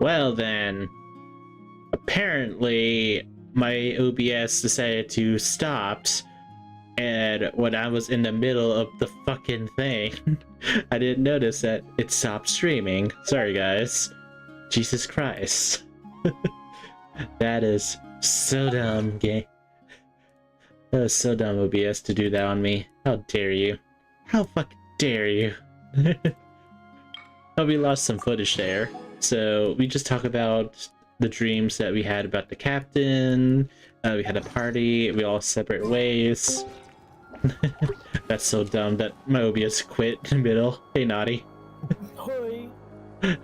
Well then, apparently my OBS decided to stop, and when I was in the middle of the fucking thing, I didn't notice that it stopped streaming. Sorry guys. Jesus Christ. That is so dumb, game. That was so dumb, OBS, to do that on me. How dare you? How fucking dare you? Oh, we lost some footage there. So we just talk about the dreams that we had about the captain. We had a party. We all separate ways. That's so dumb that my OBS quit in the middle. Hey, Naughty. Hoi. Hey,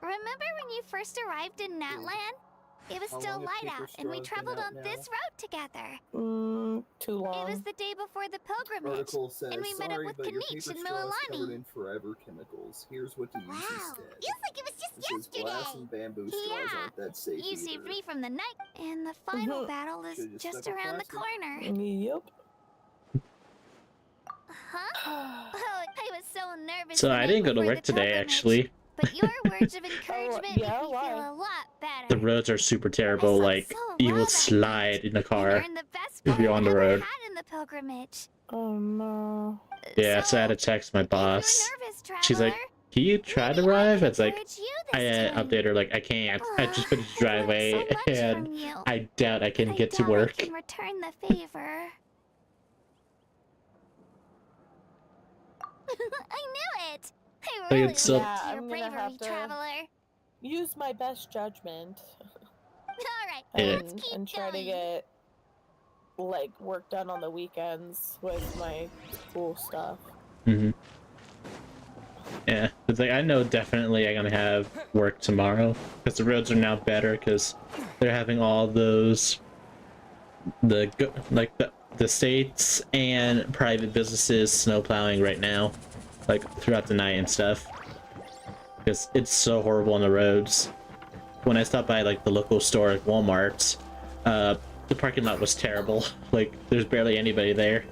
remember when you first arrived in Natlan? It was still light out, and we traveled on this road together. Too long. It was the day before the pilgrimage, and we met up with Kanich and Mililani. In forever chemicals. Here's what to use instead. Feels like it was just yesterday. Glass and bamboo straws aren't that safe You either. saved me from the night, and the final battle is Should've just stuck with around the plastic. corner. Yep. Huh? Oh, I was so nervous. So the I night didn't go to before work the today, pilgrimage, actually. But your words of encouragement yeah, make me why? feel a lot better. The roads are super terrible. I slept Like, so you well will that slide in the night. car We learned the best if you're on the part I ever road. had in the pilgrimage. Oh no. Yeah, so I had to text my boss. If you're nervous, She's like, traveler, can you try to maybe I drive? can It's like, encourage you I this time. updated her like, I can't. I just finished the I learned driveway, so much and from you. I doubt I can I get to doubt work. I can return the favor. I knew it. I Like, really it's so- liked Yeah, your I'm gonna bravery, have to- traveler. Use my best judgment All right, Yeah. let's keep and try to going. get like work done on the weekends with my school stuff. Mm-hmm. Yeah, it's like I know definitely I'm gonna have work tomorrow because the roads are now better because they're having all those the states and private businesses snow plowing right now, like throughout the night and stuff. Because it's so horrible on the roads. When I stopped by like the local store at Walmart, the parking lot was terrible. Like there's barely anybody there.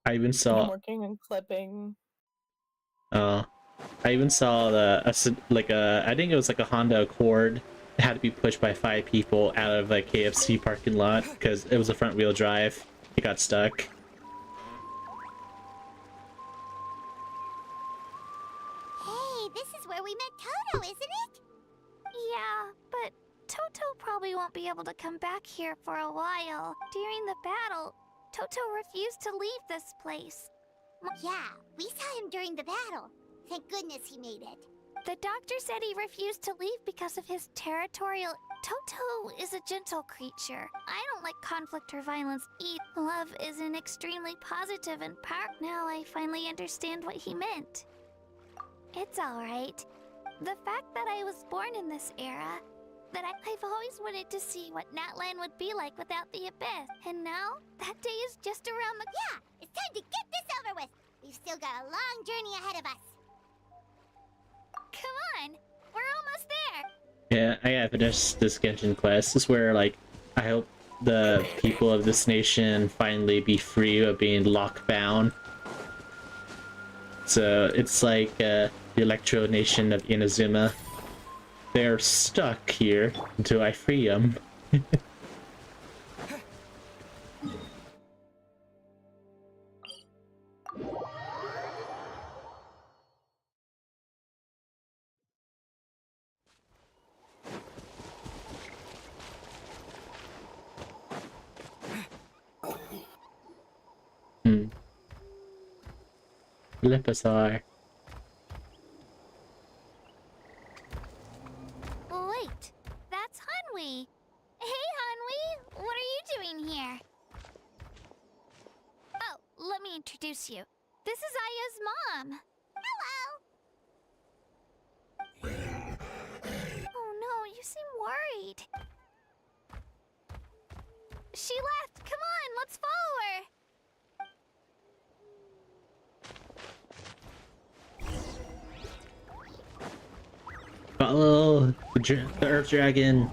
I even I'm saw working on clipping. I even saw I think it was like a Honda Accord. It had to be pushed by 5 people out of a KFC parking lot because it was a front wheel drive. It got stuck. Hey, this is where we met Toto, isn't it? Yeah, but Toto probably won't be able to come back here for a while. During the battle, Toto refused to leave this place. Yeah, we saw him during the battle. Thank goodness he made it. The doctor said he refused to leave because of his territorial... Toto is a gentle creature. I don't like conflict or violence either. Love is an extremely positive and powerful... Now I finally understand what he meant. It's alright. The fact that I was born in this era, that I've always wanted to see what Natlan would be like without the Abyss. And now, that day is just around the... Yeah, it's time to get this over with. We've still got a long journey ahead of us. Come on! We're almost there! Yeah, I gotta finish this Genshin quest. This is where, like, I hope the people of this nation finally be free of being locked bound. So it's like the Electro Nation of Inazuma. They're stuck here until I free them. Lipazar. Wait, that's Hanwi. Hey, Hanwi, what are you doing here? Oh, let me introduce you. This is Aya's mom. Hello. Oh no, you seem worried. She left. Come on, let's follow her. Follow the Earth Dragon.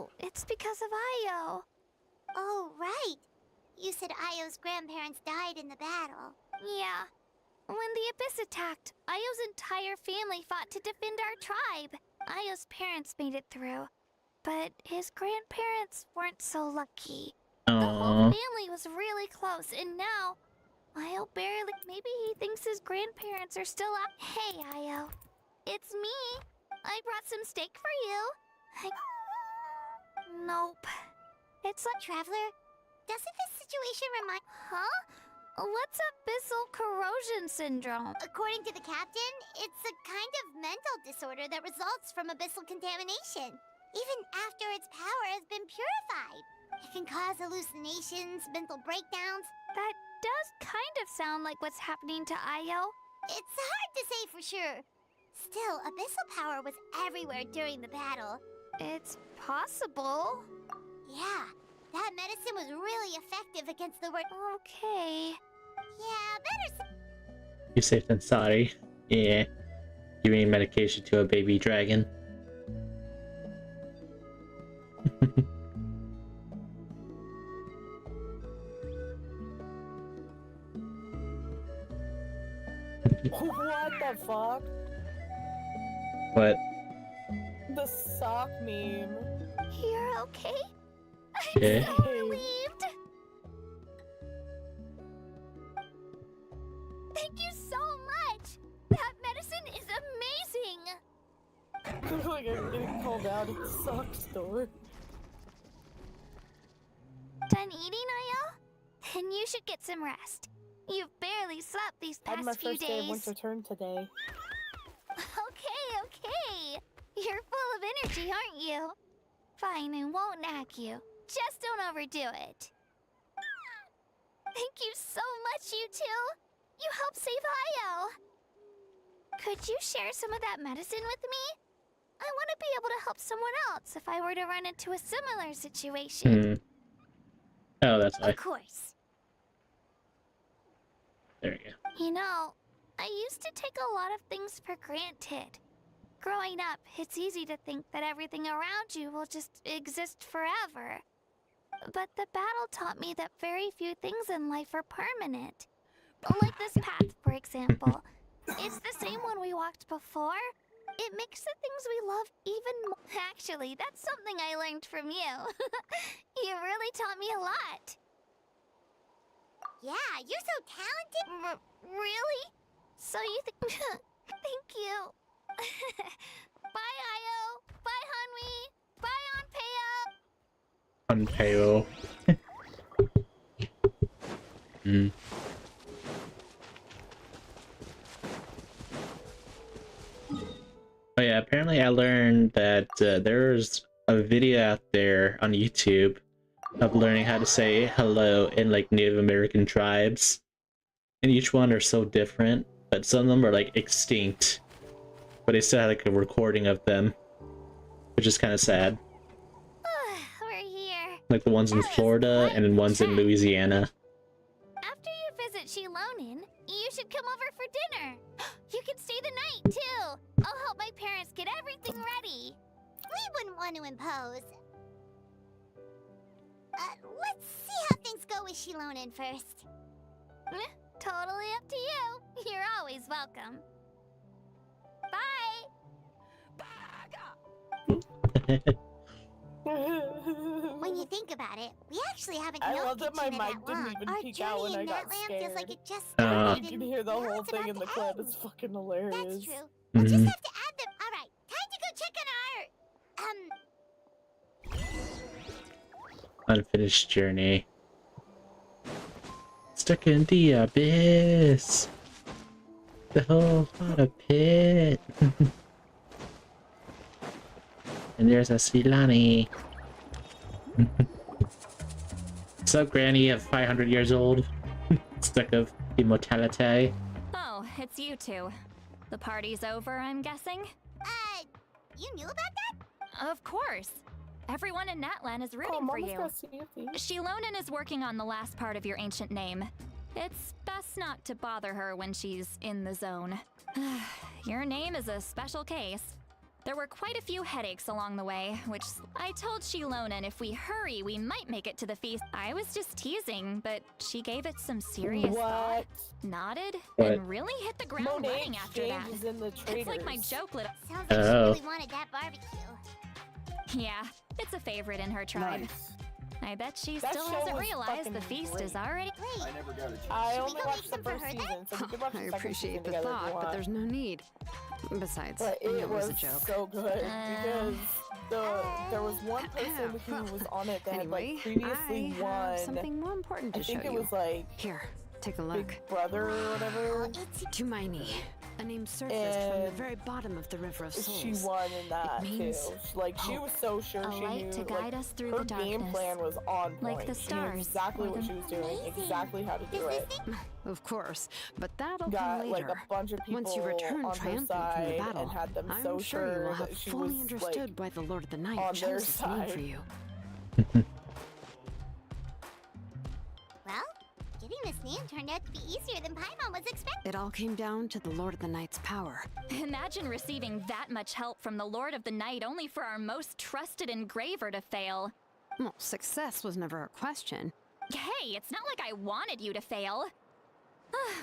No, it's because of Io. Oh, right. You said Io's grandparents died in the battle. Yeah. When the Abyss attacked, Io's entire family fought to defend our tribe. Io's parents made it through, but his grandparents weren't so lucky. The whole Aww. family was really close, and now Io barely. Maybe he thinks his grandparents are still out. Hey, Io. It's me. I brought some steak for you. Nope. It's like. Traveler, doesn't this situation remind... Huh? What's abyssal corrosion syndrome? According to the captain, it's a kind of mental disorder that results from abyssal contamination. Even after its power has been purified. It can cause hallucinations, mental breakdowns. That does kind of sound like what's happening to Io. It's hard to say for sure. Still, abyssal power was everywhere during the battle. It's possible. Yeah, that medicine was really effective against the word. Okay. Yeah, better. You safe than sorry. Yeah. Giving medication to a baby dragon. What the fuck? What? The sock meme. You're okay? I'm Yeah. so relieved. Thank you so much. That medicine is amazing. Like I'm getting called out at the sock store. Done eating, Io? Then you should get some rest. You've barely slept these I had past my few first day of days. winter term today. Okay. You're full of energy, aren't you? Fine, I won't nag you. Just don't overdo it. Thank you so much, you two. You helped save Io. Could you share some of that medicine with me? I want to be able to help someone else if I were to run into a similar situation. Oh, that's why. Of course. There you go. You know, I used to take a lot of things for granted. Growing up, it's easy to think that everything around you will just exist forever. But the battle taught me that very few things in life are permanent. Like this path, for example. It's the same one we walked before. It makes the things we love even more. Actually, that's something I learned from you. You really taught me a lot. Yeah, you're so talented. Really? So you think... Thank you. Bye, Io. Bye, Hanwi. Bye, Onpeo. Unpayable. Oh yeah, apparently I learned that there's a video out there on YouTube of learning how to say hello in like Native American tribes. And each one are so different, but some of them are like extinct. But they still have like a recording of them, which is kind of sad. We're here. Like the ones in Florida and then ones in Louisiana. After your visit, Shilonin, you should come over for dinner. You can stay the night, too. I'll help my parents get everything ready. We wouldn't want to impose. Let's see how things go with Shilonin first. Totally up to you. You're always welcome. Bye. When you think about it, we actually haven't I known love that my Kitchen mic that didn't long. even Our peek out when journey I in got Natlan scared. feels like it just Uh, started. You can hear the now whole it's thing about in the to clip. end. It's fucking hilarious. That's true. We'll just Mhm. have to add them. All right, time to go check on our Unfinished journey. Stuck in the abyss. The whole lot of pit. And there's a Silani. What's up, Granny of 500 years old? Stuck of immortality. Oh, it's you two. The party's over, I'm guessing? You knew about that? Of course. Everyone in Natlan is rooting Oh, for Mama's you. got CFE. Shilonin is working on the last part of your ancient name. It's best not to bother her when she's in the zone. Your name is a special case. There were quite a few headaches along the way, which I told Shilonan if we hurry, we might make it to the feast. I was just teasing, but she gave it some serious thought, nodded, What? and really hit the ground Monet running after that. Exchange is in the It's like my traders. joke little. Sounds like she Oh. really wanted that barbecue. Yeah, it's a favorite in her tribe. Nice. I bet she That still show hasn't was realized the fucking feast great. is already. Wait, I never got a chance. I Should we only go watched make the some for first her then? season, so we could watch the I second appreciate season the together if thought, you but want. there's no need. Besides, But I it knew it was was a joke. so good because there was one person who was on it that had Anyway, like previously I have won. something more important to I think show it you. was like Here, take a look. Big Brother or whatever. it's To my knee, a name surfaced from the And very bottom of the River of Souls. She won in that It too. means Like she was so sure A she light knew. to guide Like, us through her the game darkness. plan was on point. Like the She knew stars exactly or what the- she was doing, Amazing. exactly how to do Does it. this thing Of course, but that'll Got come like later. a bunch of people Once you return on her triumphant from the side battle, and had them I'm so sure you will sure have that she fully was understood like why the Lord of the Night on their chose this name side. for you. Well, getting this name turned out to be easier than Paimon was expecting. It all came down to the Lord of the Night's power. Imagine receiving that much help from the Lord of the Night only for our most trusted engraver to fail. Well, success was never a question. Hey, it's not like I wanted you to fail.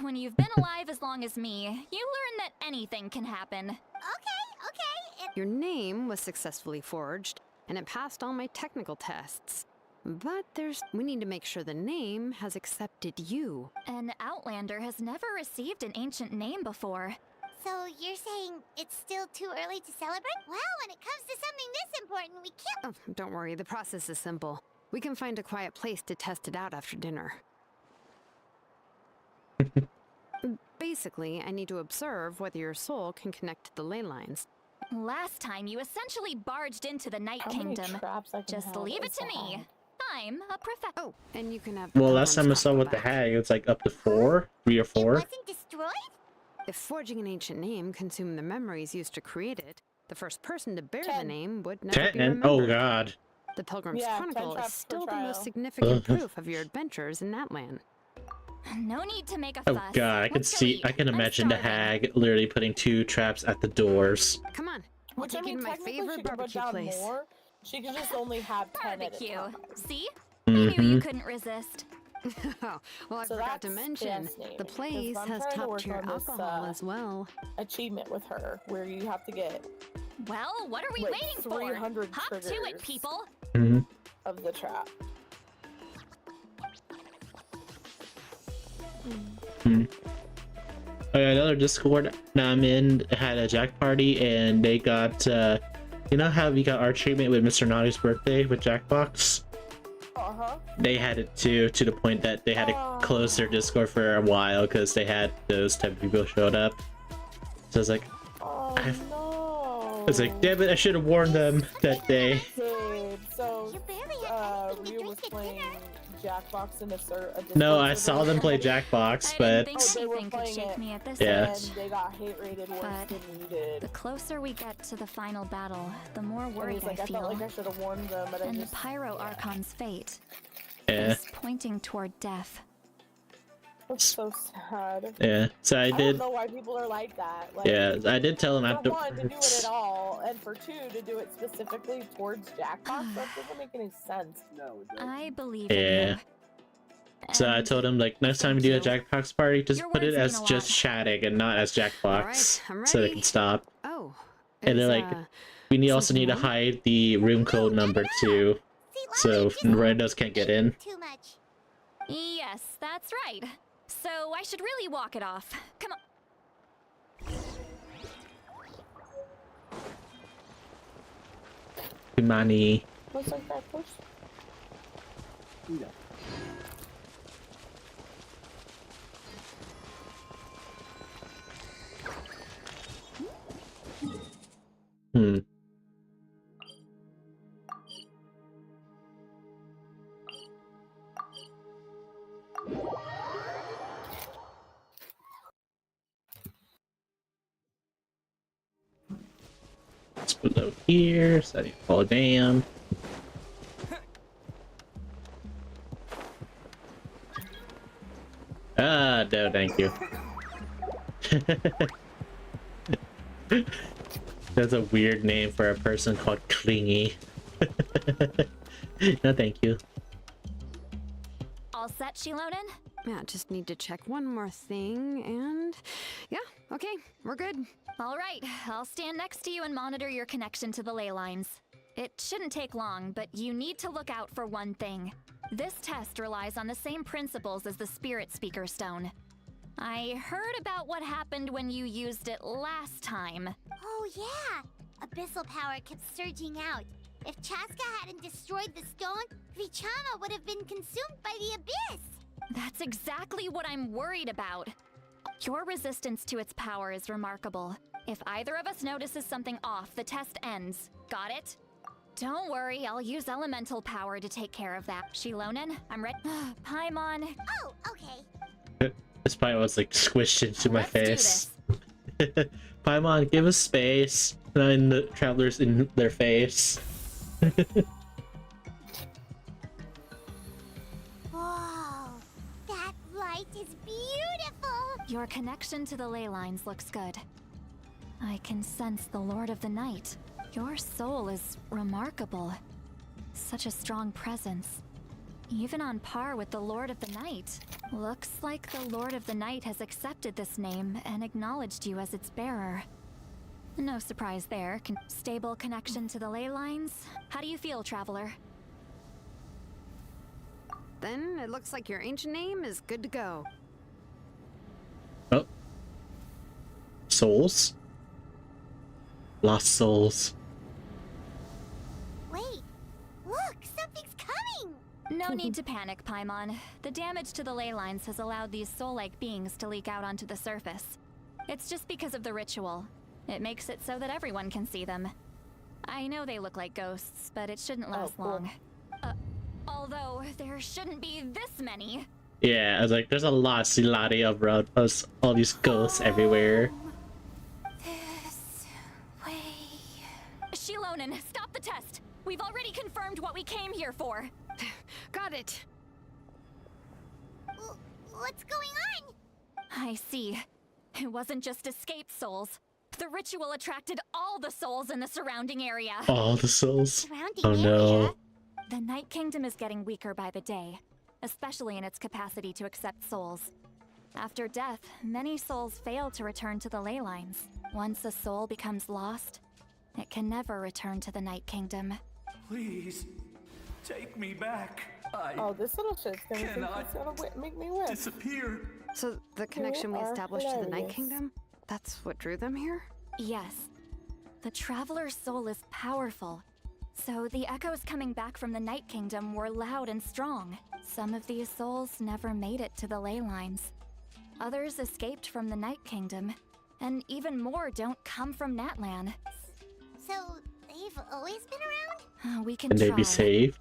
When you've been alive as long as me, you learn that anything can happen. Okay. Your name was successfully forged, and it passed all my technical tests. But we need to make sure the name has accepted you. An Outlander has never received an ancient name before. So you're saying it's still too early to celebrate? Well, when it comes to something this important, we can't. Oh, don't worry, the process is simple. We can find a quiet place to test it out after dinner. Basically, I need to observe whether your soul can connect to the ley lines. Last time, you essentially barged into the Night How many Kingdom. traps I can Just have leave it is to the me. hag. I'm a professor. Oh, and you can have. Well, last time I Pilgrim's saw Tackle with the back. hag, it was like up to 3 or 4. It wasn't destroyed? If forging an ancient name consumed the memories used to create it, the first person to bear the 10. name would never be 10? remembered. Oh god. The Pilgrim's Yeah, 10 Chronicle is traps per still the trial. most significant Ugh. proof of your adventures in Natlan. No need to make a Oh fuss. god, I can Let's go see, eat. I can I'm imagine the starving. hag literally putting 2 traps at the doors. Come on, I'll Which I take mean, you to my technically favorite she could put barbecue down place. more. She could just only have 10 at a Barbecue. time. See? I knew you Mm-hmm. couldn't resist. Oh, well, I So forgot to that's mention, fascinating, the 'cause place I'm has trying to work top-tier on this, alcohol as well. Achievement with her, where you have to get Well, what are we Like waiting for? 300 Hop to it, triggers. people. Mm-hmm. of the trap. Oh yeah, another Discord that I'm in had a Jack party, and they got, you know how we got our treatment with Mr. Naughty's birthday with Jackbox? Uh-huh. They had it too, to the point that they had to close their Discord for a while because they had those type of people showed up. So I was like, Oh no. I was like, damn it, I should have warned them that day. Dude, so You barely had anything to Ryu was drink at playing dinner. Jackbox in a No, Discord I saw them play server, Jackbox, I but didn't Oh, they think were anything could playing shake it. me at this Yeah. age. and they got hate rated worse But than you did. The closer we get to the final battle, the more And worried he's like, I I feel. felt like I should have warned them, but I And the just Pyro Archon's fate yeah, is pointing toward death. was so sad. yeah. So I I did, don't know why people are like that. Like, yeah, I did tell them for after. one, to do it at all, and for two, to do it specifically towards Jackbox, that doesn't make any sense. No, it doesn't. I believe Yeah. in you. So I And told him, like, next time you do a Jackbox party, just Your put it words as mean a just lot. chatting and not as Alright, Jackbox, I'm so they ready. can stop. Oh, And they're is, like, we also something need to wrong? hide the room code number too, See, so Lana just randos can't get in. too much. yes, that's right. So I should really walk it off. Come on. Kumani. Looks like that first. No. Hmm. Let's below here, so you fall down. Ah, no, thank you. That's a weird name for a person called Clingy. No, thank you. All set, Shilonen? Yeah, just need to check one more thing, and yeah, okay, we're good. All right, I'll stand next to you and monitor your connection to the ley lines. It shouldn't take long, but you need to look out for one thing. This test relies on the same principles as the Spirit Speaker Stone. I heard about what happened when you used it last time. Oh yeah! Abyssal power kept surging out. If Chaska hadn't destroyed the stone, Vichama would have been consumed by the abyss! That's exactly what I'm worried about. Your resistance to its power is remarkable. If either of us notices something off, the test ends. Got it? Don't worry, I'll use elemental power to take care of that. Shilonen, I'm ready. Paimon. Oh, okay. This Paimon was like squished into my Let's do face. this. Paimon, give us space. And the travelers in their face. Whoa! That light is beautiful! Your connection to the ley lines looks good. I can sense the Lord of the Night. Your soul is remarkable. Such a strong presence. Even on par with the Lord of the Night. Looks like the Lord of the Night has accepted this name and acknowledged you as its bearer. No surprise there. Stable connection to the ley lines. How do you feel, Traveler? Then it looks like your ancient name is good to go. Oh. Souls? Lost souls. Wait! Look! Something's coming! No need to panic, Paimon. The damage to the ley lines has allowed these soul-like beings to leak out onto the surface. It's just because of the ritual. It makes it so that everyone can see them. I know they look like ghosts, but it shouldn't last cool. long. Although, there shouldn't be this many. Yeah, I was like, there's a lot of Silati around us. All these ghosts everywhere. This way. Shilonen, stop the test! We've already confirmed what we came here for. Got it. What's going on? I see. It wasn't just escaped souls. The ritual attracted all the souls in the surrounding area. All the souls. Surrounding Oh area? no. The Night Kingdom is getting weaker by the day, especially in its capacity to accept souls. After death, many souls fail to return to the ley lines. Once a soul becomes lost, it can never return to the Night Kingdom. Please, take me back. I Oh, this little shit's gonna think cannot it's gonna make me win. disappear. So the connection we are established to the Night hilarious. Kingdom, that's what drew them here? Yes. The Traveler's soul is powerful, so the echoes coming back from the Night Kingdom were loud and strong. Some of these souls never made it to the ley lines. Others escaped from the Night Kingdom, and even more don't come from Natlan. So, they've always been around? We can Can they try. be saved?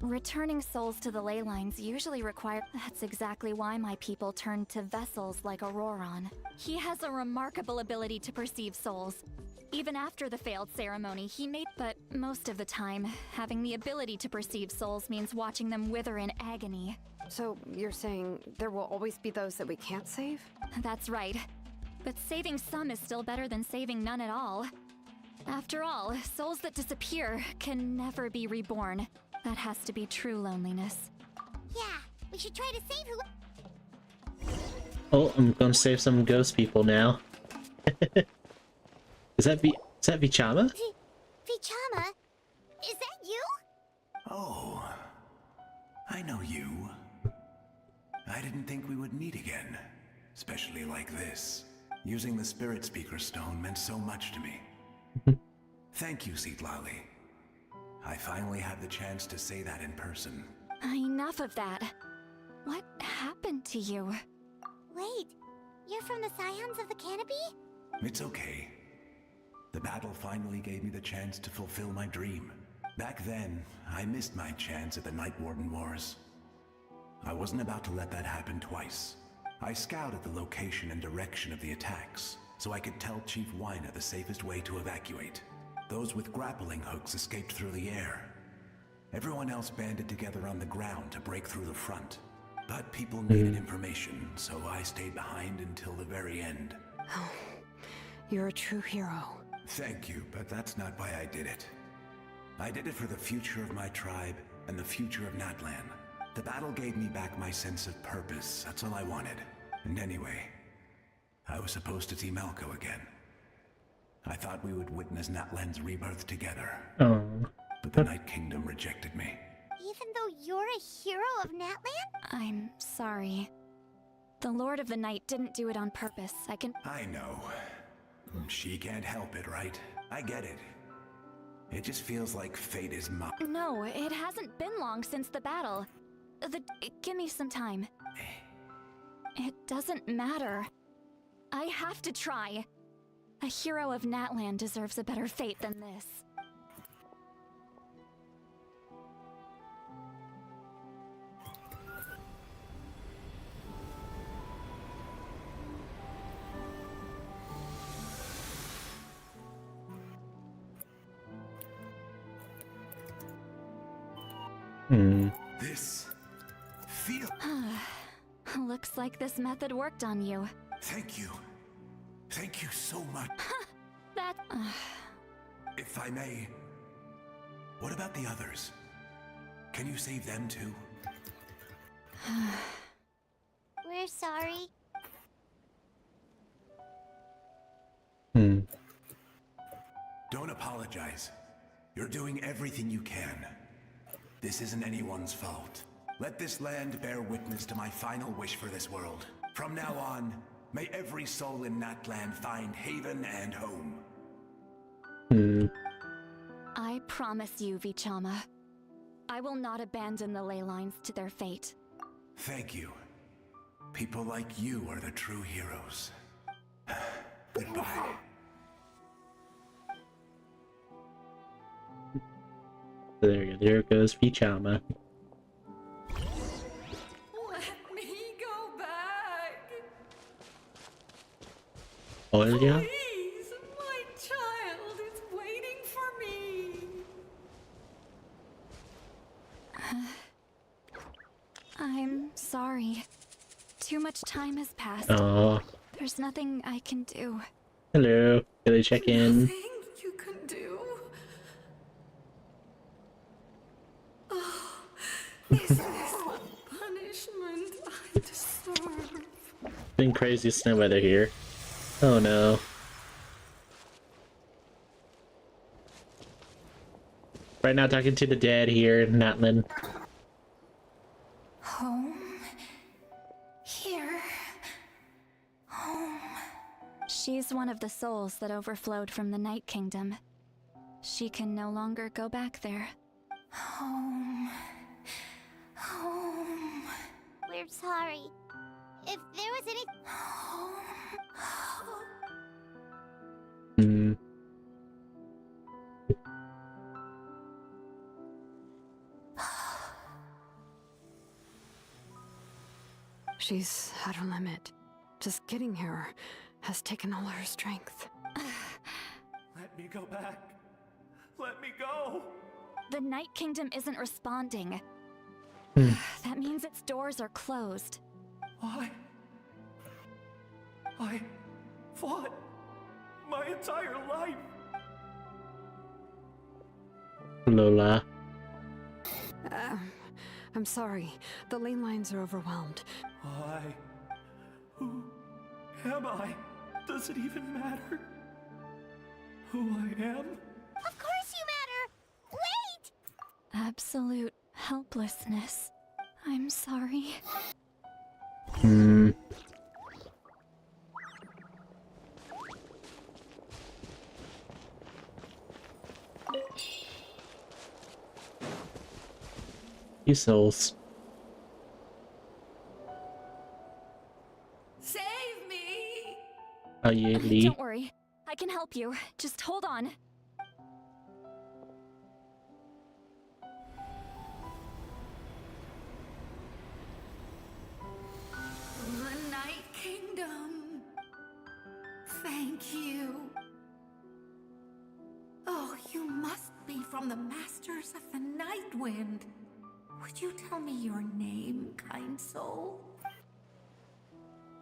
Returning souls to the ley lines usually require. That's exactly why my people turned to vessels like Auroron. He has a remarkable ability to perceive souls. Even after the failed ceremony, he made. But most of the time, having the ability to perceive souls means watching them wither in agony. So you're saying there will always be those that we can't save? That's right. But saving some is still better than saving none at all. After all, souls that disappear can never be reborn. That has to be true loneliness. Yeah, we should try to save who. Oh, I'm gonna save some ghost people now. Is that Vichama? Vichama? Is that you? Oh, I know you. I didn't think we would meet again, especially like this. Using the Spirit Speaker Stone meant so much to me. Thank you, Seatlali. I finally had the chance to say that in person. Enough of that. What happened to you? Wait, you're from the Scions of the Canopy? It's okay. The battle finally gave me the chance to fulfill my dream. Back then, I missed my chance at the Night Warden Wars. I wasn't about to let that happen twice. I scouted the location and direction of the attacks, so I could tell Chief Wyna the safest way to evacuate. Those with grappling hooks escaped through the air. Everyone else banded together on the ground to break through the front. But people needed information, so I stayed behind until the very end. You're a true hero. Thank you, but that's not why I did it. I did it for the future of my tribe and the future of Natlan. The battle gave me back my sense of purpose. That's all I wanted. And anyway, I was supposed to see Malco again. I thought we would witness Natlan's rebirth together. Oh. But the Night Kingdom rejected me. Even though you're a hero of Natlan? I'm sorry. The Lord of the Night didn't do it on purpose. I know. She can't help it, right? I get it. It just feels like fate is No, it hasn't been long since the battle. Give me some time. It doesn't matter. I have to try. A hero of Natlan deserves a better fate than this. This feel. Looks like this method worked on you. Thank you. Thank you so much. That... If I may, what about the others? Can you save them too? We're sorry. Don't apologize. You're doing everything you can. This isn't anyone's fault. Let this land bear witness to my final wish for this world. From now on, may every soul in Natlan find haven and home. I promise you, Vichama. I will not abandon the ley lines to their fate. Thank you. People like you are the true heroes. Goodbye. There goes Pichama. Let me go back. Olya? Please, my child is waiting for me. I'm sorry. Too much time has passed. Oh. There's nothing I can do. Hello. Can I check in? Nothing you can do. Oh, is this the punishment I deserve? Been crazy snow weather here. Oh no. Right now talking to the dead here in Natlan. Home? Here? Home? She's one of the souls that overflowed from the Night Kingdom. She can no longer go back there. Home. Home. We're sorry. If there was any... Home. Hmm. She's at her limit. Just getting here has taken all her strength. Let me go back. Let me go. The Night Kingdom isn't responding. That means its doors are closed. I fought my entire life. Lola. I'm sorry. The ley lines are overwhelmed. Who am I? Does it even matter who I am? Of course you matter! Wait! Absolute helplessness. I'm sorry. Hmm. You souls. Save me! Oh yeah, Lee. Don't worry. I can help you. Just hold on. The Night Kingdom. Thank you. Oh, you must be from the Masters of the Night Wind. Would you tell me your name, kind soul?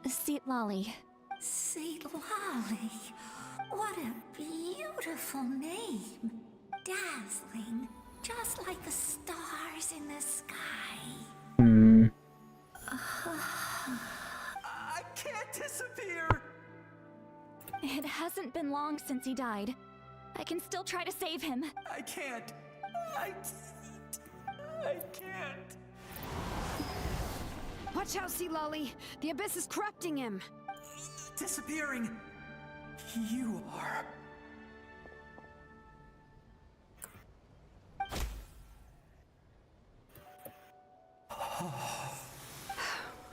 Seat Lolly. Seat Lolly. What a beautiful name. Dazzling, just like the stars in the sky. Hmm. I can't disappear! It hasn't been long since he died. I can still try to save him. I can't. I can't. Watch out, Sea Lolly. The abyss is corrupting him. Disappearing. You are.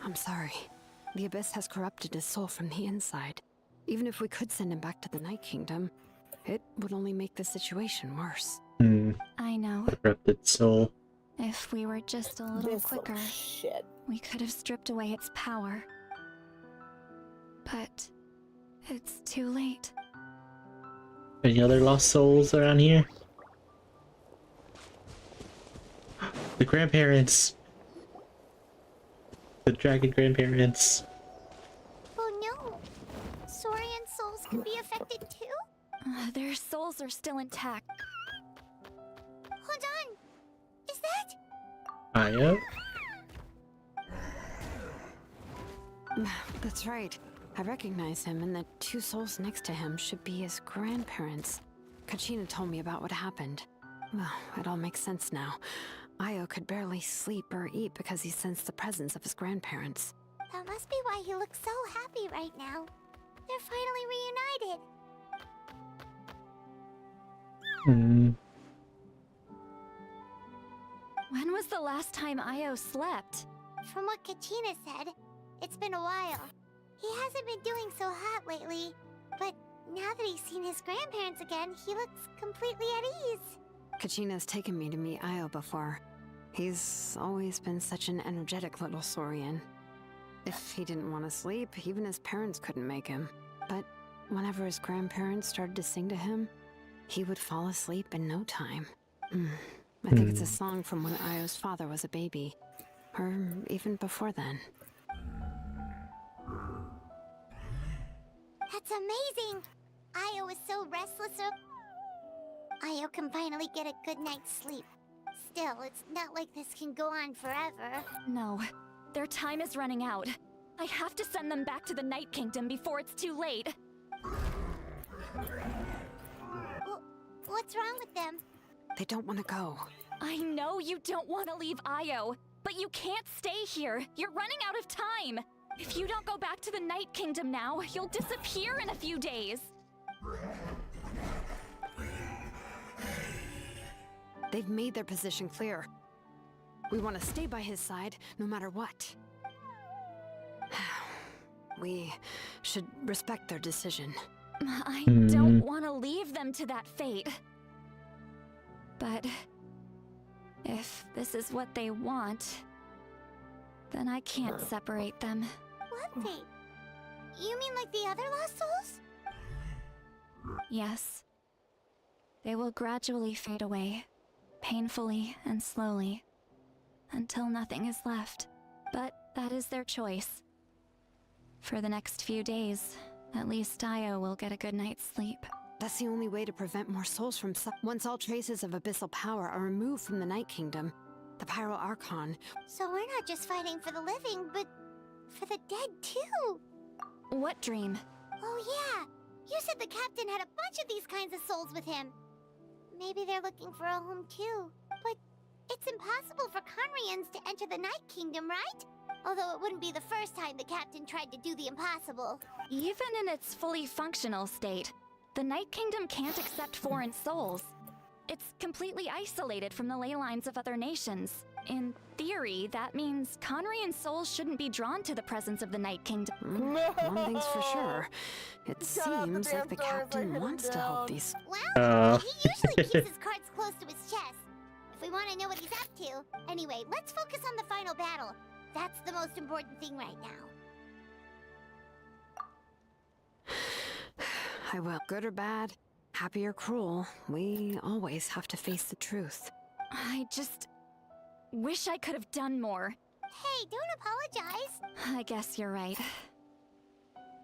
I'm sorry. The abyss has corrupted his soul from the inside. Even if we could send him back to the Night Kingdom, it would only make the situation worse. Hmm. I know. Corrupted soul. If we were just a little This quicker, little shit. we could have stripped away its power. But it's too late. Any other lost souls around here? The grandparents. The dragon grandparents. Oh no! Saurian souls can be affected too? Their souls are still intact. Hold on! Is that? Aya? That's right. I recognize him, and the two souls next to him should be his grandparents. Kachina told me about what happened. Well, it all makes sense now. Io could barely sleep or eat because he sensed the presence of his grandparents. That must be why he looks so happy right now. They're finally reunited. Hmm. When was the last time Io slept? From what Kachina said, it's been a while. He hasn't been doing so hot lately, but now that he's seen his grandparents again, he looks completely at ease. Kachina's taken me to meet Io before. He's always been such an energetic little Saurian. If he didn't want to sleep, even his parents couldn't make him. But whenever his grandparents started to sing to him, he would fall asleep in no time. I think it's a song from when Io's father was a baby. Or even before then. That's amazing! Io is so restless. Io can finally get a good night's sleep. Still, it's not like this can go on forever. No, their time is running out. I have to send them back to the Night Kingdom before it's too late. What's wrong with them? They don't want to go. I know you don't want to leave Io, but you can't stay here. You're running out of time. If you don't go back to the Night Kingdom now, you'll disappear in a few days. They've made their position clear. We want to stay by his side, no matter what. We should respect their decision. I don't want to leave them to that fate. But if this is what they want, then I can't separate them. What fate? You mean like the other lost souls? Yes. They will gradually fade away, painfully and slowly, until nothing is left. But that is their choice. For the next few days, at least Io will get a good night's sleep. That's the only way to prevent more souls from once all traces of abyssal power are removed from the Night Kingdom. The Pyro Archon. So we're not just fighting for the living, but for the dead too. What dream? Oh yeah, you said the captain had a bunch of these kinds of souls with him. Maybe they're looking for a home too. But it's impossible for Conrians to enter the Night Kingdom, right? Although it wouldn't be the first time the captain tried to do the impossible. Even in its fully functional state, the Night Kingdom can't accept foreign souls. It's completely isolated from the ley lines of other nations. In theory, that means Conrian souls shouldn't be drawn to the presence of the Night Kingdom. One thing's for sure. It seems like the captain wants to help these. Well, he usually keeps his cards close to his chest. If we want to know what he's up to. Anyway, let's focus on the final battle. That's the most important thing right now. I will. Good or bad, happy or cruel, we always have to face the truth. I just wish I could have done more. Hey, don't apologize. I guess you're right.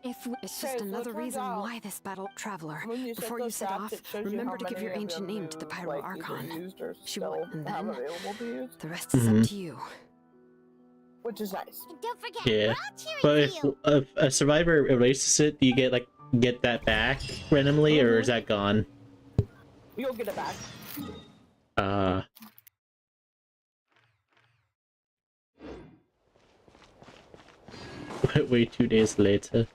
It's just Okay, so it another turns reason out why this battle, Traveler. when you set Before you those set traps, off, it shows you remember how to give many your of ancient them name to the you've, Pyro like, Archon. either used or She will, still and have then available to use, the rest is up to you. which is nice. And don't forget, Yeah. we're all cheering But for you. if a survivor erases it, do you get that back randomly, or is that gone? You'll get it back. Wait 2 days later.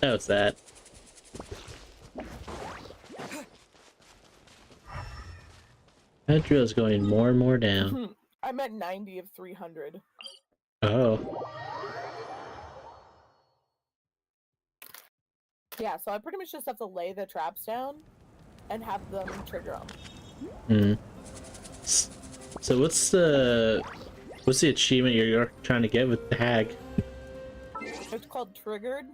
Oh, it's that. That drill is going more and more down. I'm at 90 of 300. Oh. Yeah, so I pretty much just have to lay the traps down and have them trigger them. So what's the achievement you're trying to get with the hag? It's called Triggered.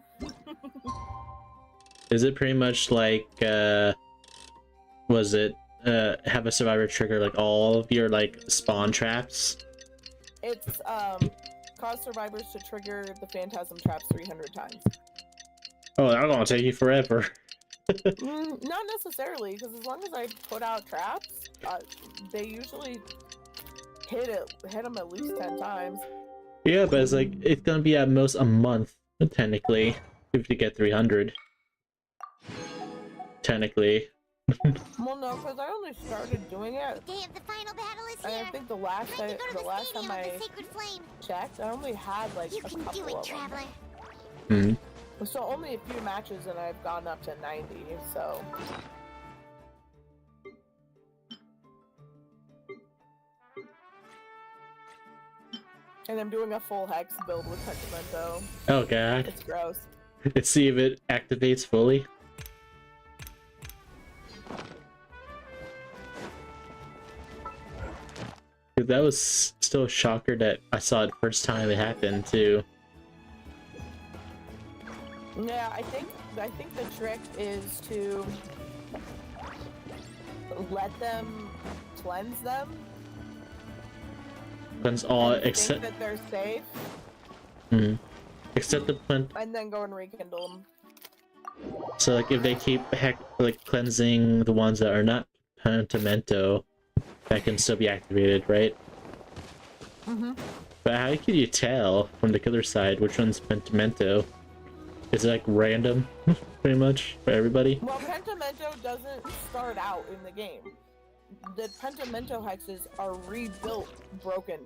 Is it pretty much like was it have a survivor trigger like all of your like spawn traps? It's cause survivors to trigger the phantasm traps 300 times. Oh, that's gonna take you forever. Not necessarily, because as long as I put out traps, they usually hit them at least 10 times. Yeah, but it's like it's gonna be at most a month technically if you get 300. Technically. Well, no, because I only started doing it. The day of the final battle is And here. I think the last Time to time go to the stadium I of the Sacred Flame. checked, I only had like You a can couple do it, of Traveler. Hmm. So only a few matches, and I've gone up to 90. So. And I'm doing a full hex build with Pentimento. Oh god. It's gross. Let's see if it activates fully. Dude, that was still a shocker that I saw it first time it happened too. Yeah, I think the trick is to let them cleanse them. Cleanse all and except think that they're safe, except the plant. and then go and rekindle them. So like if they keep like cleansing the ones that are not Pentimento, that can still be activated, right? But how can you tell from the killer side which one's Pentimento? Is it like random, pretty much, for everybody? Well, Pentimento doesn't start out in the game. The Pentimento hexes are rebuilt broken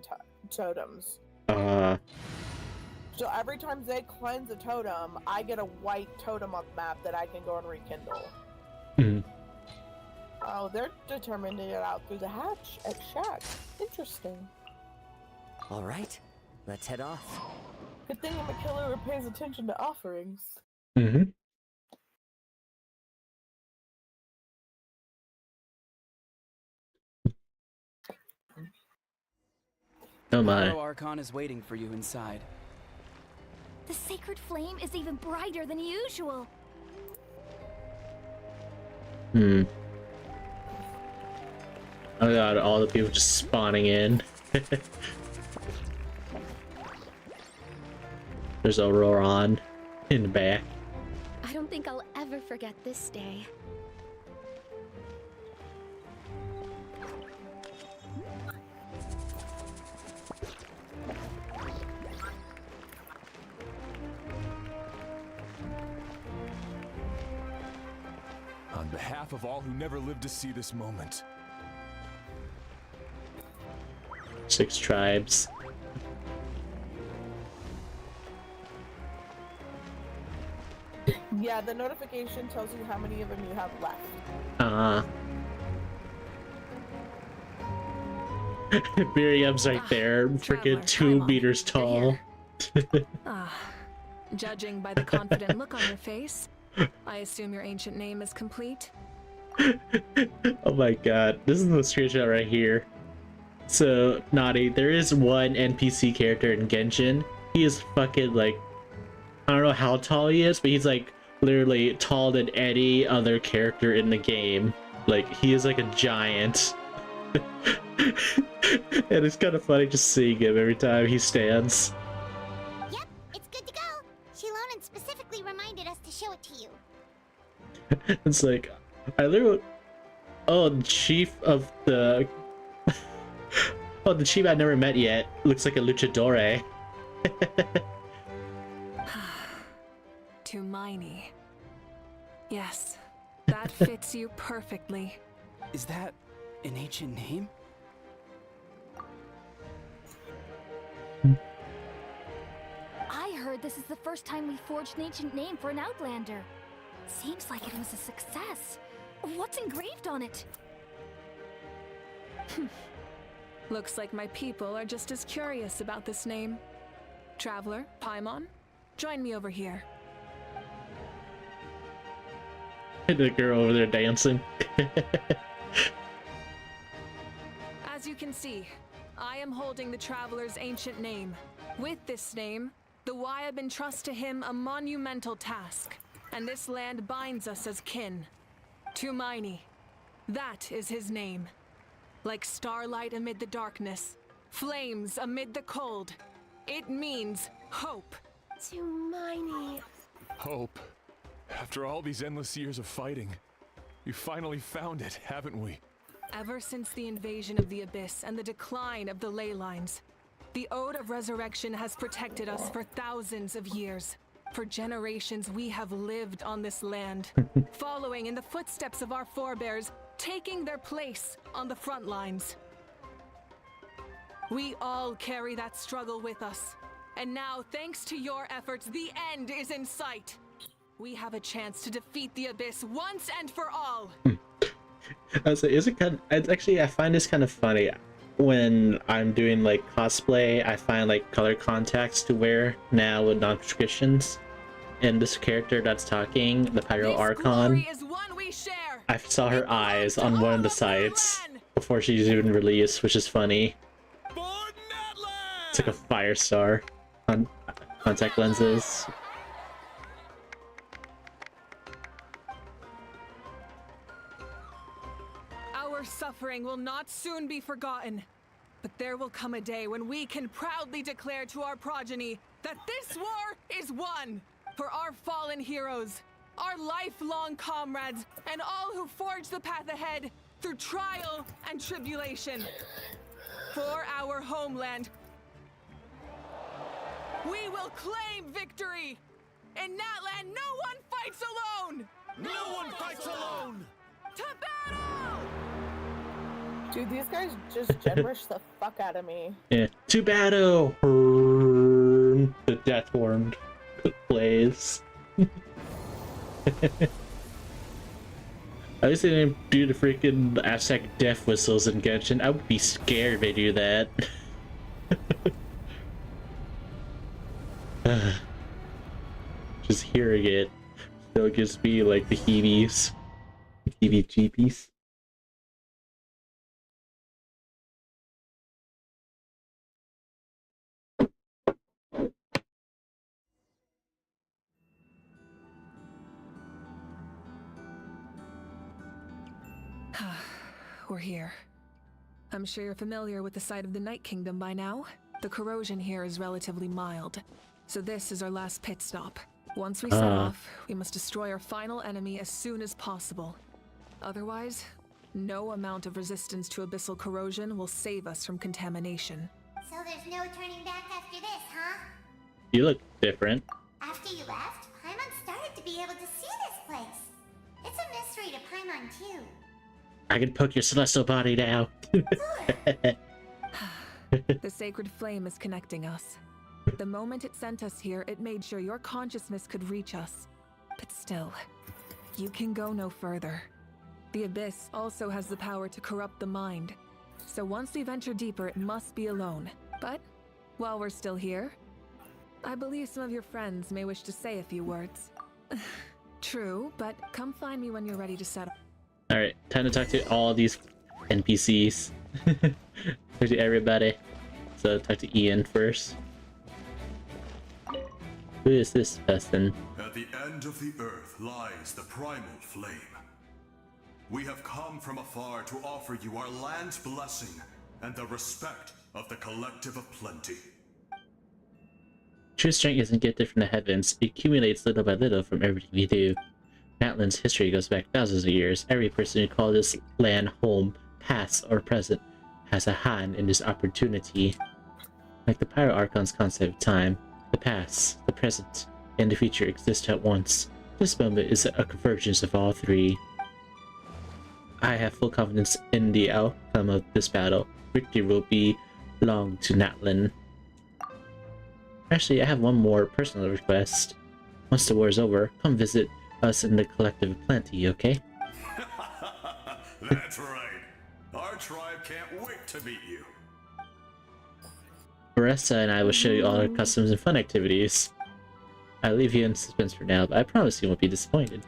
totems. So every time they cleanse a totem, I get a white totem on the map that I can go and rekindle. Oh, they're determined to get out through the hatch at Shack. Interesting. All right, let's head off. Good thing I'm a killer who pays attention to offerings. Oh my. Pyro Archon is waiting for you inside. The sacred flame is even brighter than usual. Oh god, all the people just spawning in. There's Auroron in the back. I don't think I'll ever forget this day. On behalf of all who never lived to see this moment. 6 tribes. Yeah, the notification tells you how many of them you have left. Miriam's right there, freaking 2 meters tall. Judging by the confident look on your face, I assume your ancient name is complete. Oh my god, this is the screenshot right here. So, Naughty, there is one NPC character in Genshin. He is fucking like, I don't know how tall he is, but he's like literally taller than any other character in the game. Like, he is like a giant. And it's kind of funny just seeing him every time he stands. Yep, it's good to go. Shilonan specifically reminded us to show it to you. It's like, I literally... Oh, the chief of the... Oh, the chief I've never met yet. Looks like a luchadore. Tumaini. Yes, that fits you perfectly. Is that an ancient name? I heard this is the first time we forged an ancient name for an Outlander. Seems like it was a success. What's engraved on it? Looks like my people are just as curious about this name. Traveler, Paimon, join me over here. The girl over there dancing. As you can see, I am holding the Traveler's ancient name. With this name, the Wyab entrust to him a monumental task, and this land binds us as kin. Tumaini. That is his name. Like starlight amid the darkness, flames amid the cold. It means hope. Tumaini. Hope. After all these endless years of fighting, we finally found it, haven't we? Ever since the invasion of the Abyss and the decline of the ley lines, the Ode of Resurrection has protected us for thousands of years. For generations we have lived on this land, following in the footsteps of our forebears, taking their place on the front lines. We all carry that struggle with us. And now, thanks to your efforts, the end is in sight. We have a chance to defeat the Abyss once and for all. I was like, it's actually, I find this kind of funny. When I'm doing like cosplay, I find like color contacts to wear now with non-prescriptions. And this character that's talking, the Pyro Archon, I saw her eyes on one of the sites before she's even released, which is funny. It's like a fire star on contact lenses. Our suffering will not soon be forgotten. But there will come a day when we can proudly declare to our progeny that this war is won! For our fallen heroes, our lifelong comrades, and all who forge the path ahead through trial and tribulation. For our homeland, we will claim victory! In Natlan, no one fights alone! No one fights alone! To battle! Dude, these guys just gibberish the fuck out of me. Yeah. To battle! The death horn plays. At least they didn't do the freaking Aztec death whistles in Genshin. I would be scared if they do that. Just hearing it still gives me like the heebies. Heebie-jeebies. We're here. I'm sure you're familiar with the site of the Night Kingdom by now. The corrosion here is relatively mild, so this is our last pit stop. Once we set off, we must destroy our final enemy as soon as possible. Otherwise, no amount of resistance to abyssal corrosion will save us from contamination. So there's no turning back after this, huh? You look different. After you left, Paimon started to be able to see this place. It's a mystery to Paimon, too. I can poke your celestial body now. The sacred flame is connecting us. The moment it sent us here, it made sure your consciousness could reach us. But still, you can go no further. The Abyss also has the power to corrupt the mind. So once we venture deeper, it must be alone. But while we're still here, I believe some of your friends may wish to say a few words. True, but come find me when you're ready to settle. Alright, time to talk to all these NPCs. Talk to everybody. So talk to Ian first. Who is this person? At the end of the earth lies the primal flame. We have come from afar to offer you our land's blessing and the respect of the Collective of Plenty. True strength isn't gifted from the heavens. It accumulates little by little from everything we do. Natlan's history goes back thousands of years. Every person who calls this land home, past or present, has a hand in this opportunity. Like the Pyro Archon's concept of time, the past, the present, and the future exist at once. This moment is a convergence of all three. I have full confidence in the outcome of this battle. Victory will belong to Natlan. Actually, I have one more personal request. Once the war is over, come visit us in the Collective of Plenty, okay? That's right. Our tribe can't wait to meet you. Marissa and I will show you all our customs and fun activities. I'll leave you in suspense for now, but I promise you won't be disappointed.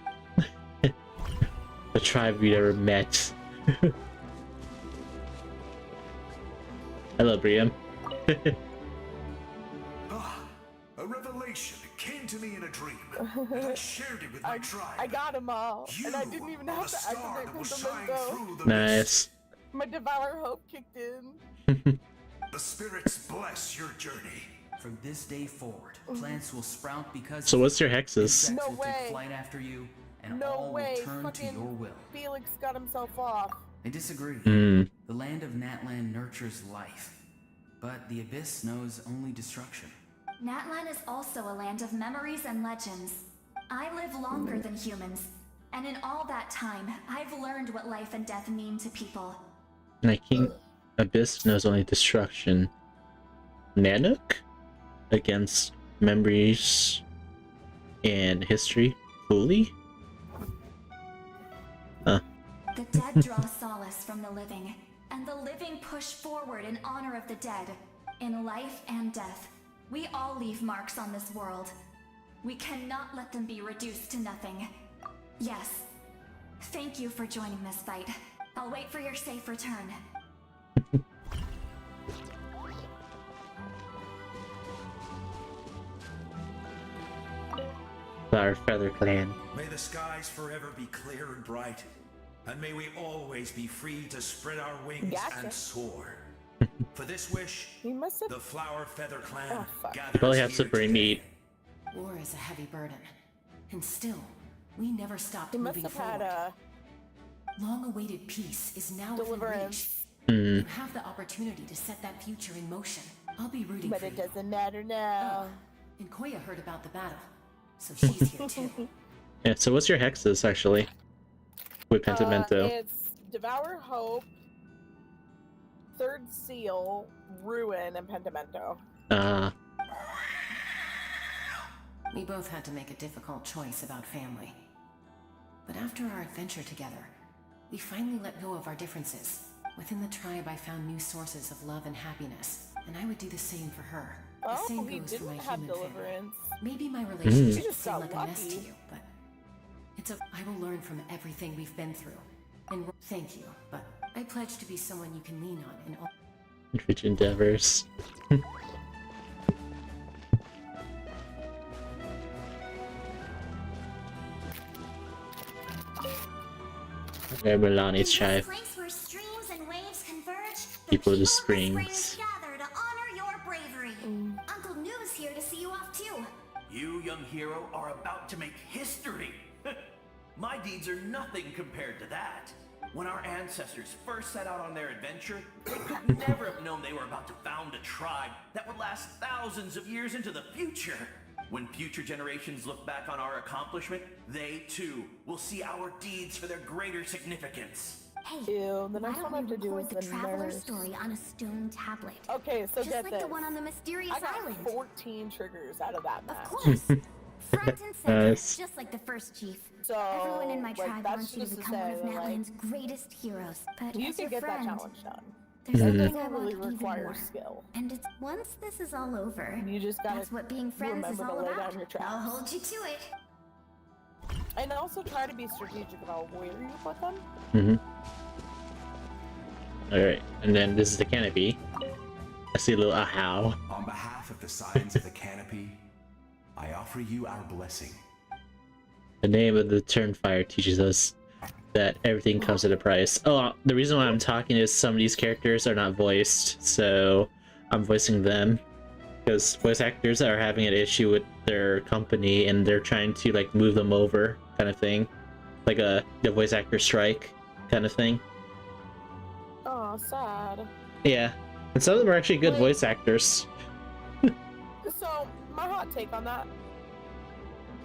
The tribe we never met. Hello, Briam. A revelation came to me in a dream, and I shared it with my tribe. I got them all, and I didn't even have to activate Pentimento. Nice. My Devour Hope kicked in. The spirits bless your journey. From this day forward, plants will sprout because So what's your hexes? insects No will way. take flight after you, and No all way, will turn to fucking your will. Felix got himself off. I disagree. Mm. The land of Natlan nurtures life, but the Abyss knows only destruction. Natlan is also a land of memories and legends. I live longer than humans, and in all that time, I've learned what life and death mean to people. My king Abyss knows only destruction. Nanook? Against memories and history fully? Huh. The dead draw solace from the living, and the living push forward in honor of the dead. In life and death, we all leave marks on this world. We cannot let them be reduced to nothing. Yes. Thank you for joining this fight. I'll wait for your safe return. Our Feather Clan. May the skies forever be clear and bright, and may we always be free to spread our wings and soar. For this wish, the Flower Feather Clan gathers You probably have here to bring meat. War is a heavy burden, and still, we never stopped He must moving have forward. had a Long-awaited peace is now within reach. deliverance, You have the opportunity to set that future in motion. I'll be rooting but for it you. doesn't matter now. And Koya heard about the battle, so she's here too. Yeah, so what's your hexes actually? With Pentimento. It's Devour Hope, Third Seal, Ruin, and Pentimento. We both had to make a difficult choice about family. But after our adventure together, we finally let go of our differences. Within the tribe, I found new sources of love and happiness, and I would do the same for her. The Oh, same he goes for my didn't have human family. deliverance. Maybe my He relationship just seemed got like a mess to lucky. you, but I will learn from everything we've been through. And thank you, but I pledge to be someone you can lean on in all. Rich endeavors. Milani's tribe. Place where streams and waves converge, the People to of this springs. range gather to honor your bravery. Uncle Noo's here to see you off too. You, young hero, are about to make history. My deeds are nothing compared to that. When our ancestors first set out on their adventure, they could never have known they were about to found a tribe that would last thousands of years into the future. When future generations look back on our accomplishment, they too will see our deeds for their greater significance. Hey, Ew, the why next don't one I we have to do record is the the traveler's nurse. story on a stone tablet? Okay, so Just get like this. the one on the mysterious I got island. 14 triggers out of that map. Of course. Front and center, Nice. just like the first chief. So, Everyone in my like, tribe that's wants you to just to become one say of that, like, Natlan's greatest heroes. But you as can your get friend, that challenge done. there's It something doesn't I want really even require more. skill. And it's once this is all over, You just gotta that's what being friends remember is to all lay about. down your I'll traps. hold you to it. And also try to be strategic about where you put them. Alright, and then this is the canopy. I see a little ahow. On behalf of the Scions of the Canopy, I offer you our blessing. The name of the Turnfire teaches us that everything comes at a price. Oh, the reason why I'm talking is some of these characters are not voiced, so I'm voicing them. Because voice actors are having an issue with their company and they're trying to like move them over, kind of thing. Like the voice actor strike kind of thing. Oh, sad. Yeah. And some of them are actually good voice actors. So, my hot take on that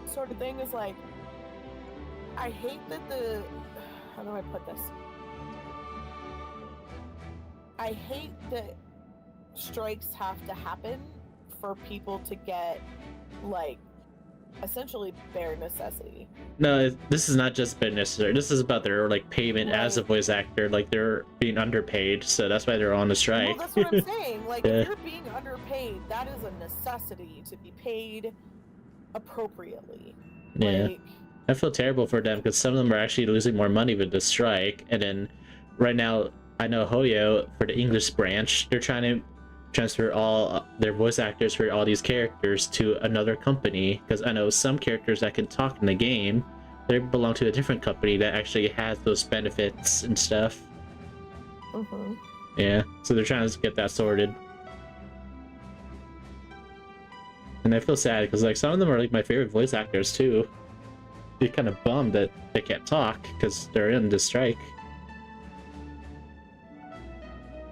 sort of thing is like, I hate that how do I put this? I hate that strikes have to happen for people to get, like, essentially bare necessity. No, this is not just been necessary. This is about their like payment as a voice actor. Like they're being underpaid, so that's why they're on the strike. Well, that's what I'm saying. Like, Yeah. if you're being underpaid, that is a necessity to be paid appropriately. Yeah. Like, I feel terrible for them because some of them are actually losing more money with the strike. And then right now, I know Hoyo, for the English branch, they're trying to transfer all their voice actors for all these characters to another company. Because I know some characters that can talk in the game, they belong to a different company that actually has those benefits and stuff. Yeah, so they're trying to get that sorted. And I feel sad because like some of them are like my favorite voice actors too. You're kind of bummed that they can't talk because they're in the strike.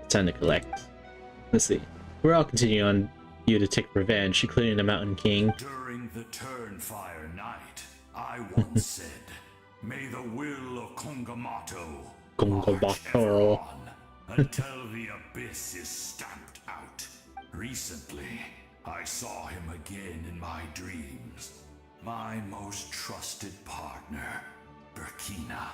It's time to collect. Let's see. We're all continuing on you to take revenge, including the Mountain King. During the Turnfire night, I once said, "May the will of Kongamato march ever on until the abyss is stamped out." Recently, I saw him again in my dreams. My most trusted partner, Burkina.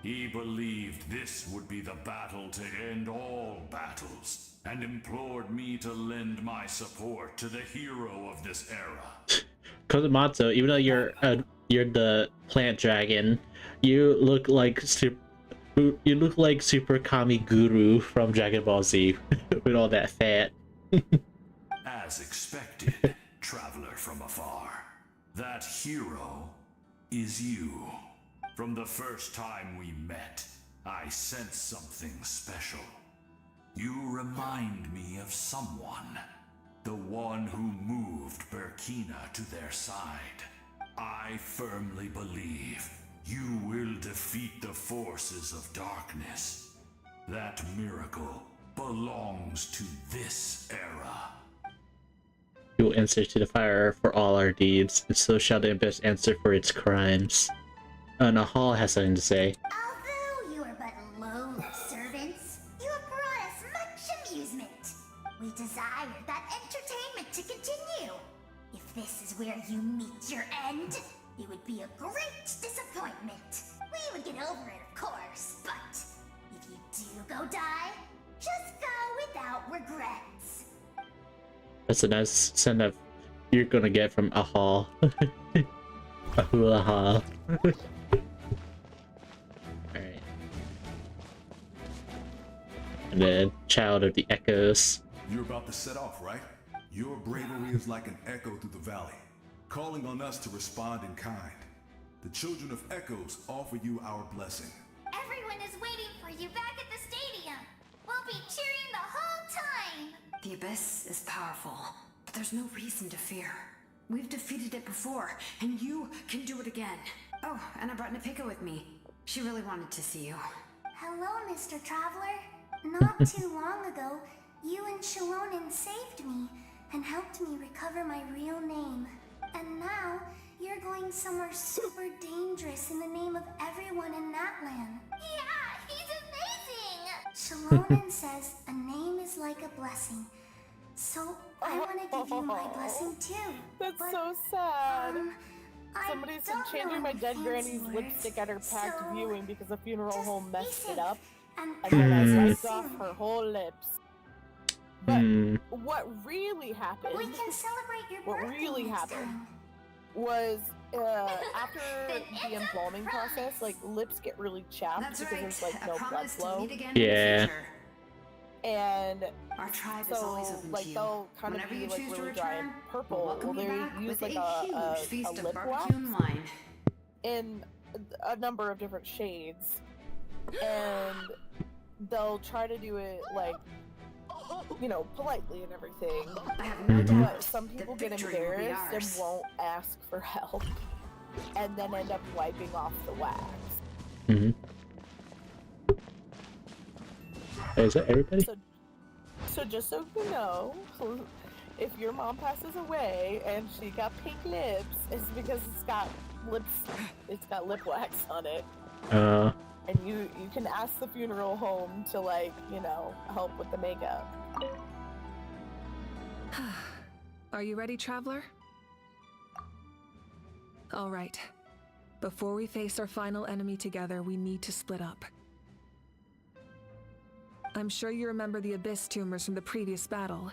He believed this would be the battle to end all battles, and implored me to lend my support to the hero of this era. Kozumatsu, even though you're the plant dragon, you look like Super Kami Guru from Dragon Ball Z with all that fat. As expected, traveler from afar, that hero is you. From the first time we met, I sensed something special. You remind me of someone. The one who moved Burkina to their side. I firmly believe you will defeat the forces of darkness. That miracle belongs to this era. You will answer to the fire for all our deeds, and so shall the abyss answer for its crimes. Nahal has something to say. Although you are but lowly servants, you have brought us much amusement. We desire that entertainment to continue. If this is where you meet your end, it would be a great disappointment. We would get over it, of course, but if you do go die, just go without regrets. That's a nice send off you're gonna get from Ahal. Ahal. Alright. And then Child of the Echoes. You're about to set off, right? Your bravery is like an echo through the valley, calling on us to respond in kind. The Children of Echoes offer you our blessing. Everyone is waiting for you back at the stadium. We'll be cheering the whole time. The Abyss is powerful, but there's no reason to fear. We've defeated it before, and you can do it again. Oh, and I brought Napika with me. She really wanted to see you. Hello, Mr. Traveler. Not too long ago, you and Shalonen saved me and helped me recover my real name. And now, you're going somewhere super dangerous in the name of everyone in Natlan. Yeah, he's amazing! Shalonen says a name is like a blessing. So, I want to give you my blessing too. That's but, so sad. I Somebody's don't changing know my any dead fancy granny's words, lipstick at her packed so viewing because the funeral home messed it up. And then I wiped soon. off her whole lips. But what really happened? We can celebrate your What birthday really next happened time. was after the embalming process, like lips get really chapped That's because right. there's like I no blood promise to flow. meet again in the Yeah. future. And Our tribe is always so open like to you. they'll kind of Whenever be you like choose to really dry and return, purple. we'll welcome Well, you they back use with like a huge a feast of lip wax. barbecue and wine. And a number of different shades, and they'll try to do it like, you know, politely and everything. But some people get embarrassed and won't ask for help, and then end up wiping off the wax. Is that everybody? So just so you know, if your mom passes away and she got pink lips, it's because it's got lip wax on it. And you can ask the funeral home to, like, you know, help with the makeup. Are you ready, traveler? All right. Before we face our final enemy together, we need to split up. I'm sure you remember the Abyss tumors from the previous battle.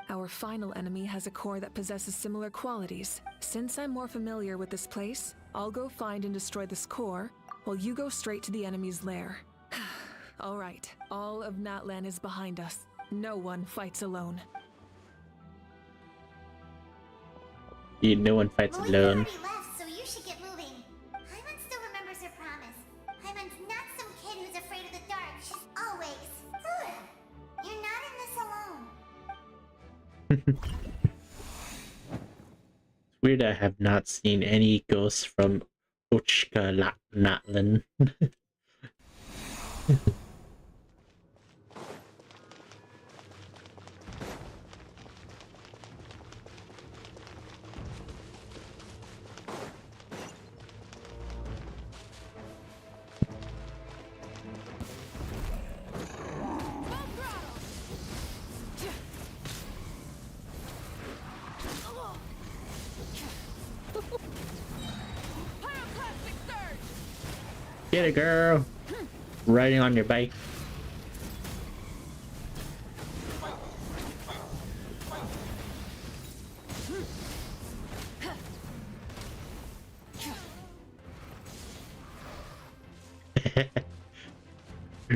Our final enemy has a core that possesses similar qualities. Since I'm more familiar with this place, I'll go find and destroy this core, while you go straight to the enemy's lair. All right, all of Natlan is behind us. No one fights alone. No one fights alone. Already left, so you should get moving. Hyman still remembers her promise. Hyman's not some kid who's afraid of the dark. She's always. You're not in this alone. It's weird I have not seen any ghosts from Ochka Natlan. Get it, girl! Riding on your bike.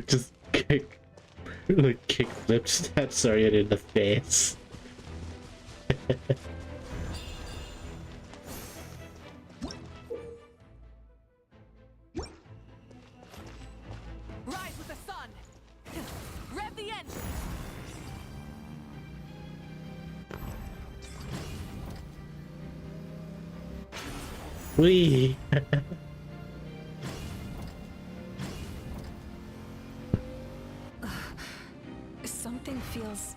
Just kick flips that Saurian in the face. Rise with the sun! Rev the engine! Whee! Something feels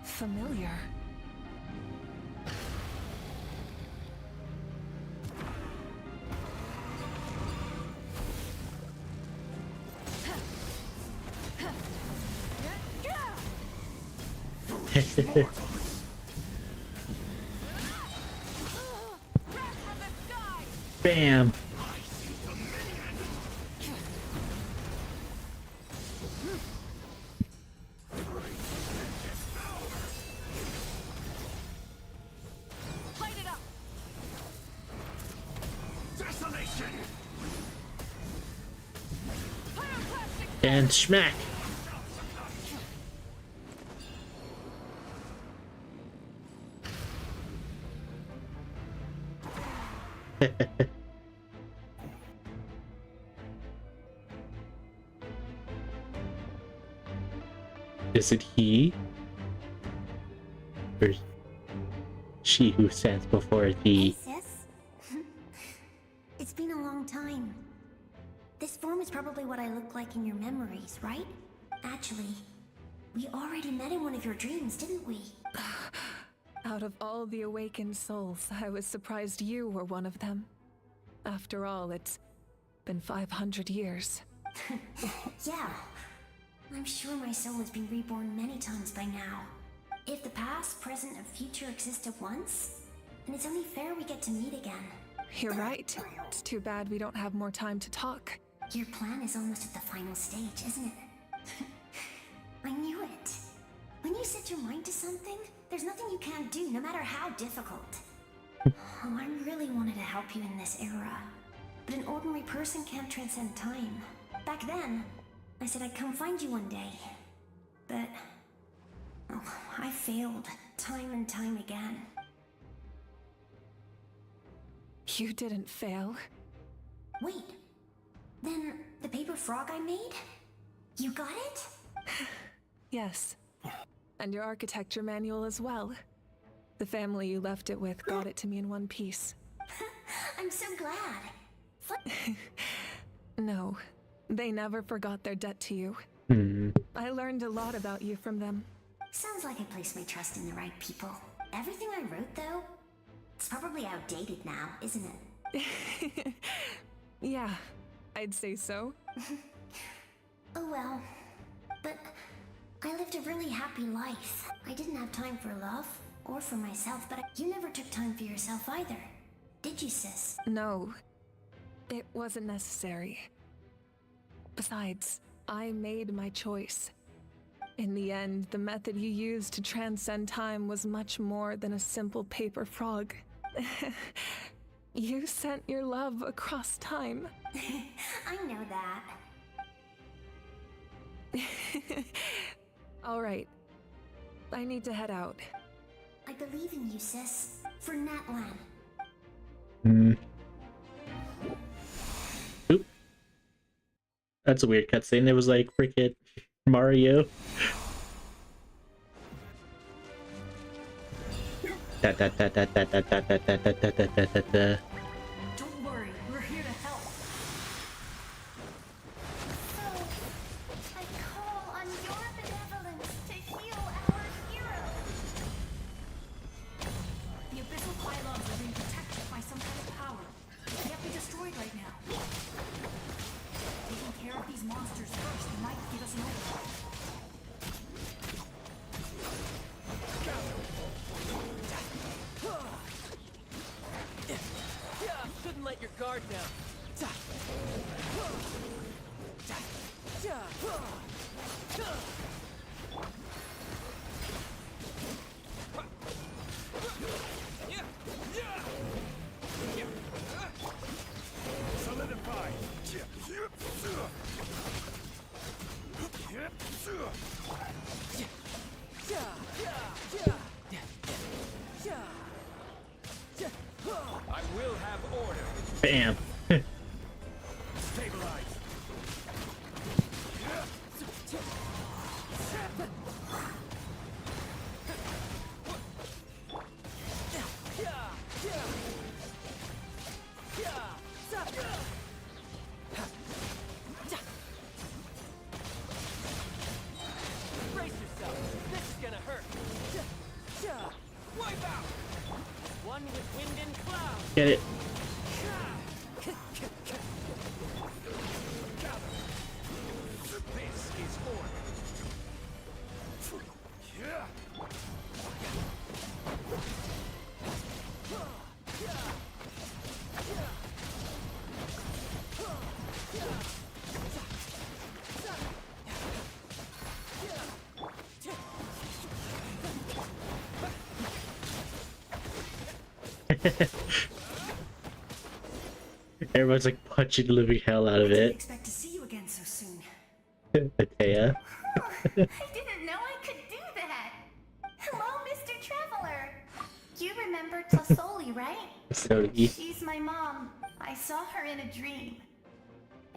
familiar. Bam! And smack! Is it he? Or she who stands before thee? Hey, sis. It's been a long time. This form is probably what I look like in your memories, right? Actually, we already met in one of your dreams, didn't we? Out of all the awakened souls, I was surprised you were one of them. After all, it's been 500 years. Yeah. I'm sure my soul has been reborn many times by now. If the past, present, and future exist at once, then it's only fair we get to meet again. You're right. It's too bad we don't have more time to talk. Your plan is almost at the final stage, isn't it? I knew it. When you set your mind to something, there's nothing you can't do, no matter how difficult. Oh, I really wanted to help you in this era. But an ordinary person can't transcend time. Back then, I said I'd come find you one day. But... oh, I failed, time and time again. You didn't fail. Wait, paper frog I made? You got it? Yes. And your architecture manual as well. The family you left it with got it to me in one piece. I'm so glad. No, they never forgot their debt to you. I learned a lot about you from them. Sounds like I placed my trust in the right people. Everything I wrote, though, it's probably outdated now, isn't it? Yeah, I'd say so. Oh well. But I lived a really happy life. I didn't have time for love, or for myself, but you never took time for yourself either. Did you, sis? No, it wasn't necessary. Besides, I made my choice. In the end, the method you used to transcend time was much more than a simple paper frog. You sent your love across time. I know that. All right. I need to head out. I believe in you, sis. For Natlan. Oop. That's a weird cutscene. It was like freaking Mario. Don't worry, we're here to help. So, I call on your benevolence to heal our hero. The abyssal pylons are being protected by some kind of power. They can't be destroyed right now. Taking care of these monsters first might give us an opening. Shouldn't let your guard down. Solidify. I will have order. Bam. Stabilize. Brace yourself. This is gonna hurt. Wipe out. One with wind and cloud. Get it. This is order. Everyone's like punching the living hell out of Didn't it. expect to see you again so soon. Atea. I didn't know I could do that. Hello, Mr. Traveler. You remember Tlasoli, right? Tlasoli. She's my mom. I saw her in a dream.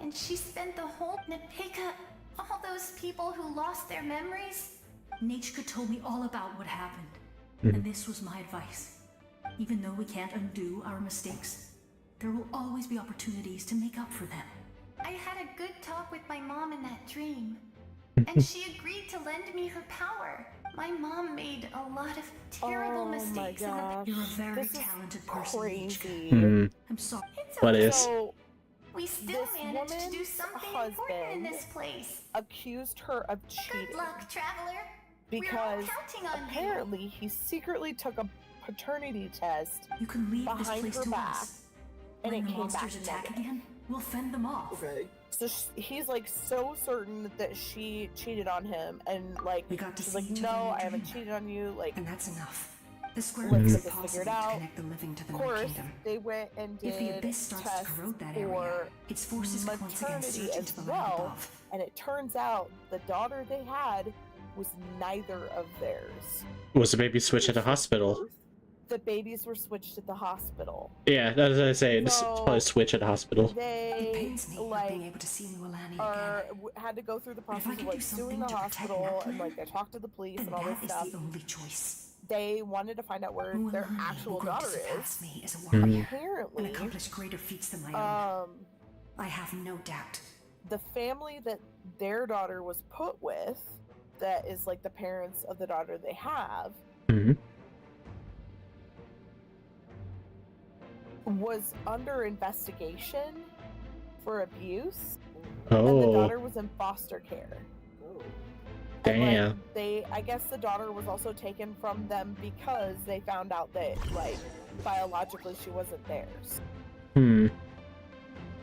And she spent the whole Napika, all those people who lost their memories. Nachka told me all about what happened. And this was my advice. Even though we can't undo our mistakes, there will always be opportunities to make up for them. I had a good talk with my mom in that dream. And she agreed to lend me her power. My mom made a lot of terrible mistakes. My gosh. You're a very This is talented person, crazy. Nachka. I'm sorry. What is? So, We still this managed to do woman's something important in husband this place. accused her of cheating Good luck, Traveler. We're all because counting on you. apparently he secretly took a paternity test You can leave this behind place her to back, us. and When it the came back monsters attack negative. again, we'll fend them off. Okay. So he's like so certain that she cheated on him, and like We got to she's see like, each no, other in a I haven't dream. cheated on you. Like, And that's enough. The square let's makes get it this possible figured to out. connect the living to the Of Night course, Kingdom. they went and If the did abyss starts to tests corrode that area, for its forces could once again maternity surge as into the land well, above. and it turns out the daughter they had was neither of theirs. Was the baby switch at the hospital? the babies were switched at the hospital. Yeah, that's what I say. Just So, probably switch at the hospital. They had to go through the process of like suing the hospital and like they talked to the police and all this stuff. They wanted to find out where their actual daughter is. Apparently, accomplish greater feats than my own. I have no doubt. The family that their daughter was put with, that is like the parents of the daughter they have, was under investigation for abuse. And the daughter was in foster care. Damn. And, I guess the daughter was also taken from them because they found out that like biologically she wasn't theirs.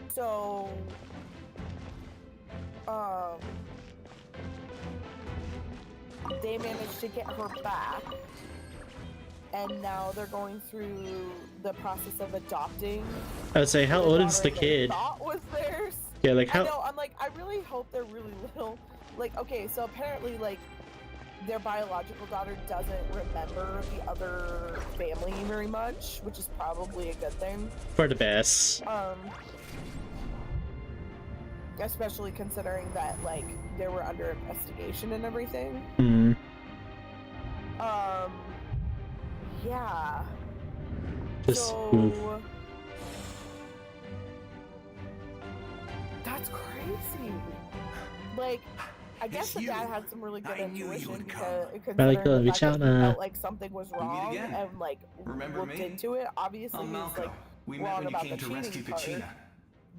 So they managed to get her back, and now they're going through the process of adopting. I would say, how old is the kid? Thought was theirs. Yeah, like how? I know, I'm like, I really hope they're really little. Like, okay, so apparently, like, their biological daughter doesn't remember the other family very much, which is probably a good thing. For the best. Especially considering that, like, they were under investigation and everything. Yeah. So that's crazy. Like, I guess the dad had some really good intuition because considering the fact that he felt like something was wrong and like looked into it. Obviously, he's like wrong about the cheating part.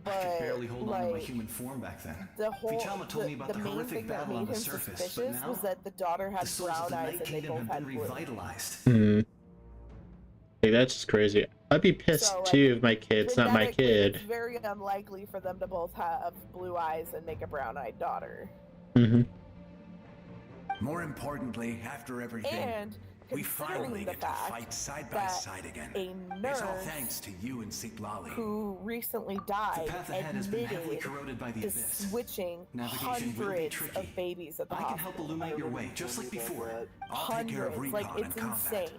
But I could barely hold on to my human form back then. The whole told me about the main horrific thing that battle made on the him surface, suspicious but was that the daughter had brown eyes and they both had blue. Like, that's just crazy. I'd be pissed too if my kid's not my kid. It's very unlikely for them to both have blue eyes and make a brown-eyed daughter. More importantly, after everything, And we finally get to fight side by side again. A It's all nurse thanks to you and Siglali. who recently died path ahead has been heavily corroded by the to abyss. switching Navigation will be hundreds tricky. of babies at the I can hospital. help illuminate your way, just like before. I'll take care of Hundreds, recon like, and it's combat. insane.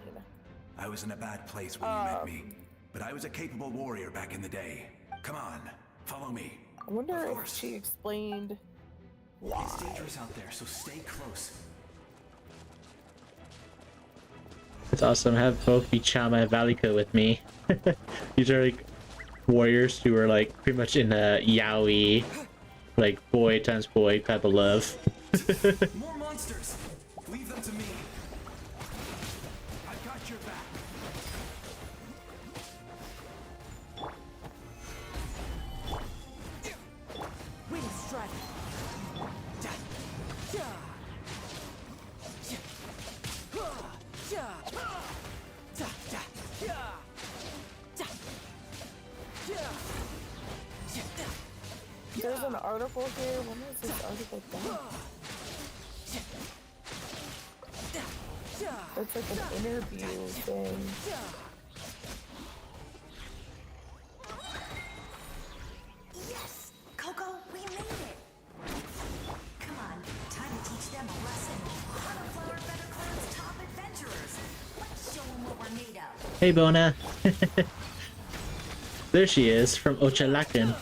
I was in a bad place when you met me, but I was a capable warrior back in the day. Come on, follow me. I wonder if she explained why. It's dangerous out there, so stay close. It's awesome. I have both Bichama and Valiko with me. These are like warriors who are like pretty much in a yaoi, like boy times boy type of love. More monsters! Leave them to me. I've got your back. Wing strike. There's an article here. When was this article done? It's like an interview thing. Yes! Coco, we made it! Come on, time to teach them a lesson. Butterflower Feather Clan's top adventurers. Let's show them what we're made of. Hey, Bona. There she is from Ochalakan.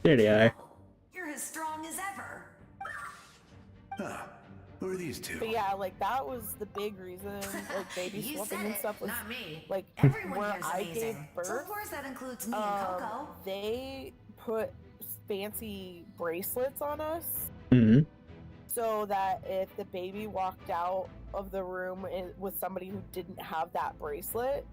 There they are. You're as strong as ever. Who are these two? But yeah, like that was the big reason, like baby You swapping said and it, stuff was not me. like Everyone where here's I gave amazing. So of birth. course that includes me and Coco. They put fancy bracelets on us so that if the baby walked out of the room with somebody who didn't have that bracelet,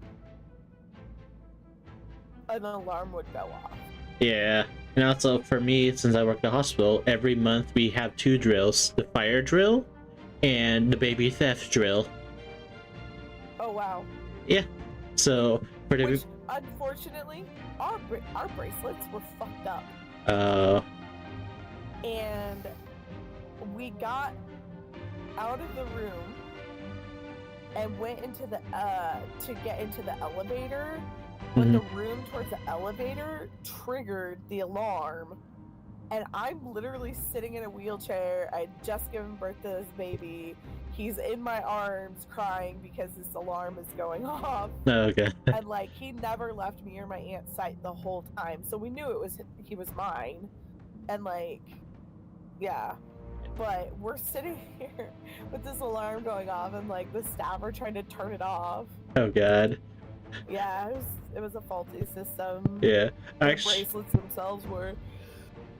an alarm would go off. Yeah, and also for me, since I work at the hospital, every month we have 2 drills: the fire drill and the baby theft drill. Oh wow. Yeah, so for the Which, unfortunately, our bracelets were fucked up. And we got out of the room and went into the to get into the elevator, but the room towards the elevator triggered the alarm. And I'm literally sitting in a wheelchair. I'd just given birth to this baby. He's in my arms crying because this alarm is going off. Oh, okay. And like he never left me or my aunt's sight the whole time. So we knew he was mine. And like, yeah. But we're sitting here with this alarm going off and like the staff are trying to turn it off. Oh god. Yeah, it was a faulty system. Yeah. The Actually, bracelets themselves were.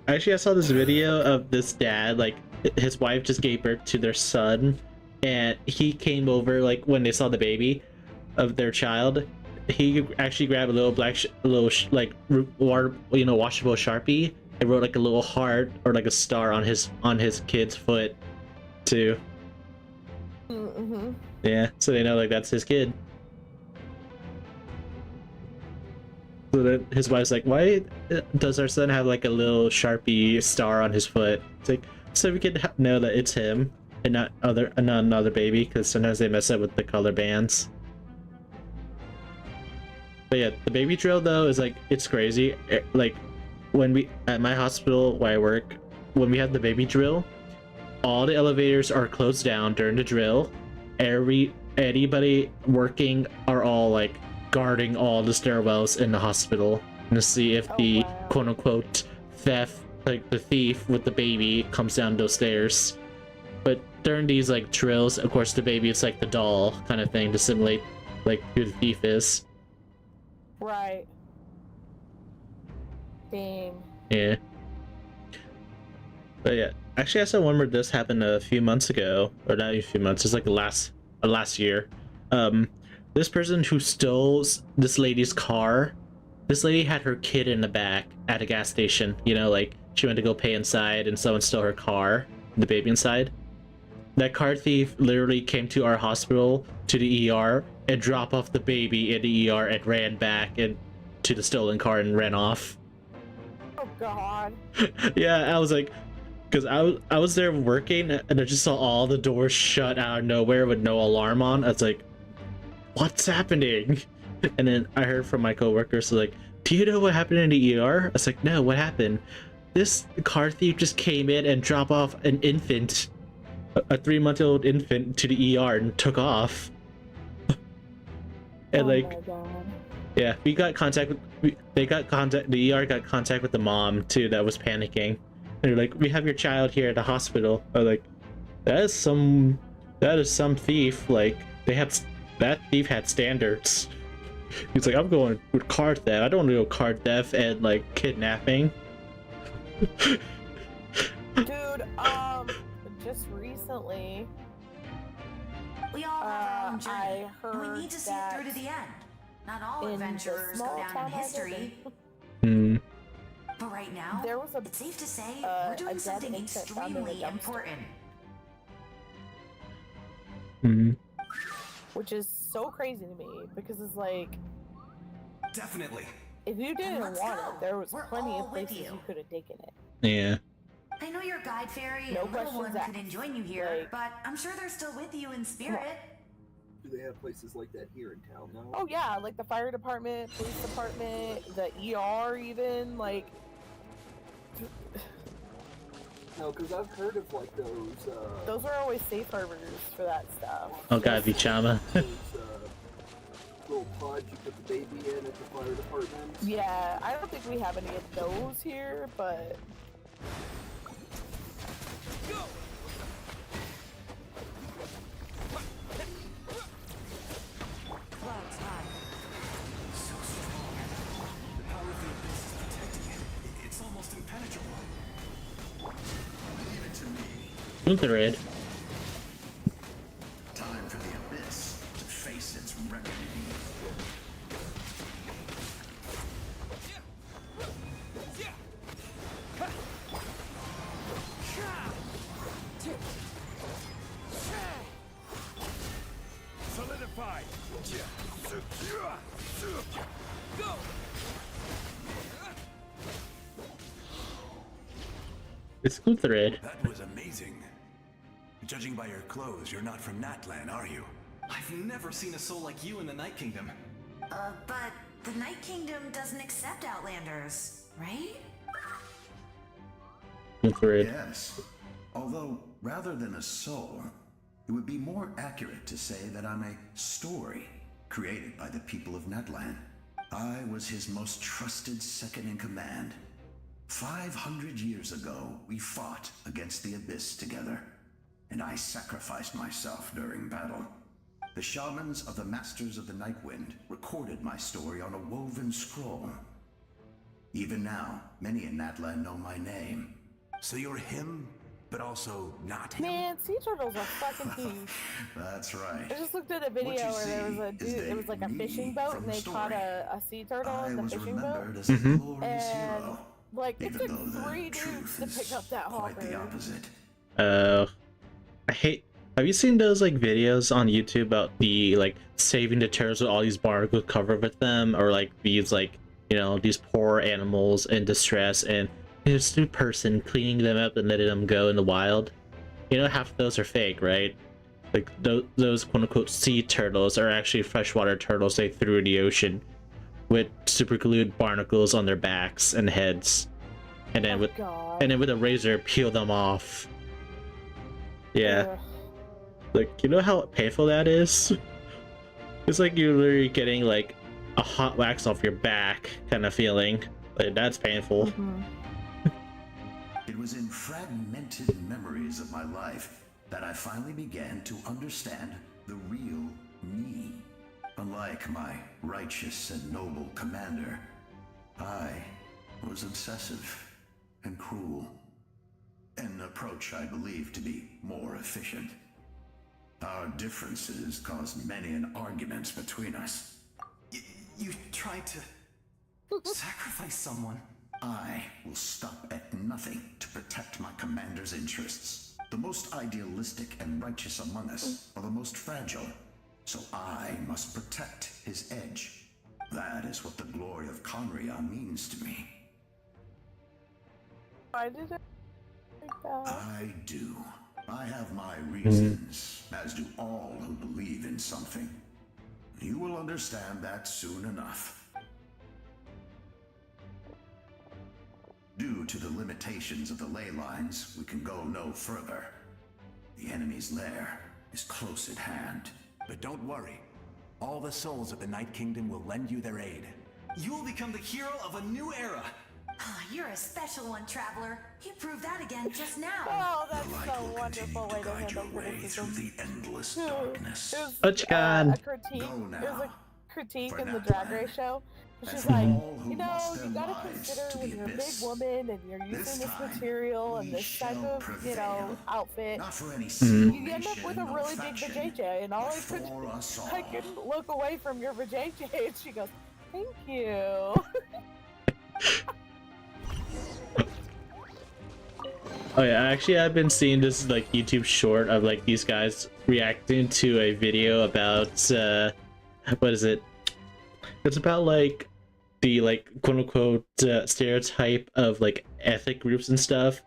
I saw this video of this dad, like his wife just gave birth to their son, and he came over like when they saw the baby of their child. He actually grabbed a little washable Sharpie and wrote like a little heart or like a star on his kid's foot too. Mm-hmm. Yeah, so they know like that's his kid. So then his wife's like, why does our son have like a little Sharpie star on his foot? It's like, so we can know that it's him and not another baby, because sometimes they mess up with the color bands. But yeah, the baby drill though is like, it's crazy. Like when we at my hospital where I work, when we have the baby drill, all the elevators are closed down during the drill. Anybody working are all like guarding all the stairwells in the hospital to see if the quote-unquote theft, like the thief with the baby, comes down those stairs. But during these like drills, of course the baby is like the doll kind of thing to simulate like who the thief is. Right. Dang. Yeah. But yeah, actually I saw one where this happened a few months ago, or not a few months, it's like last year. This person who stole this lady's car, this lady had her kid in the back at a gas station, you know, like she went to go pay inside and someone stole her car, the baby inside. That car thief literally came to our hospital, to the ER, and dropped off the baby in the ER and ran back and to the stolen car and ran off. Oh god. Yeah, I was like, because I was there working and I just saw all the doors shut out of nowhere with no alarm on. I was like, what's happening? And then I heard from my coworkers, so like, do you know what happened in the ER? I was like, no, what happened? This car thief just came in and dropped off an infant, a 3-month-old infant, to the ER and took off. And like, yeah, we got contact with, the ER got contact with the mom too that was panicking. And they're like, we have your child here at the hospital. I was like, that is some thief. Like, that thief had standards. He's like, I'm going with car theft. I don't know car theft and like kidnapping. Dude, just recently, we all have our own journey. I heard we need to see it through to the end. Not all adventurers go down in history. But right now, it's safe to say we're doing something extremely important. Which is so crazy to me, because it's like, definitely. If you didn't want it, there was plenty of places you could have taken it. Yeah. I know your guide fairy and little one couldn't join you here, but I'm sure they're still with you in spirit. Do they have places like that here in town now? Oh yeah, like the fire department, police department, the ER even, like... No, because I've heard of like those... Those are always safe harbors for that stuff. Oh god, Vichama. Little pods you put the baby in at the fire department. Yeah, I don't think we have any of those here, but... Go! Clouds high. So strong. The power of the abyss is protecting it. It's almost impenetrable. Leave it to me. Red. Time for the abyss to face its reckoning. Solidify. Go. It's Red. That was amazing. Judging by your clothes, you're not from Natlan, are you? I've never seen a soul like you in the Night Kingdom. But the Night Kingdom doesn't accept Outlanders, right? Yes. Although, rather than a soul, it would be more accurate to say that I'm a story created by the people of Natlan. I was his most trusted second in command. 500 years ago, we fought against the Abyss together, and I sacrificed myself during battle. The shamans of the Masters of the Nightwind recorded my story on a woven scroll. Even now, many in Natlan know my name. So you're him, but also not him? Man, sea turtles are fucking huge. That's right. I just looked at a video where there was a dude, it was like a fishing boat, and they caught a sea turtle in the fishing boat. As a glorious hero, like, it even took though the 3 dudes to pick up that quite the hopper. opposite. Have you seen those like videos on YouTube about the like saving the turtles with all these barnacles covered with them, or like these like, you know, these poor animals in distress and this new person cleaning them up and letting them go in the wild? You know, half of those are fake, right? Like those quote-unquote sea turtles are actually freshwater turtles they threw in the ocean with super glued barnacles on their backs and heads, and then with a razor peel them off. Yeah. Like, you know how painful that is? It's like you're literally getting like a hot wax off your back kind of feeling. Like, that's painful. It was in fragmented memories of my life that I finally began to understand the real me. Unlike my righteous and noble commander, I was obsessive and cruel. An approach I believe to be more efficient. Our differences caused many an arguments between us. You tried to sacrifice someone. I will stop at nothing to protect my commander's interests. The most idealistic and righteous among us are the most fragile, so I must protect his edge. That is what the glory of Conria means to me. Why did I like that? I do. I have my reasons, as do all who believe in something. You will understand that soon enough. Due to the limitations of the ley lines, we can go no further. The enemy's lair is close at hand. But don't worry. All the souls of the Night Kingdom will lend you their aid. You will become the hero of a new era. You're a special one, Traveler. You proved that again just now. Oh, that's so wonderful way to handle criticism. The endless darkness. It was Touchgun. a critique. It was a critique For in the Natlan. Drag Race show. She's like, you know, you gotta consider when you're a big woman and you're using this material and this type of, you know, outfit, you end up with a really big vajayjay. And all I couldn't look away from your vajayjay. And she goes, thank you. Oh yeah, actually I've been seeing this like YouTube short of like these guys reacting to a video about what is it? It's about like the like quote unquote stereotype of like ethnic groups and stuff,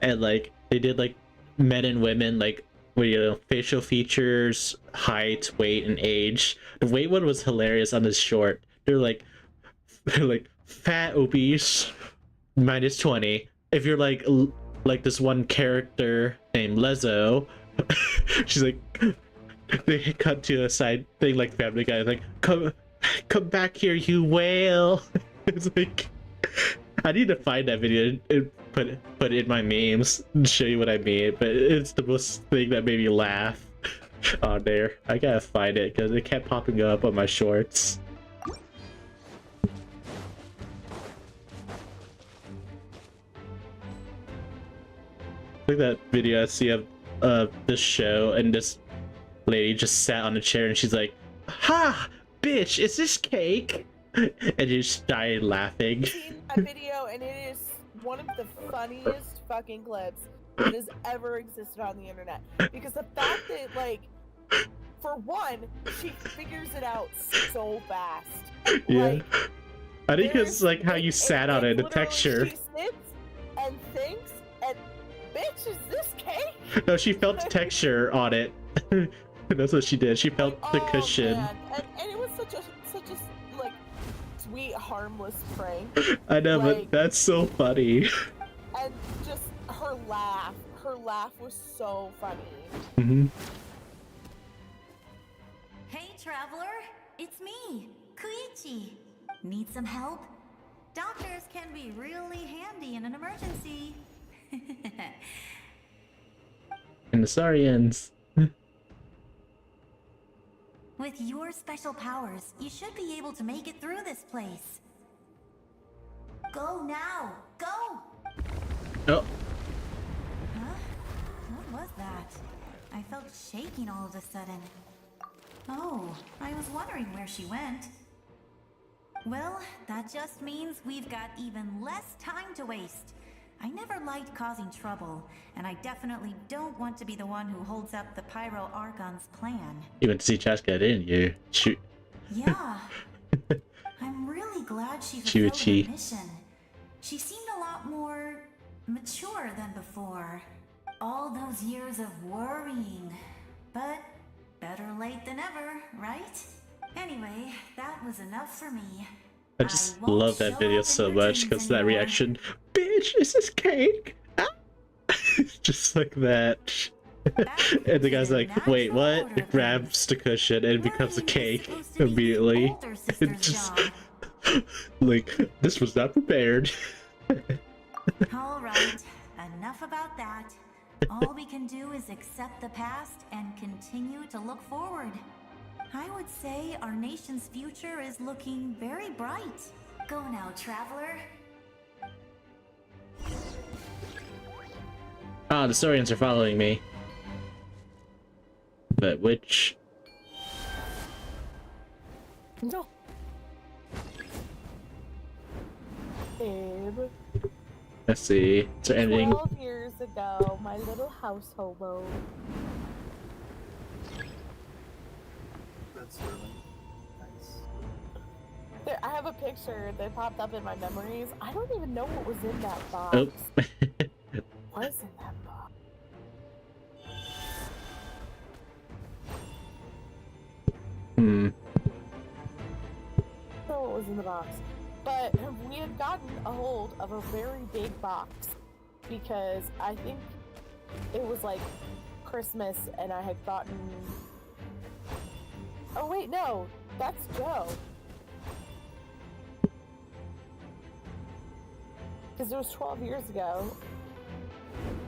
and like they did like men and women like, well, you know, facial features, height, weight, and age. The weight one was hilarious on this short. They're like fat, obese, -20. If you're like this one character named Lezzo, she's like, they cut to a side thing like Family Guy, like, come back here, you whale. It's like, I need to find that video and put it in my memes and show you what I mean, but it's the most thing that made me laugh on there. I gotta find it because it kept popping up on my shorts. Like that video I see of this show, and this lady just sat on a chair and she's like, "Ha, bitch, is this cake?" And you just died laughing. I've seen a video and it is one of the funniest fucking clips that has ever existed on the internet. Because the fact that, like, for one, she figures it out so fast. Yeah. Like, I think it's like how you sat on it, the texture. She sits and thinks, and bitch, is this cake? No, she felt the texture on it. That's what she did. She felt the Oh, cushion. man. And it was such a like sweet, harmless prank. I know, like, but that's so funny. And just her laugh was so funny. Mm-hmm. Hey, traveler, it's me, Koichi. Need some help? Doctors can be really handy in an emergency. And the Saurians. With your special powers, you should be able to make it through this place. Go now! Go! Oh. Huh? What was that? I felt shaking all of a sudden. Oh, I was wondering where she went. Well, that just means we've got even less time to waste. I never liked causing trouble, and I definitely don't want to be the one who holds up the Pyro Archon's plan. You went to see Chaska, didn't you? Shoot. Yeah. I'm really glad she fulfilled her mission. She seemed a lot more mature than before. All those years of worrying. But better late than ever, right? Anyway, that was enough for me. I just love that video so much because that reaction, bitch, is this cake? Ah! Just like that. And the guy's like, wait, what? It grabs the cushion and it becomes a cake immediately. It just like, this was not prepared. Alright, enough about that. All we can do is accept the past and continue to look forward. I would say our nation's future is looking very bright. Go now, traveler. Ah, the Saurians are following me. But which? No. Babe. Let's see. Is there anything? 12 years ago, my little house hobo. That's really nice. There, I have a picture that popped up in my memories. I don't even know what was in that box. Oh. What is in that box? Hmm. I don't know what was in the box. But we had gotten a hold of a very big box because I think it was like Christmas and I had gotten... Oh wait, no, that's Joe. Because it was 12 years ago.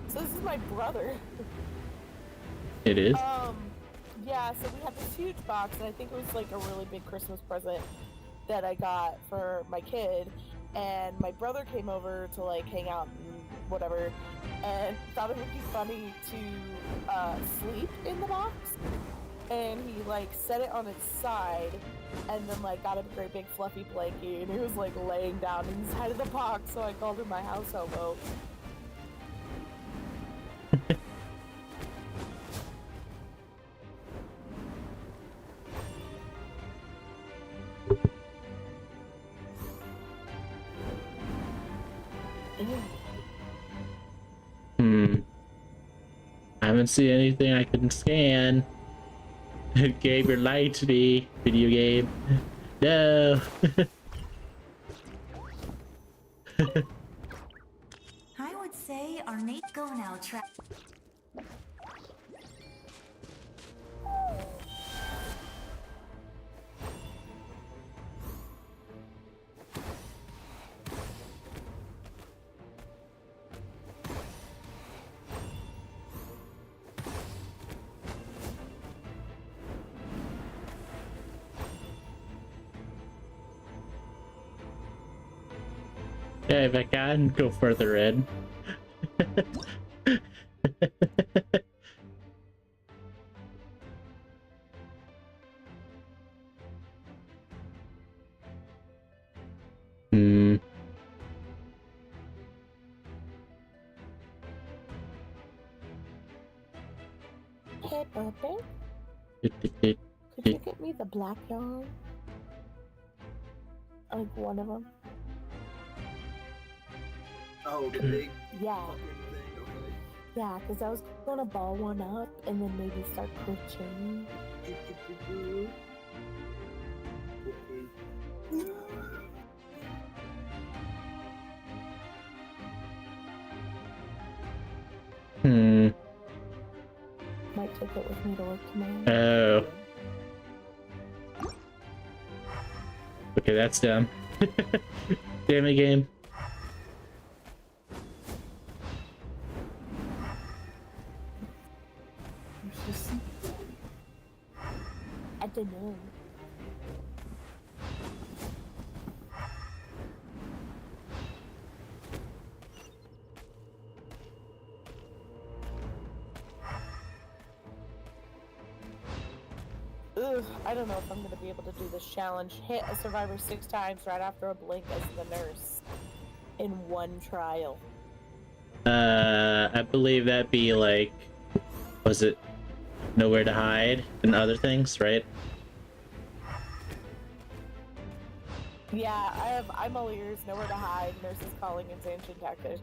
So this is my brother. It is? Yeah, so we had this huge box and I think it was like a really big Christmas present that I got for my kid, and my brother came over to like hang out and whatever, and thought it would be funny to sleep in the box, and he like set it on its side and then like got a great big fluffy blanket and he was like laying down inside of the box, so I called him my house hobo. I haven't seen anything I can scan. Game, you're lying to me. Video game. No. I would say our Nate go now Yeah, if I can go further in. Hey, Puppet. Could you get me the black yarn? Like one of them. Oh, the big Yeah. fucking thing, okay. Yeah, because I was gonna ball one up and then maybe start coaching. Might take it with me to work tomorrow. Oh. Okay, that's dumb. Damn it, game. I don't know. Ugh, I don't know if I'm gonna be able to do this challenge. Hit a survivor 6 times right after a blink as the nurse in one trial. I believe that'd be like, was it Nowhere to Hide and other things, right? Yeah, I'm all ears, Nowhere to Hide, Nurses Calling, and Genshin Tactics.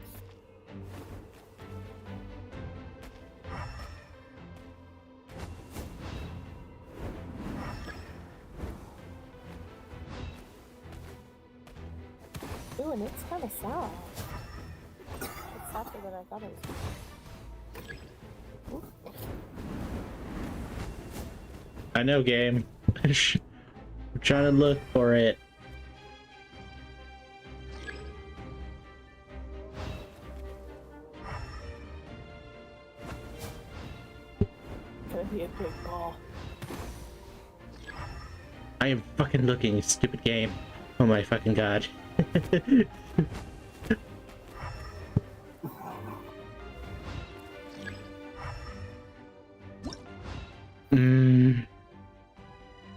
Ooh, and it's kind of soft. It's softer than I thought it was. Ooh. I know, game. I'm trying to look for it. Gonna be a big ball. I am fucking looking, stupid game. Oh my fucking god.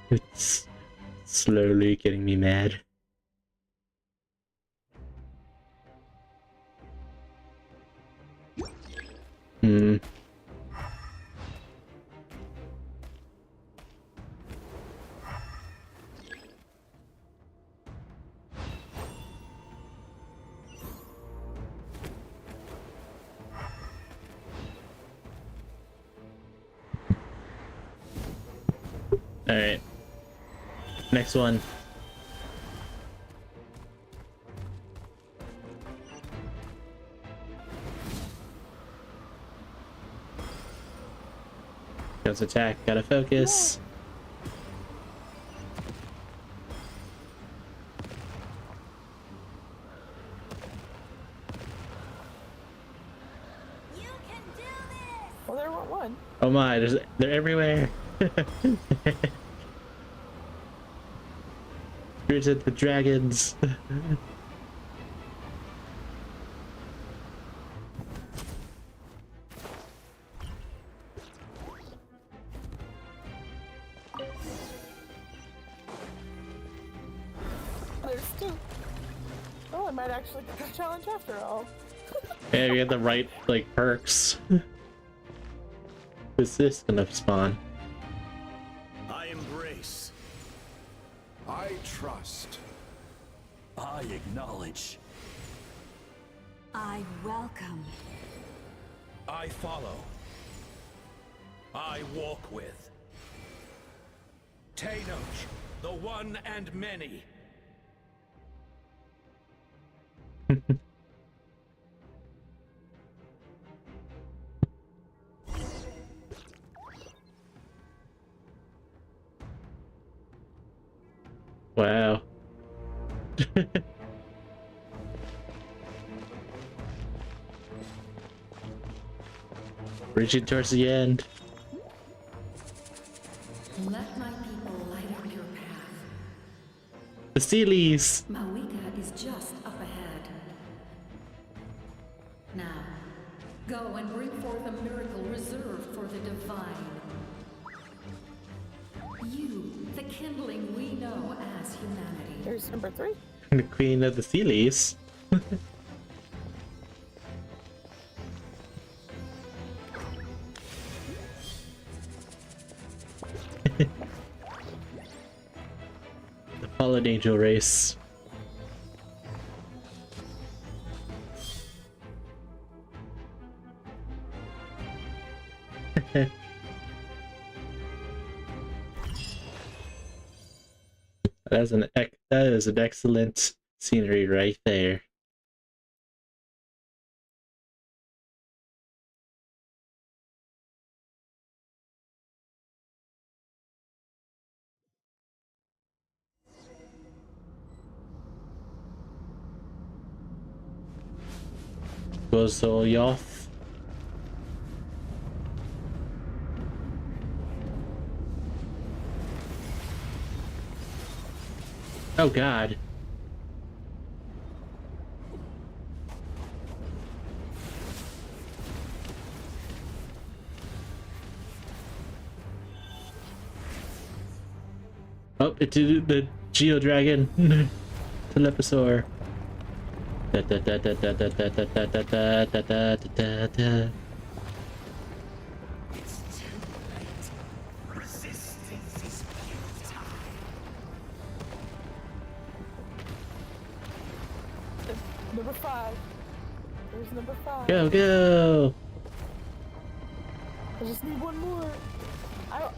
It's slowly getting me mad. Alright. Next one. Goes attack, gotta focus. Well, there went one. Oh my, they're everywhere. Here's it, the dragons. There's 2. Oh, I might actually get the challenge after all. Yeah, we had the right, like, perks. Who's this gonna spawn? I embrace. I trust. I acknowledge. I welcome. I follow. I walk with. Tenoch, the one and many. Wow. Reaching towards the end. Let my people light up your path. The Sealies! Mawika is just up ahead. Now, go and bring forth a miracle reserved for the divine. You, the kindling we know as humanity. There's number 3. The Queen of the Sealies. The Fallen Angel race. That is an excellent scenery right there. Goes all Yoth. Oh God. Oh, it did the Geo Dragon. Teleposaur. Da, da, da, da, da, da, da, da, da, da, da, da, da, da. Number 5. There's number 5. Go, go! I just need one more.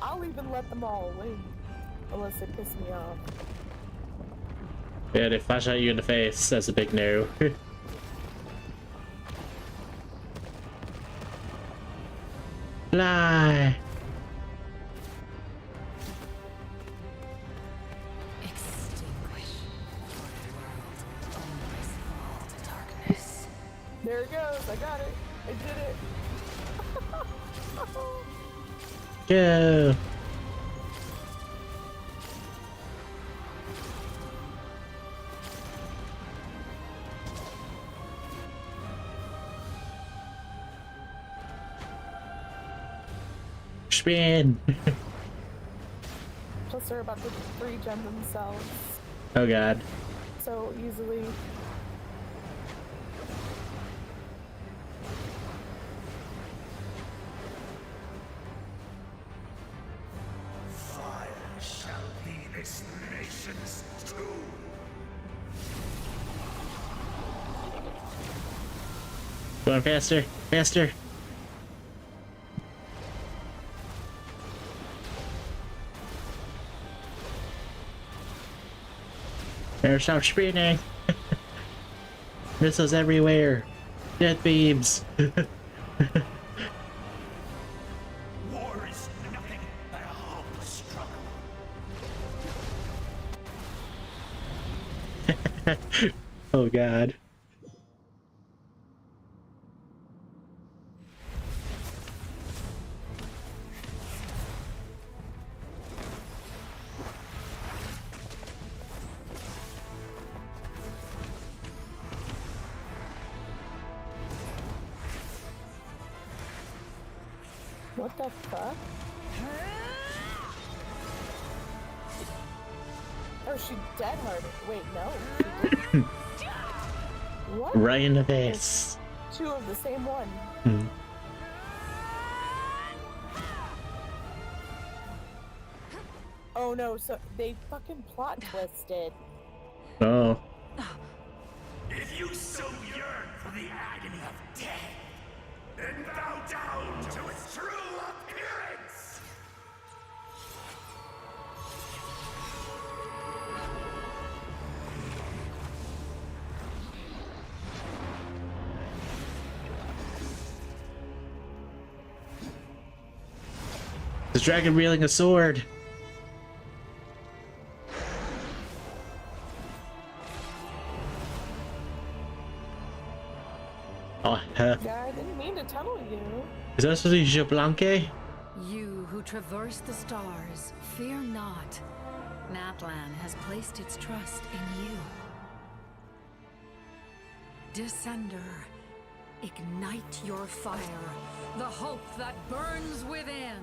I'll even let them all win. Unless they piss me off. Yeah, they flash at you in the face. That's a big no. Fly! There it goes. I got it. I did it. Go! Spin! Plus they're about to regen themselves Oh God. so easily. Fire shall be this nation's tomb. Going faster, faster! Better stop spinning! Missiles everywhere! Death beams! War is nothing but a hopeless struggle. Oh God. What the fuck? Oh, she dead hard. Wait, no. She didn't. What? Right in the face. It's 2 of the same one. Hmm. Oh no, so they fucking plot twisted. Oh. If you so yearn for the agony of death, then bow down to its true appearance! The dragon wielding a sword. Oh, Yeah, I didn't mean to tunnel you. is that supposed to be Je Blanque? You who traverse the stars, fear not. Natlan has placed its trust in you. Descender, ignite your fire, the hope that burns within.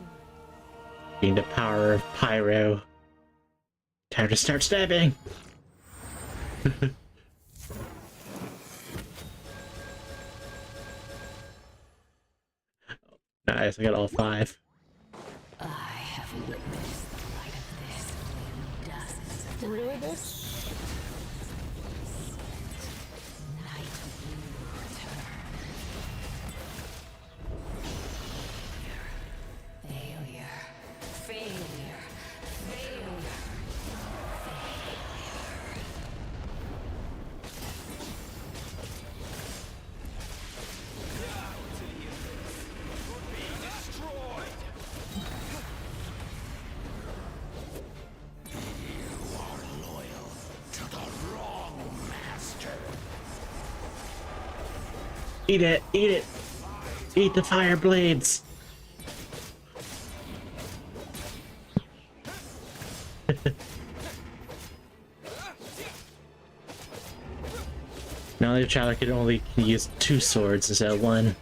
Being the power of pyro. Time to start stabbing. Nice, I got all 5. I have witnessed the light of this flame dust. Really, bitch? Night will return. Eat it! Eat it! Eat the fire blades! Now the child can only use 2 swords instead of 1.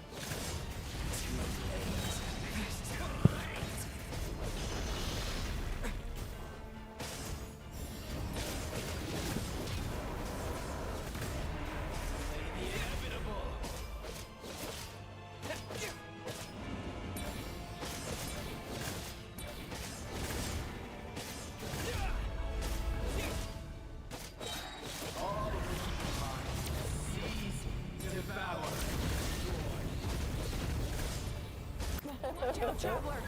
Traveler!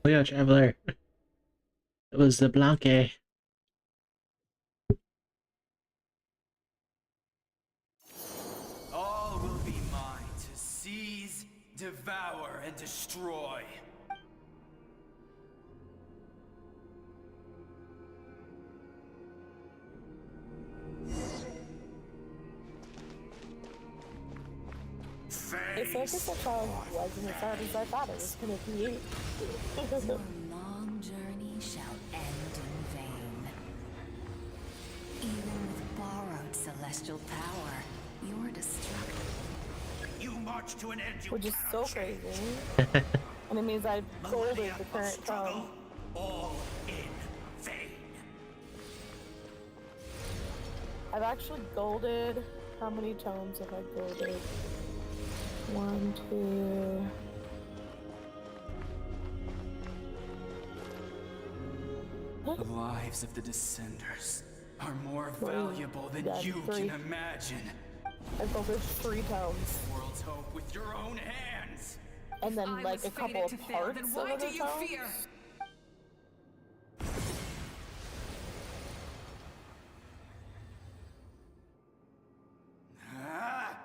Oh yeah, traveler. It was the Blanque. All will be mine to seize, devour, and destroy. It's like it's a child wasn't as hard as I thought it was gonna be. Your long journey shall end in vain. Even with borrowed celestial power, your destruction. You march to an end, you Which is so crazy. And it means I golded the current tome. all in vain. I've actually golded. How many tomes have I golded? 1, 2. The lives of the Descenders are more valuable than you 3. can imagine. I've golded 3 tomes. World's hope with your own hands. And then like a couple of parts of why other do you tomes. fear? Ah!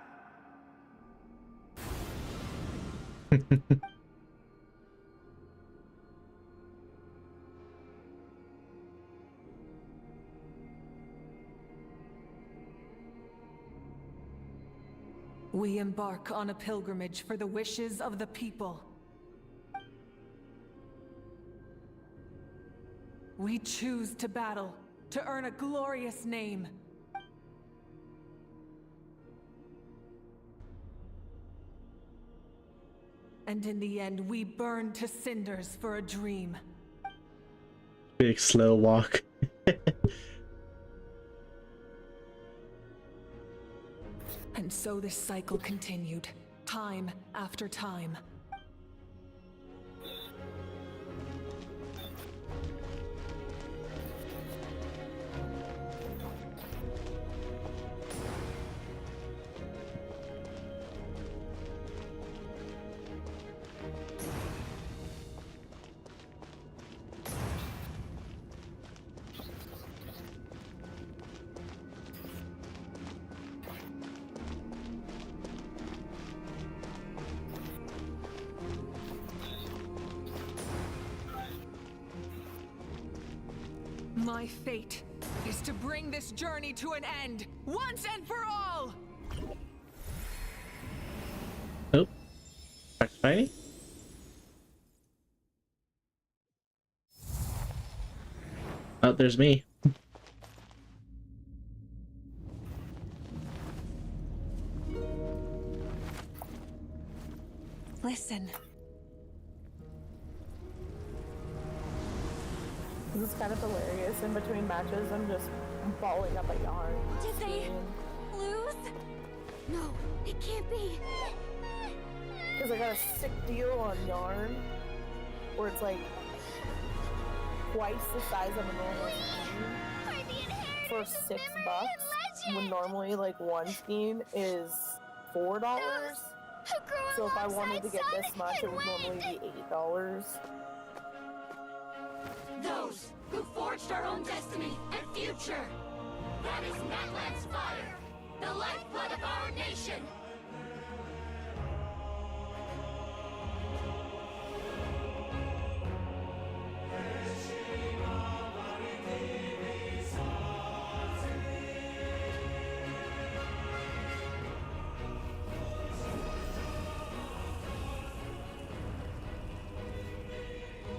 We embark on a pilgrimage for the wishes of the people. We choose to battle, to earn a glorious name. And in the end, we burn to cinders for a dream. Big slow walk. And so this cycle continued, time after time. My fate is to bring this journey to an end, once and for all! Oh. Back to fighting? Oh, there's me. Listen. This is kind of hilarious. In between matches, I'm just balling up a yarn. Did they lose? No, it can't be. Because I got a sick deal on yarn, where it's like twice the size of a normal skein for $6. When normally like one skein is $4. So if I wanted to get this much, it would normally be $8. Those who forged our own destiny and future. That is Natlan's fire, the lifeblood of our nation.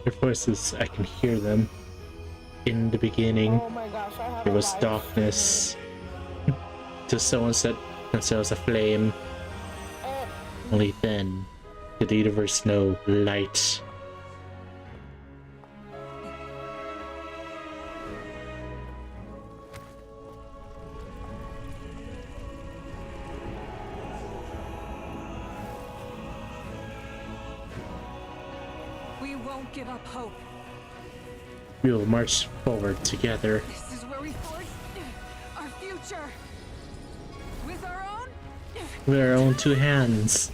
Their voices, I can hear them. In the beginning, Oh my gosh, I have there a was live darkness. Till someone set themselves aflame. Only then did the universe know light. We won't give up hope. We will march forward together. This is where we forge our future. With our own? With our own two hands.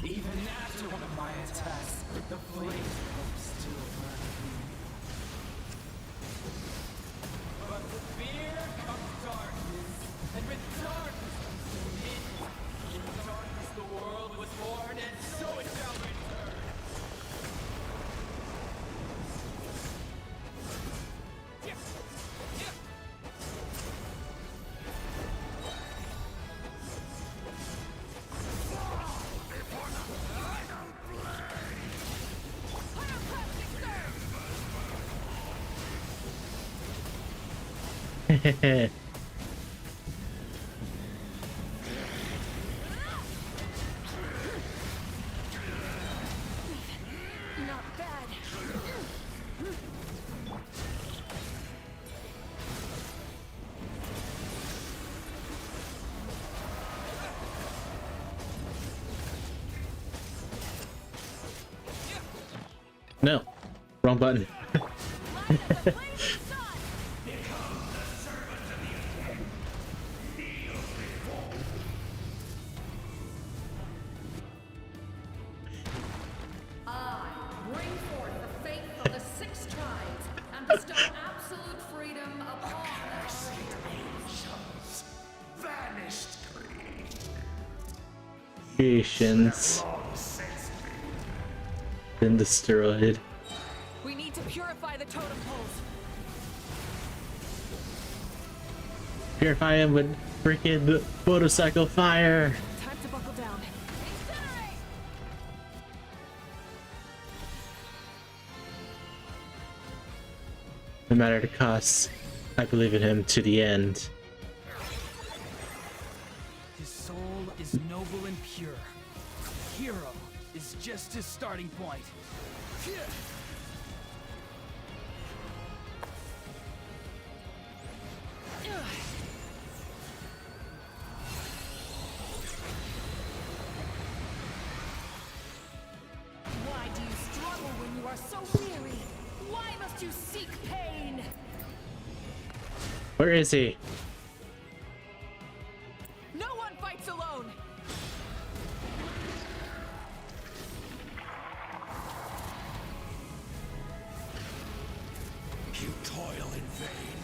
Even after one of my attacks, the flame hope still burns. But with fear comes darkness, and with darkness comes dominion. In darkness the world was born, and so it shall return. Not bad. No, wrong button. I bring forth the faith of the 6 tribes and bestow absolute freedom upon Angels, vanished. Creations. Been destroyed. We need to purify the totem poles. Purify him with freaking motorcycle fire. Time to buckle down. No matter the cost, I believe in him to the end. His soul is noble and pure. Hero is just his starting point. Why do you struggle when you are so weary? Why must you seek pain? Where is he? No one fights alone. You toil in vain,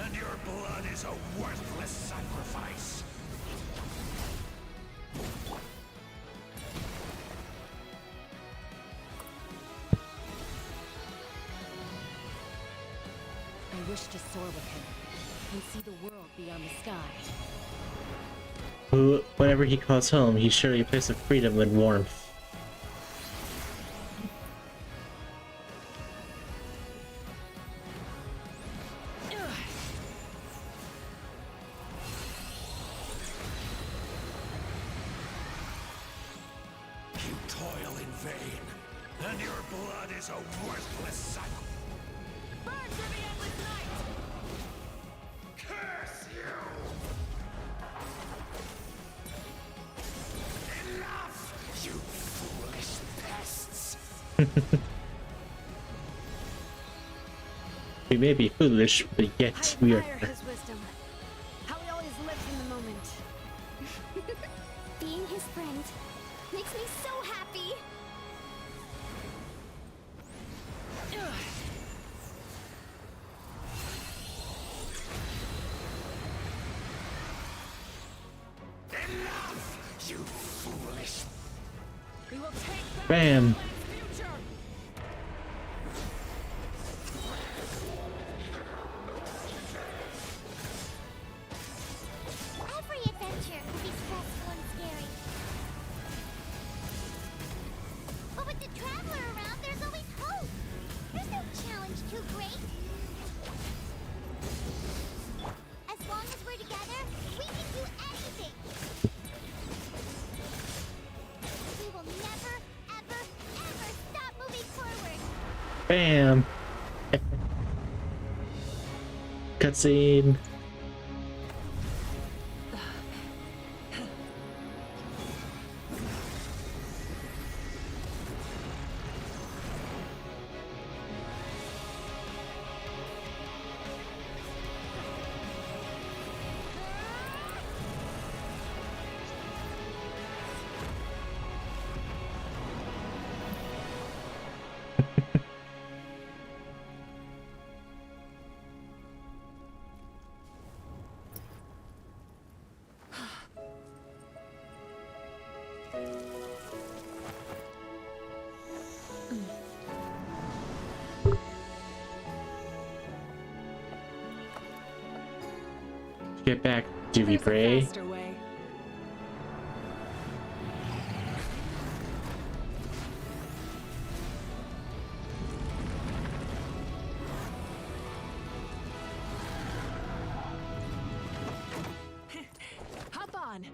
and your blood is a worthless sacrifice. I wish to soar with him and see the world beyond the sky. Whatever he calls home, he's surely a place of freedom and warmth. You toil in vain, and your blood is a worthless sacrifice. Burn for the endless night. Curse you! Enough, you foolish pests! We may be foolish, but yet we are. His wisdom. How he always lives in the moment. Being his friend makes me so happy. Enough, you foolish. We will take back Bam. Natlan's future. Every adventure can be stressful and scary. But with the Traveler around, there's always hope. There's no challenge too great. As long as we're together, we can do anything. We will never, ever, ever stop moving forward. Bam. Cutscene. Get back, do we There's a pray? faster way. Hop on.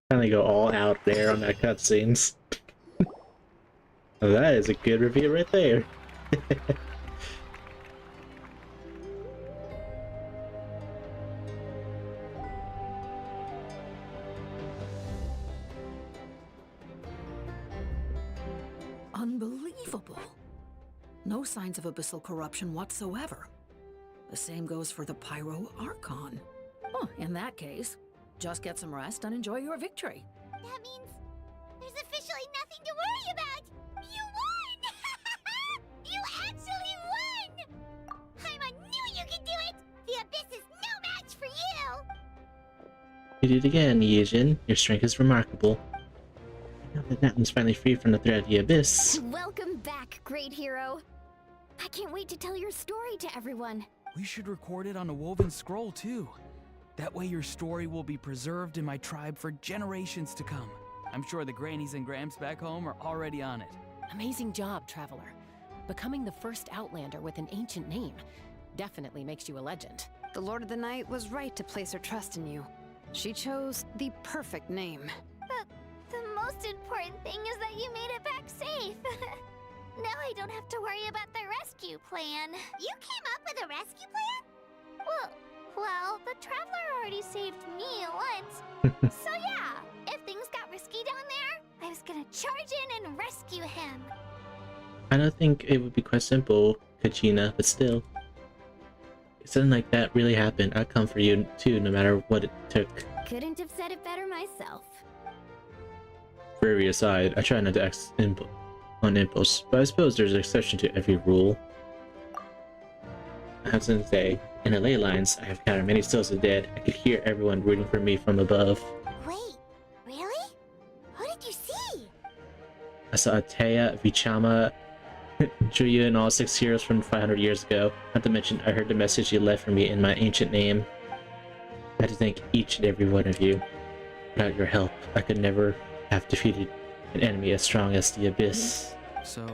Finally go all out there on that cutscenes. That is a good review right there. Unbelievable. No signs of abyssal corruption whatsoever. The same goes for the Pyro Archon. Oh, in that case, just get some rest and enjoy your victory. That means there's officially nothing to worry about. You won! You actually won! Paimon knew you could do it! The Abyss is no match for you! You did it again, Yijin. Your strength is remarkable. Now that Natlan's finally free from the threat of the Abyss. Welcome back, great hero. I can't wait to tell your story to everyone. We should record it on a woven scroll, too. That way your story will be preserved in my tribe for generations to come. I'm sure the grannies and gramps back home are already on it. Amazing job, Traveler. Becoming the first Outlander with an ancient name definitely makes you a legend. The Lord of the Night was right to place her trust in you. She chose the perfect name. The most important thing is that you made it back safe. Now I don't have to worry about the rescue plan. You came up with a rescue plan? Well, the Traveler already saved me once. So yeah, if things got risky down there, I was gonna charge in and rescue him. I don't think it would be quite simple, Kachina, but still. If something like that really happened, I'd come for you too, no matter what it took. Couldn't have said it better myself. Bravery aside, I try not to act on impulse, but I suppose there's an exception to every rule. I have something to say. In the ley lines, I have counted many souls of dead. I could hear everyone rooting for me from above. Wait, really? Who did you see? I saw Ateya, Vichama, Juyu, and all 6 heroes from 500 years ago. Not to mention, I heard the message you left for me in my ancient name. I had to thank each and every one of you. Without your help, I could never have defeated an enemy as strong as the Abyss. So,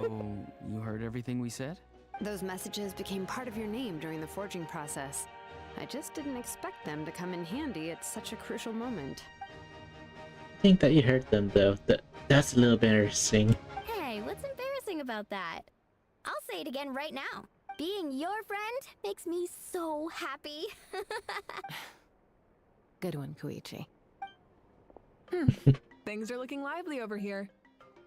you heard everything we said? Those messages became part of your name during the forging process. I just didn't expect them to come in handy at such a crucial moment. I think that you heard them though. That's a little bit interesting. Hey, what's embarrassing about that? I'll say it again right now. Being your friend makes me so happy. Good one, Koichi. Things are looking lively over here.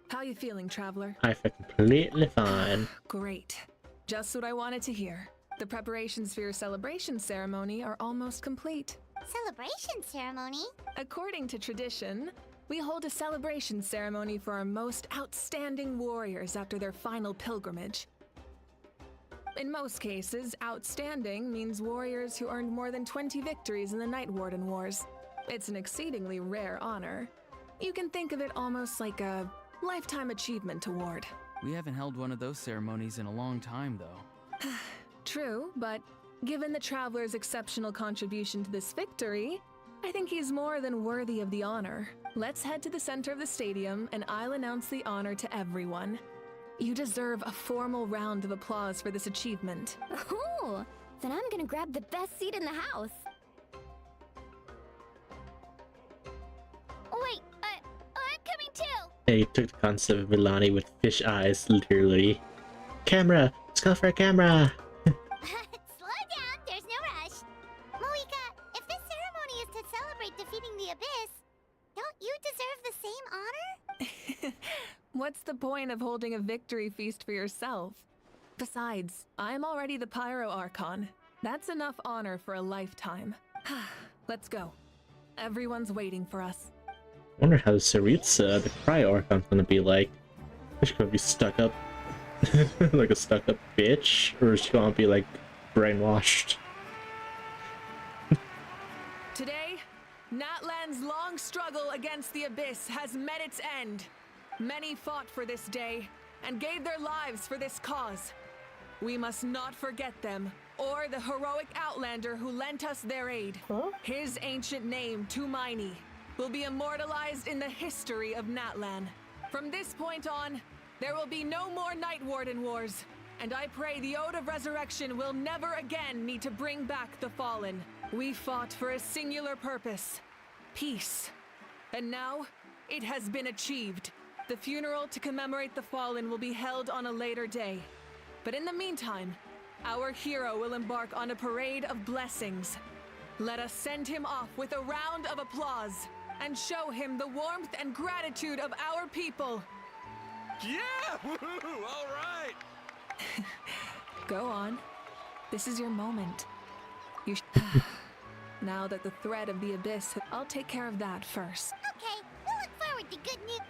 How you feeling, traveler? I feel completely fine. Great. Just what I wanted to hear. The preparations for your celebration ceremony are almost complete. Celebration ceremony? According to tradition, we hold a celebration ceremony for our most outstanding warriors after their final pilgrimage. In most cases, outstanding means warriors who earned more than 20 victories in the Night Warden Wars. It's an exceedingly rare honor. You can think of it almost like a lifetime achievement award. We haven't held one of those ceremonies in a long time, though. True, but given the traveler's exceptional contribution to this victory, I think he's more than worthy of the honor. Let's head to the center of the stadium, and I'll announce the honor to everyone. You deserve a formal round of applause for this achievement. Ooh, then I'm gonna grab the best seat in the house. Wait, I'm coming too! They took the concept of Milani with fish eyes, literally. Camera! Let's go for a camera! Slow down, there's no rush. Moika, if this ceremony is to celebrate defeating the Abyss, don't you deserve the same honor? What's the point of holding a victory feast for yourself? Besides, I'm already the Pyro Archon. That's enough honor for a lifetime. Let's go. Everyone's waiting for us. I wonder how Saritsa, the Cryo Archon's gonna be like. Is she gonna be stuck up? Like a stuck up bitch? Or is she gonna be like brainwashed? Today, Natlan's long struggle against the Abyss has met its end. Many fought for this day and gave their lives for this cause. We must not forget them or the heroic Outlander who lent us their aid. His ancient name, Tumaini, will be immortalized in the history of Natlan. From this point on, there will be no more Night Warden Wars, and I pray the Ode of Resurrection will never again need to bring back the Fallen. We fought for a singular purpose, peace. And now, it has been achieved. The funeral to commemorate the Fallen will be held on a later day. But in the meantime, our hero will embark on a parade of blessings. Let us send him off with a round of applause and show him the warmth and gratitude of our people. Yeah! Woohoo! All right! Go on. This is your moment. You Now that the threat of the Abyss, I'll take care of that first. Okay, we'll look forward to good news.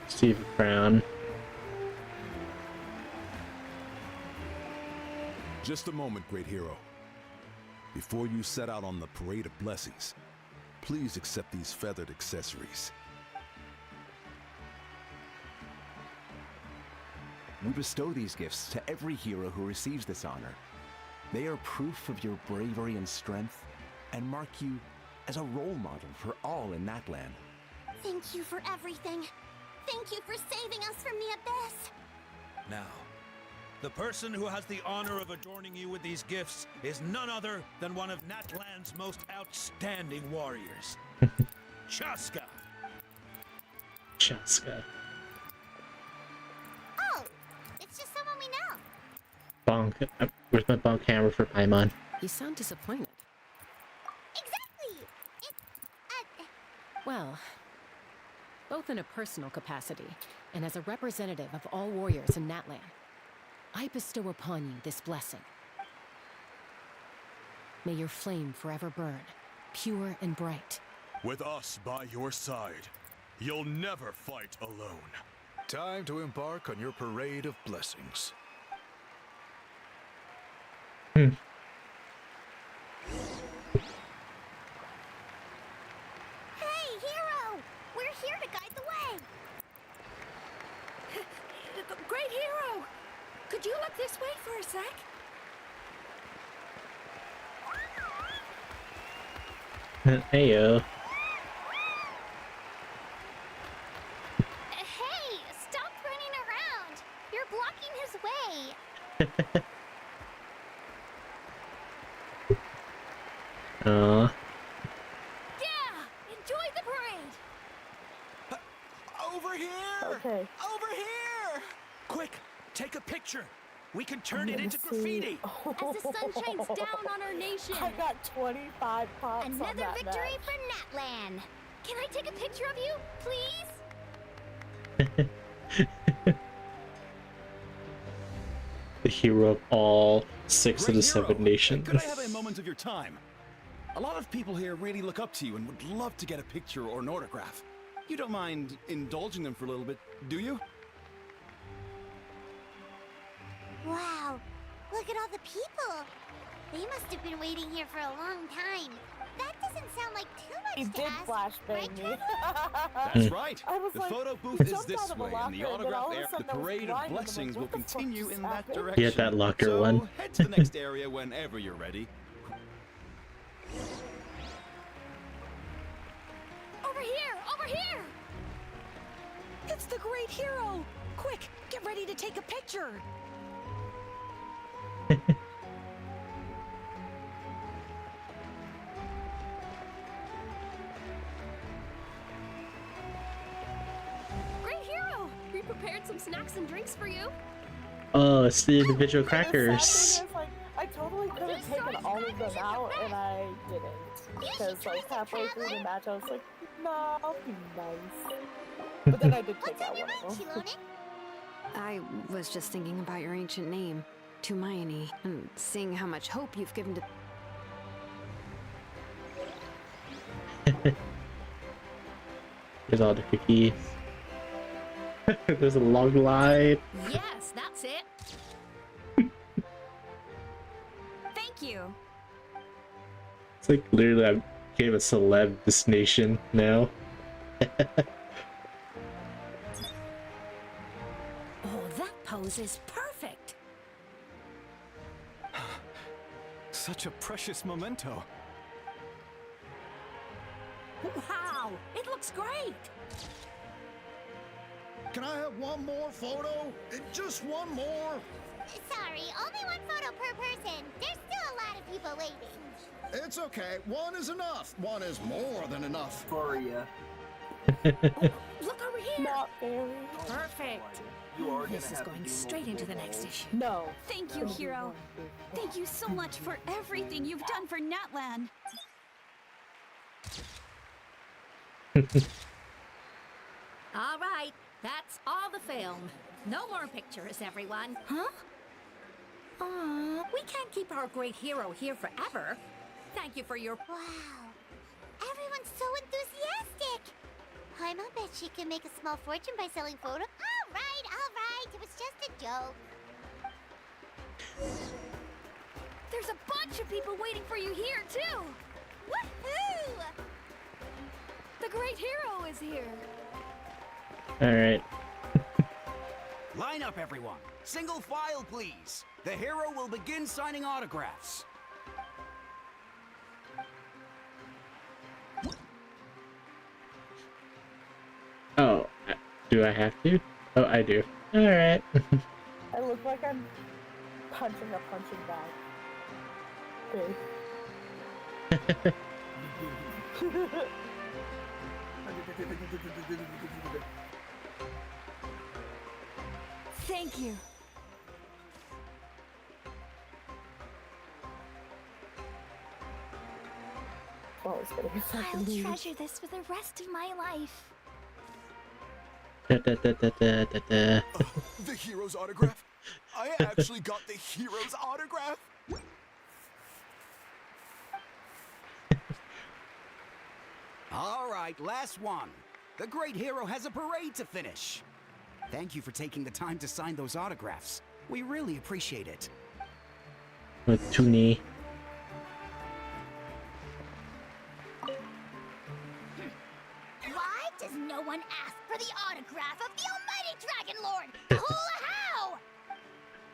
Steve Crown. Just a moment, great hero. Before you set out on the parade of blessings, please accept these feathered accessories. We bestow these gifts to every hero who receives this honor. They are proof of your bravery and strength, and mark you as a role model for all in Natlan. Thank you for everything. Thank you for saving us from the Abyss. Now, the person who has the honor of adorning you with these gifts is none other than one of Natlan's most outstanding warriors, Chaska. Chaska. Oh, it's just someone we know. Bonk. Where's my bonk hammer for Paimon? You sound disappointed. Exactly. Well, both in a personal capacity and as a representative of all warriors in Natlan, I bestow upon you this blessing. May your flame forever burn, pure and bright. With us by your side, you'll never fight alone. Time to embark on your parade of blessings. Hey, hero! We're here to guide the way. Great hero! Could you look this way for a sec? Heyo. Yeah! Enjoy the parade! Over here! Okay. Over here! Quick, take a picture. We can turn it Let me into see. graffiti. As the sun shines down on our nation. I got 25 pops on Another that victory match. for Natlan. Can I take a picture of you, please? The hero of all 6 of Great the hero. 7 nations. Could I have a moment of your time? A lot of people here really look up to you and would love to get a picture or an autograph. You don't mind indulging them for a little bit, do you? Wow, look at all the people. They must have been waiting here for a long time. That doesn't sound like too much He to did ask. flashbang me. That's right. I was The like, photo booth he is jumped this out of a way, and locker, the and then autograph all of a area, the sudden I was parade blind, of and I'm blessings like, will what the fuck continue just in that happened? direction. He had that locker so one. head to the next area whenever you're ready. Over here! Over here! It's the great hero! Quick, get ready to take a picture! Great hero! We prepared some snacks and drinks for you. Oh, it's the individual And the sad crackers. thing is, like, I totally could have taken all of them out, and I didn't. Because, like, halfway through the match, I was like, no, I'll be nice. But then I did take out one of them. I was just thinking about your ancient name, Tumayani, and seeing how much hope you've given to. Here's all the cookies. There's a long line. Yes, that's it! Thank you! It's like literally I became a celeb this nation now. Oh, that pose is perfect! Such a precious memento. Wow! It looks great! Can I have one more photo? Just one more. Sorry, only one photo per person. There's still a lot of people waiting. It's okay. One is enough. One is more than enough. Gloria. Look over here! Not very. Perfect! You are This gonna is have to going do straight into the multiple next roles. issue. No. Thank you, hero. Thank you so much for everything you've done for Natlan. All right, that's all the film. No more pictures, everyone. Huh? We can't keep our great hero here forever. Thank you for your... Wow, everyone's so enthusiastic. I'ma bet she can make a small fortune by selling photos. All right, it was just a joke. There's a bunch of people waiting for you here, too! Woohoo! The great hero is here! Alright. Line up, everyone. Single file, please. The hero will begin signing autographs. Oh, do I have to? Oh, I do. Alright. I look like I'm punching a punching bag. Okay. Thank you. Oh, it's gonna be fucking I'll huge. treasure this for the rest of my life. Da, da, da, da, da, da, da. The hero's autograph? I actually got the hero's autograph? All right, last one. The great hero has a parade to finish. Thank you for taking the time to sign those autographs. We really appreciate it. With Toonie. Why does no one ask for the autograph of the Almighty Dragon Lord? Hula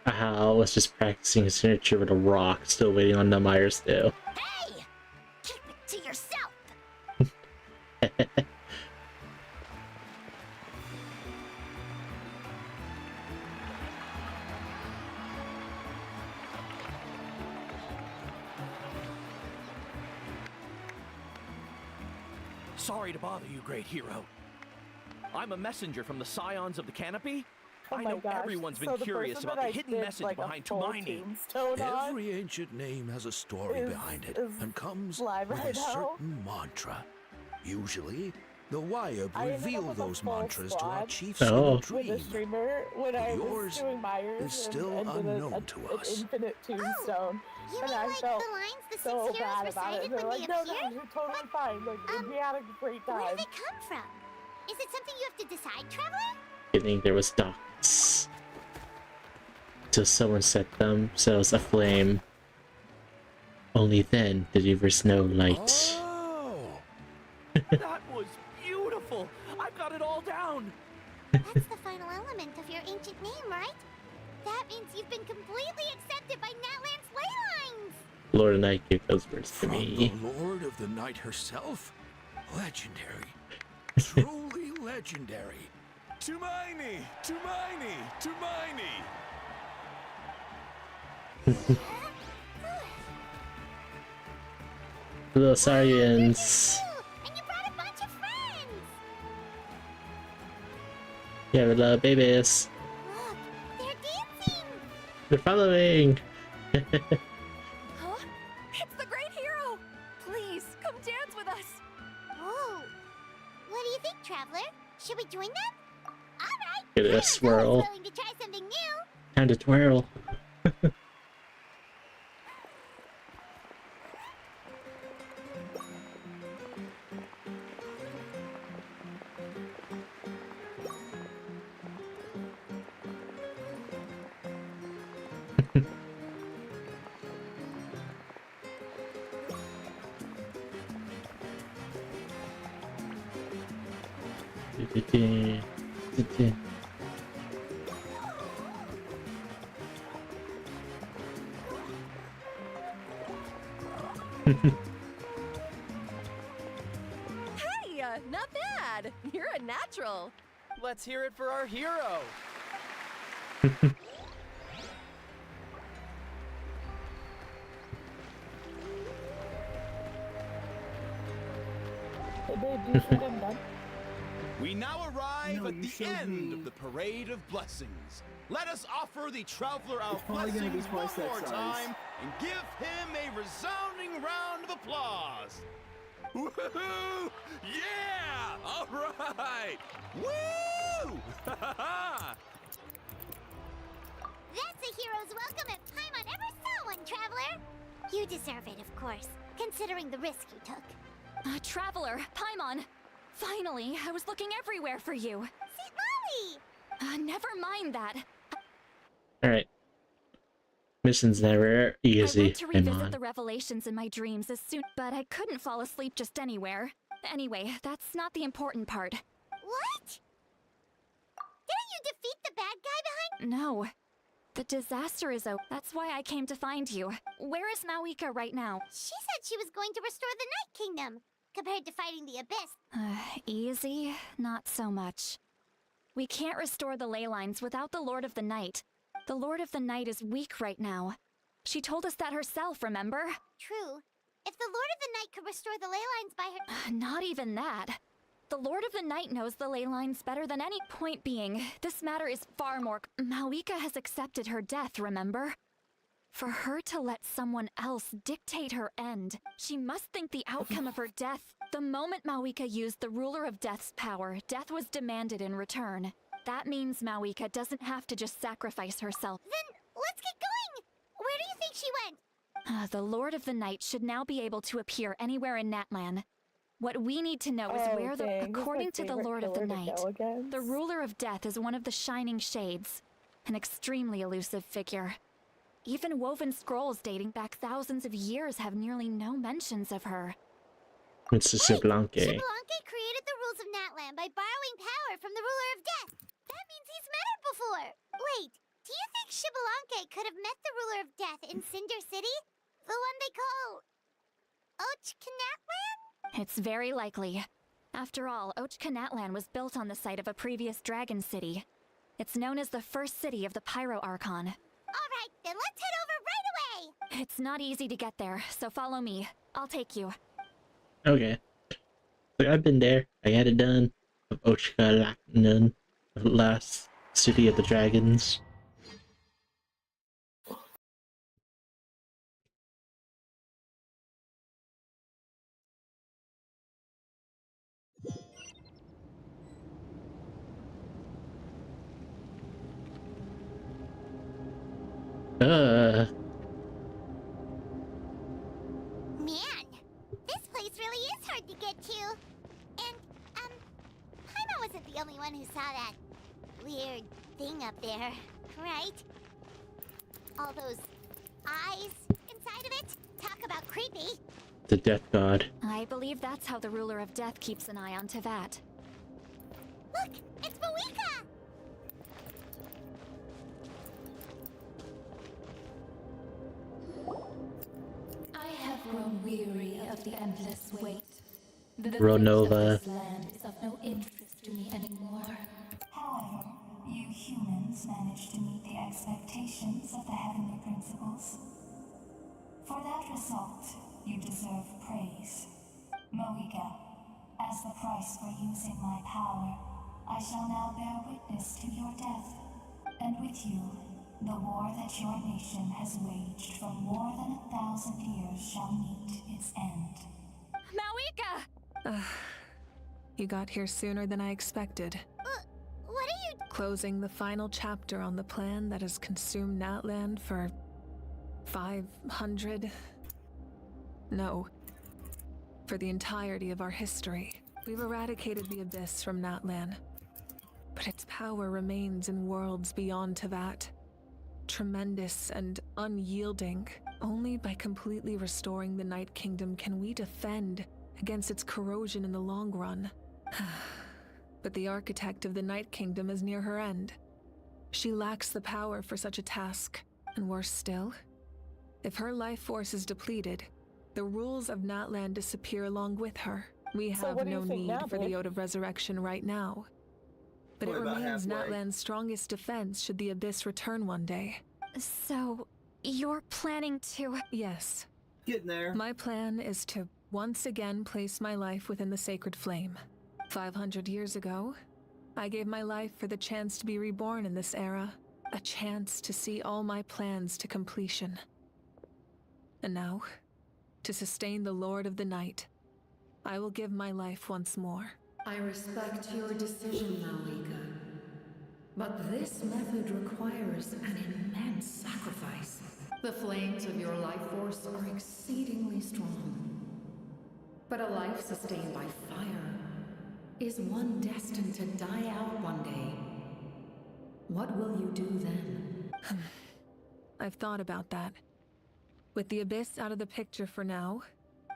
how? Ow, was just practicing his signature with a rock, still waiting on the Myers though. Hey! Keep it to yourself! Sorry to bother you, great hero. I'm a messenger from the Scions of the Canopy. Oh I my know gosh. everyone's So been the curious person about that the I hidden did, message like, a behind full Tumaini. tombstone on Every ancient name has a story behind it and comes live with right a now. certain mantra. Usually, the Wyab I ended up reveal with a those full mantras to our squad chiefs Oh. in a with a dream. streamer when I was Yours doing Myers is still and did unknown to an us. infinite tombstone. You and mean I like felt the lines the so six heroes bad about it. recited And they're when like, they no, appeared? you're totally fine. Like, we had a great Where time. do they come from? Is it something you have to decide, Traveler? Beginning there was darkness. Till someone set themselves aflame. Only then did Reavers know light. Oh! That was beautiful! I've got it all down! That's the final element of your ancient name, right? That means you've been completely accepted by Natlan's ley lines! Lord of Night gave those words to From me. the Lord of the Night herself? Legendary. Truly legendary. Tumaini! Tumaini! Tumaini! Little Saurians. And you brought a bunch of friends! Yeah, we love babies. Look, they're dancing! They're following. Huh? It's the great hero! Please, come dance with us! Whoa! What do you think, Traveler? Should we join them? Alright! Get a swirl. Willing to try something new! Time to twirl. Hey, not bad! You're a natural! Let's hear it for our hero. Hey babe, do you think I'm done? We now arrive No, at you the showed end me. of the Parade of Blessings. Let us offer the Traveler our probably gonna be blessings one twice that more size. time and give him a resounding round of applause. Woohoo! Yeah! All right! Woo! That's a hero's welcome if Paimon ever saw one, Traveler! You deserve it, of course, considering the risk you took. Traveler, Paimon! Finally, I was looking everywhere for you. St. Molly! Never mind that. Alright. Mission's never I easy. went to revisit Paimon. the revelations in my dreams as soon, but I couldn't fall asleep just anywhere. Anyway, that's not the important part. What? Didn't you defeat the bad guy behind? No. The disaster is over. That's why I came to find you. Where is Mawika right now? She said she was going to restore the Night Kingdom. Compared to fighting the Abyss. Easy? Not so much. We can't restore the ley lines without the Lord of the Night. The Lord of the Night is weak right now. She told us that herself, remember? True. If the Lord of the Night could restore the ley lines by her... Not even that. The Lord of the Night knows the ley lines better than any. Point being, this matter is far more... Mawika has accepted her death, remember? For her to let someone else dictate her end, she must think the outcome of her death. The moment Mawika used the Ruler of Death's power, death was demanded in return. That means Mawika doesn't have to just sacrifice herself. Then, let's get going! Where do you think she went? The Lord of the Night should now be able to appear anywhere in Natlan. What we need to know is where the... dang, this is my According to the favorite Lord of the killer to Night, go against. the Ruler of Death is one of the Shining Shades. An extremely elusive figure. Even woven scrolls dating back thousands of years have nearly no mentions of her. Mr. Siblanque. Xbalanque created the rules of Natlan by borrowing power from the Ruler of Death. That means he's met her before. Wait, do you think Xbalanque could have met the Ruler of Death in Cinder City? The one they call... Ochkanatlan? It's very likely. After all, Ochkanatlan was built on the site of a previous dragon city. It's known as the first city of the Pyro Archon. Alright, then let's head over right away! It's not easy to get there, so follow me. I'll take you. Okay. Like, I've been there. I had it done. Of Oshkalaknan, the last city of the dragons. Man, this place really is hard to get to. And, Paimon wasn't the only one who saw that weird thing up there, right? All those eyes inside of it? Talk about creepy. The death god. I believe that's how the ruler of death keeps an eye on Tevat. Look, it's Moika! I have grown weary of the endless wait. The Ronova. fate of this land is of no interest to me anymore. However, you humans managed to meet the expectations of the heavenly principles. For that result, you deserve praise. Moika, as the price for using my power, I shall now bear witness to your death. And with you, the war that your nation has waged for more than 1,000 years shall meet its end. Mawika! You got here sooner than I expected. What are you... Closing the final chapter on the plan that has consumed Natlan for 500... No. For the entirety of our history. We've eradicated the Abyss from Natlan. But its power remains in worlds beyond Tevat. Tremendous and unyielding. Only by completely restoring the Night Kingdom can we defend against its corrosion in the long run. But the architect of the Night Kingdom is near her end. She lacks the power for such a task. And worse still, if her life force is depleted, the rules of Natlan disappear along with her. We have no need for the Ode of Resurrection right now. But it remains Natlan's strongest defense should the Abyss return one day. So, you're planning to... Yes. Getting there. My plan is to once again place my life within the sacred flame. 500 years ago, I gave my life for the chance to be reborn in this era. A chance to see all my plans to completion. And now, to sustain the Lord of the Night, I will give my life once more. I respect your decision, Malika. But this method requires an immense sacrifice. The flames of your life force are exceedingly strong. But a life sustained by fire is one destined to die out one day. What will you do then? I've thought about that. With the Abyss out of the picture for now,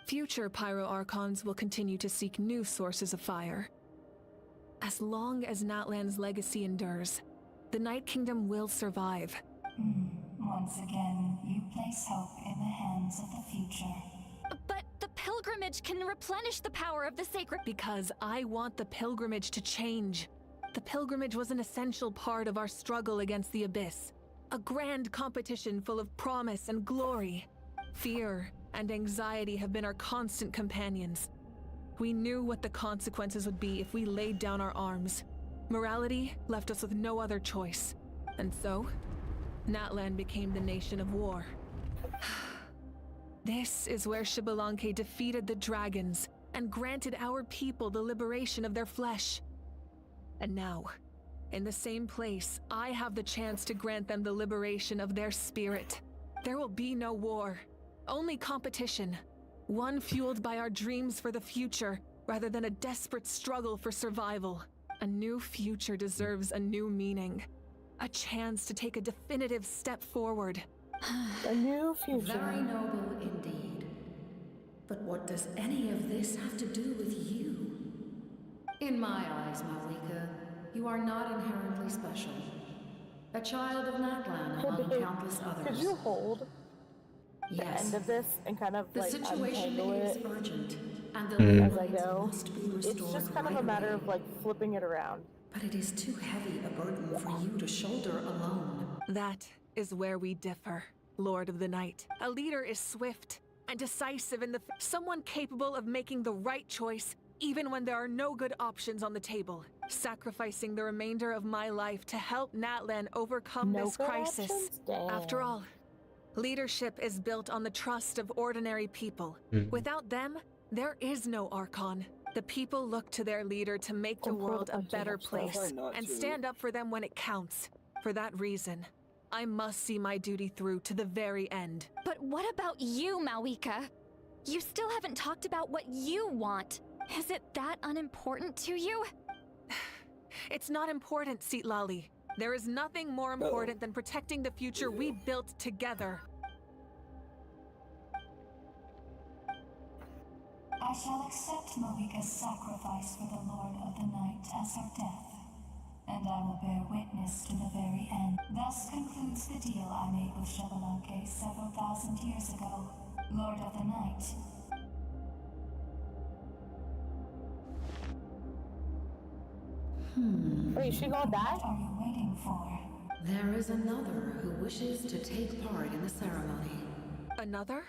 future Pyro Archons will continue to seek new sources of fire. As long as Natlan's legacy endures, the Night Kingdom will survive. Once again, you place hope in the hands of the future. But the pilgrimage can replenish the power of the sacred... Because I want the pilgrimage to change. The pilgrimage was an essential part of our struggle against the Abyss. A grand competition full of promise and glory. Fear and anxiety have been our constant companions. We knew what the consequences would be if we laid down our arms. Morality left us with no other choice. And so, Natlan became the nation of war. This is where Xbalanque defeated the dragons and granted our people the liberation of their flesh. And now, in the same place, I have the chance to grant them the liberation of their spirit. There will be no war, only competition. One fueled by our dreams for the future, rather than a desperate struggle for survival. A new future deserves a new meaning. A chance to take a definitive step forward. A new future. Very noble indeed. But what does any of this have to do with you? In my eyes, Malika, you are not inherently special. A child of Natlan among countless others. Could you hold the end of this and kind of The like situation untangle is it urgent, and the as I go? must be It's restored just kind of right a matter away. of like flipping it around. But it is too heavy a burden for you to shoulder alone. That is where we differ, Lord of the Night. A leader is swift and decisive in the... Someone capable of making the right choice, even when there are no good options on the table. Sacrificing the remainder of my life to help Natlan overcome this crisis. After all, leadership is built on the trust of ordinary people. Without them, there is no Archon. The people look to their leader to make the world a better place and stand up for them when it counts. For that reason, I must see my duty through to the very end. But what about you, Mawika? You still haven't talked about what you want. Is it that unimportant to you? It's not important, Citlali. There is nothing more important than protecting the future we built together. I shall accept Mawika's sacrifice for the Lord of the Night as her death, and I will bear witness to the very end. Thus concludes the deal I made with Xbalanque several thousand years ago. Lord of the Night. Wait, she gonna die? What are you waiting for? There is another who wishes to take part in the ceremony. Another?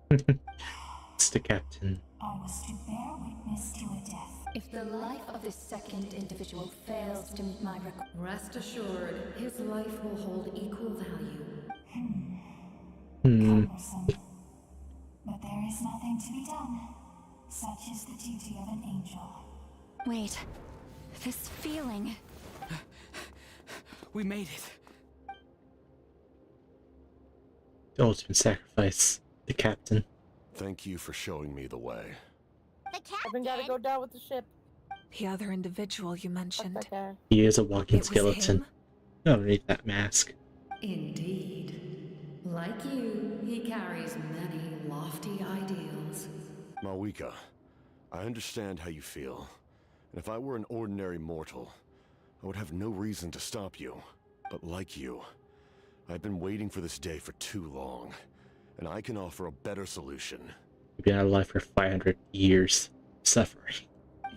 It's the captain. I was to bear witness to a death. If the life of this second individual fails to meet my request, rest assured, his life will hold equal value. Cumbersome. But there is nothing to be done. Such is the duty of an angel. Wait, this feeling. We made it. The ultimate sacrifice. The captain. Thank you for showing me the way. The captain gotta go down with the ship. The other individual you mentioned. Okay. He is a walking It was skeleton. him? Underneath that mask. Indeed. Like you, he carries many lofty ideals. Mawika, I understand how you feel. And if I were an ordinary mortal, I would have no reason to stop you. But like you, I've been waiting for this day for too long. And I can offer a better solution. You've been out of life for 500 years. Suffering.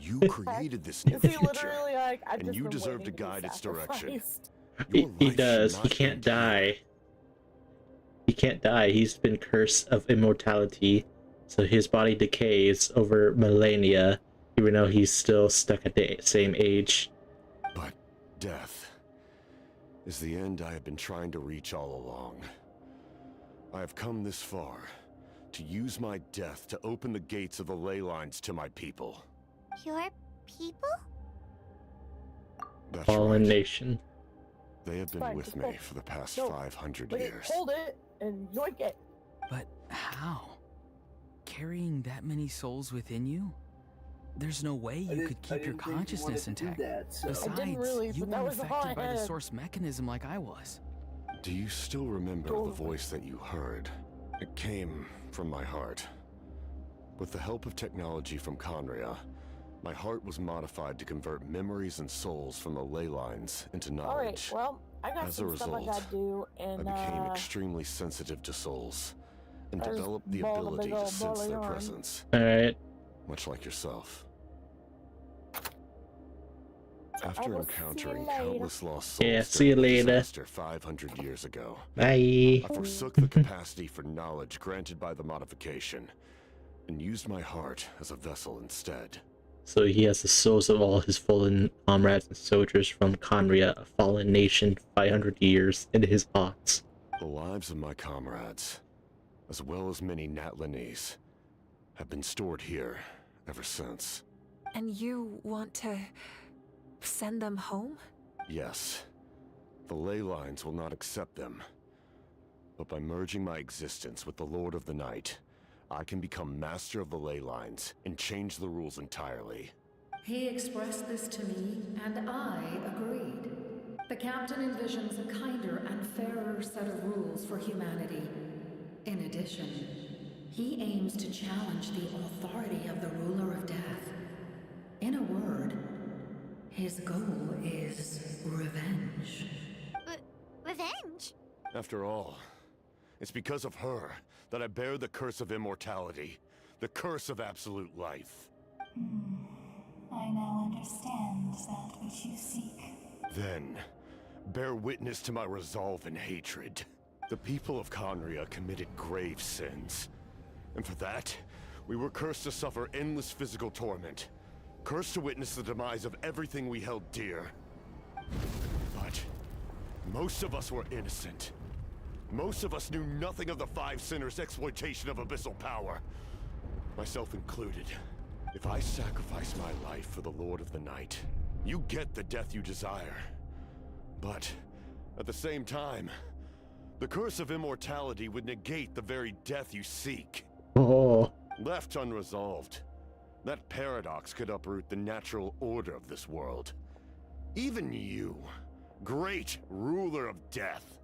You created this new Is he future, literally like, I've and just you been deserve to waiting be guide its direction. sacrificed? He does. He can't die. He can't die. He's been cursed of immortality. So his body decays over millennia, even though he's still stuck at the same age. But death is the end I have been trying to reach all along. I have come this far to use my death to open the gates of the ley lines to my people. Your people? That's Fallen right. nation. They have been Fine, with just me hold- for the past no, 500 Wait, years. hold it and yoink it. But how? Carrying that many souls within you? There's no way you could keep your consciousness intact. Besides, I didn't really, you but that weren't was all I affected by the had. source mechanism like I was. Do you still remember the voice that you heard? It came from my heart. With the help of technology from Conria, my heart was modified to convert memories and souls from the ley lines into knowledge. Alright, well, I got As a some stuff I result, gotta do, and I became extremely sensitive to souls, and there's developed the ball the ability big to old sense bully their on. presence. Alright. Much like yourself. I After will see you encountering later. countless lost souls Yeah, see you during the later. disaster 500 years ago, Bye. I forsook the capacity for knowledge granted by the modification, and used my heart as a vessel instead. So he has the souls of all his fallen comrades and soldiers from Conria, a fallen nation 500 years into his thoughts. The lives of my comrades, as well as many Natlanese, have been stored here ever since. And you want to send them home? Yes, the ley lines will not accept them. But by merging my existence with the Lord of the Night, I can become master of the ley lines and change the rules entirely. He expressed this to me, and I agreed. The captain envisions a kinder and fairer set of rules for humanity. In addition, he aims to challenge the authority of the ruler of death. In a word, his goal is revenge. Revenge? After all, it's because of her that I bear the curse of immortality, the curse of absolute life. I now understand that which you seek. Then, bear witness to my resolve and hatred. The people of Conria committed grave sins. And for that, we were cursed to suffer endless physical torment, Cursed to witness the demise of everything we held dear. But most of us were innocent. Most of us knew nothing of the Five Sinners' exploitation of abyssal power. Myself included. If I sacrifice my life for the Lord of the Night, you get the death you desire. But at the same time, the curse of immortality would negate the very death you seek. Oh. Left unresolved, that paradox could uproot the natural order of this world. Even you, great ruler of death,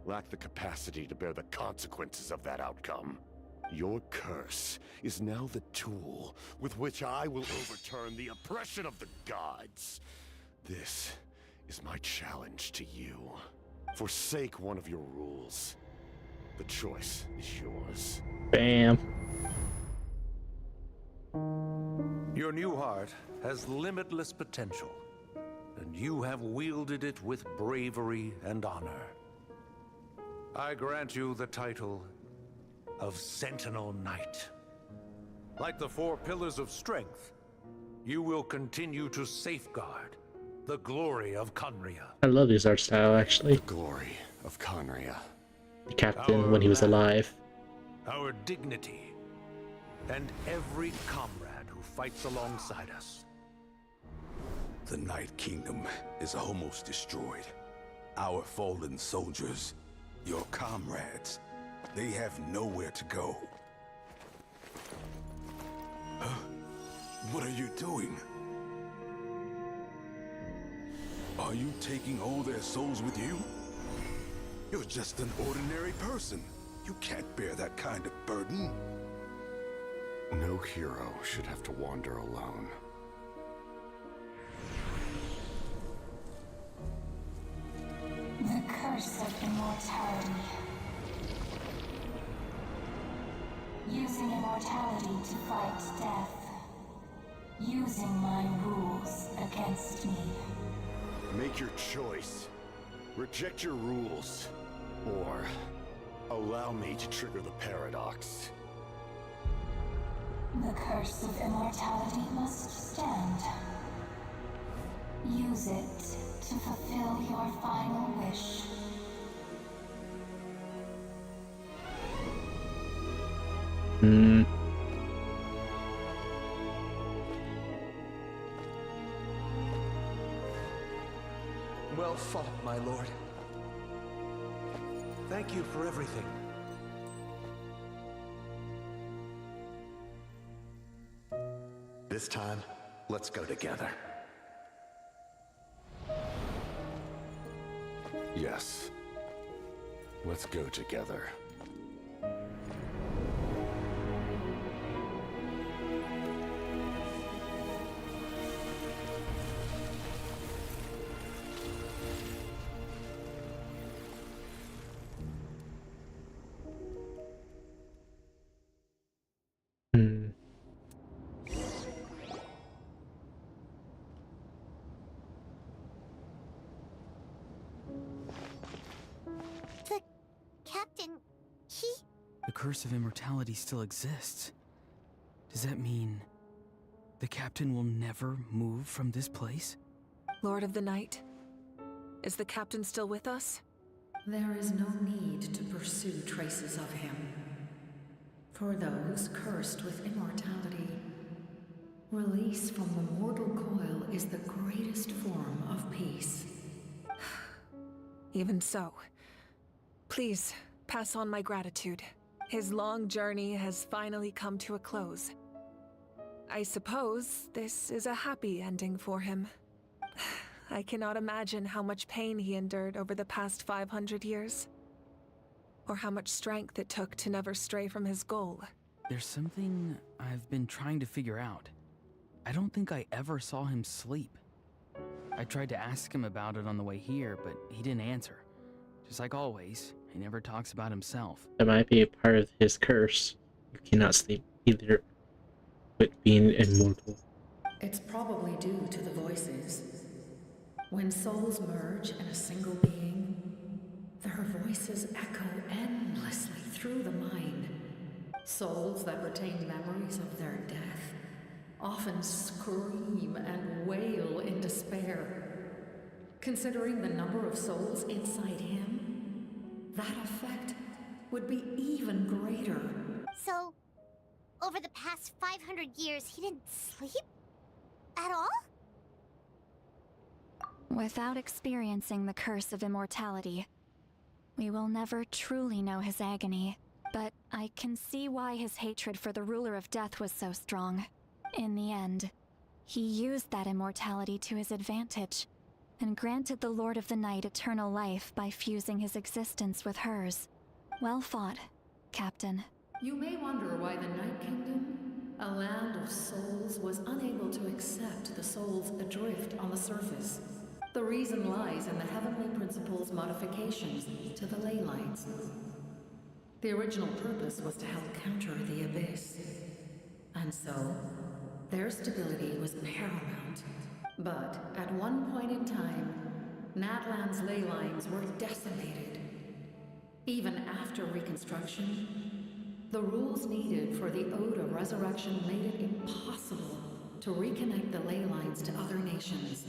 lack the capacity to bear the consequences of that outcome. Your curse is now the tool with which I will overturn the oppression of the gods. This is my challenge to you. Forsake one of your rules. The choice is yours. Bam. Your new heart has limitless potential, and you have wielded it with bravery and honor. I grant you the title of Sentinel Knight. Like the four pillars of strength, you will continue to safeguard the glory of Conria. I love his art style, actually. The glory of Conria. The captain when he was alive. Our dignity, and every comrade who fights alongside us. The Night Kingdom is almost destroyed. Our fallen soldiers, your comrades, they have nowhere to go. Huh? What are you doing? Are you taking all their souls with you? You're just an ordinary person. You can't bear that kind of burden. No hero should have to wander alone. The curse of immortality. Using immortality to fight death. Using my rules against me. Make your choice. Reject your rules. Or allow me to trigger the paradox. The curse of immortality must stand. Use it to fulfill your final wish. Well fought, my lord. Thank you for everything. This time, let's go together. Yes. Let's go together. The curse of immortality still exists. Does that mean the captain will never move from this place? Lord of the Night, is the captain still with us? There is no need to pursue traces of him. For those cursed with immortality, release from the mortal coil is the greatest form of peace. Even so, please pass on my gratitude. His long journey has finally come to a close. I suppose this is a happy ending for him. I cannot imagine how much pain he endured over the past 500 years. Or how much strength it took to never stray from his goal. There's something I've been trying to figure out. I don't think I ever saw him sleep. I tried to ask him about it on the way here, but he didn't answer. Just like always, he never talks about himself. That might be a part of his curse. You cannot sleep either with being immortal. It's probably due to the voices. When souls merge in a single being, their voices echo endlessly through the mind. Souls that retain memories of their death often scream and wail in despair. Considering the number of souls inside him, that effect would be even greater. So, over the past 500 years, he didn't sleep? At all? Without experiencing the curse of immortality, we will never truly know his agony. But I can see why his hatred for the ruler of death was so strong. In the end, he used that immortality to his advantage, and granted the Lord of the Night eternal life by fusing his existence with hers. Well fought, Captain. You may wonder why the Night Kingdom, a land of souls, was unable to accept the souls adrift on the surface. The reason lies in the Heavenly Principle's modifications to the ley lines. The original purpose was to help counter the Abyss. And so, their stability was paramount. But at one point in time, Natlan's ley lines were decimated. Even after reconstruction, the rules needed for the Ode of Resurrection made it impossible to reconnect the ley lines to other nations.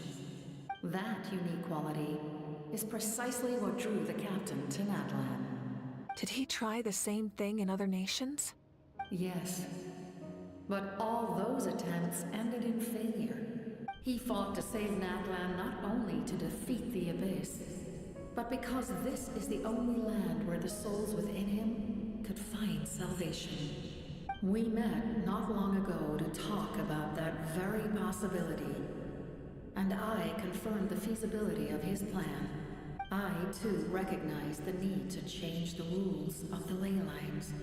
That unique quality is precisely what drew the captain to Natlan. Did he try the same thing in other nations? Yes. But all those attempts ended in failure. He fought to save Natlan not only to defeat the Abyss, but because this is the only land where the souls within him could find salvation. We met not long ago to talk about that very possibility, and I confirmed the feasibility of his plan. I, too, recognize the need to change the rules of the ley lines.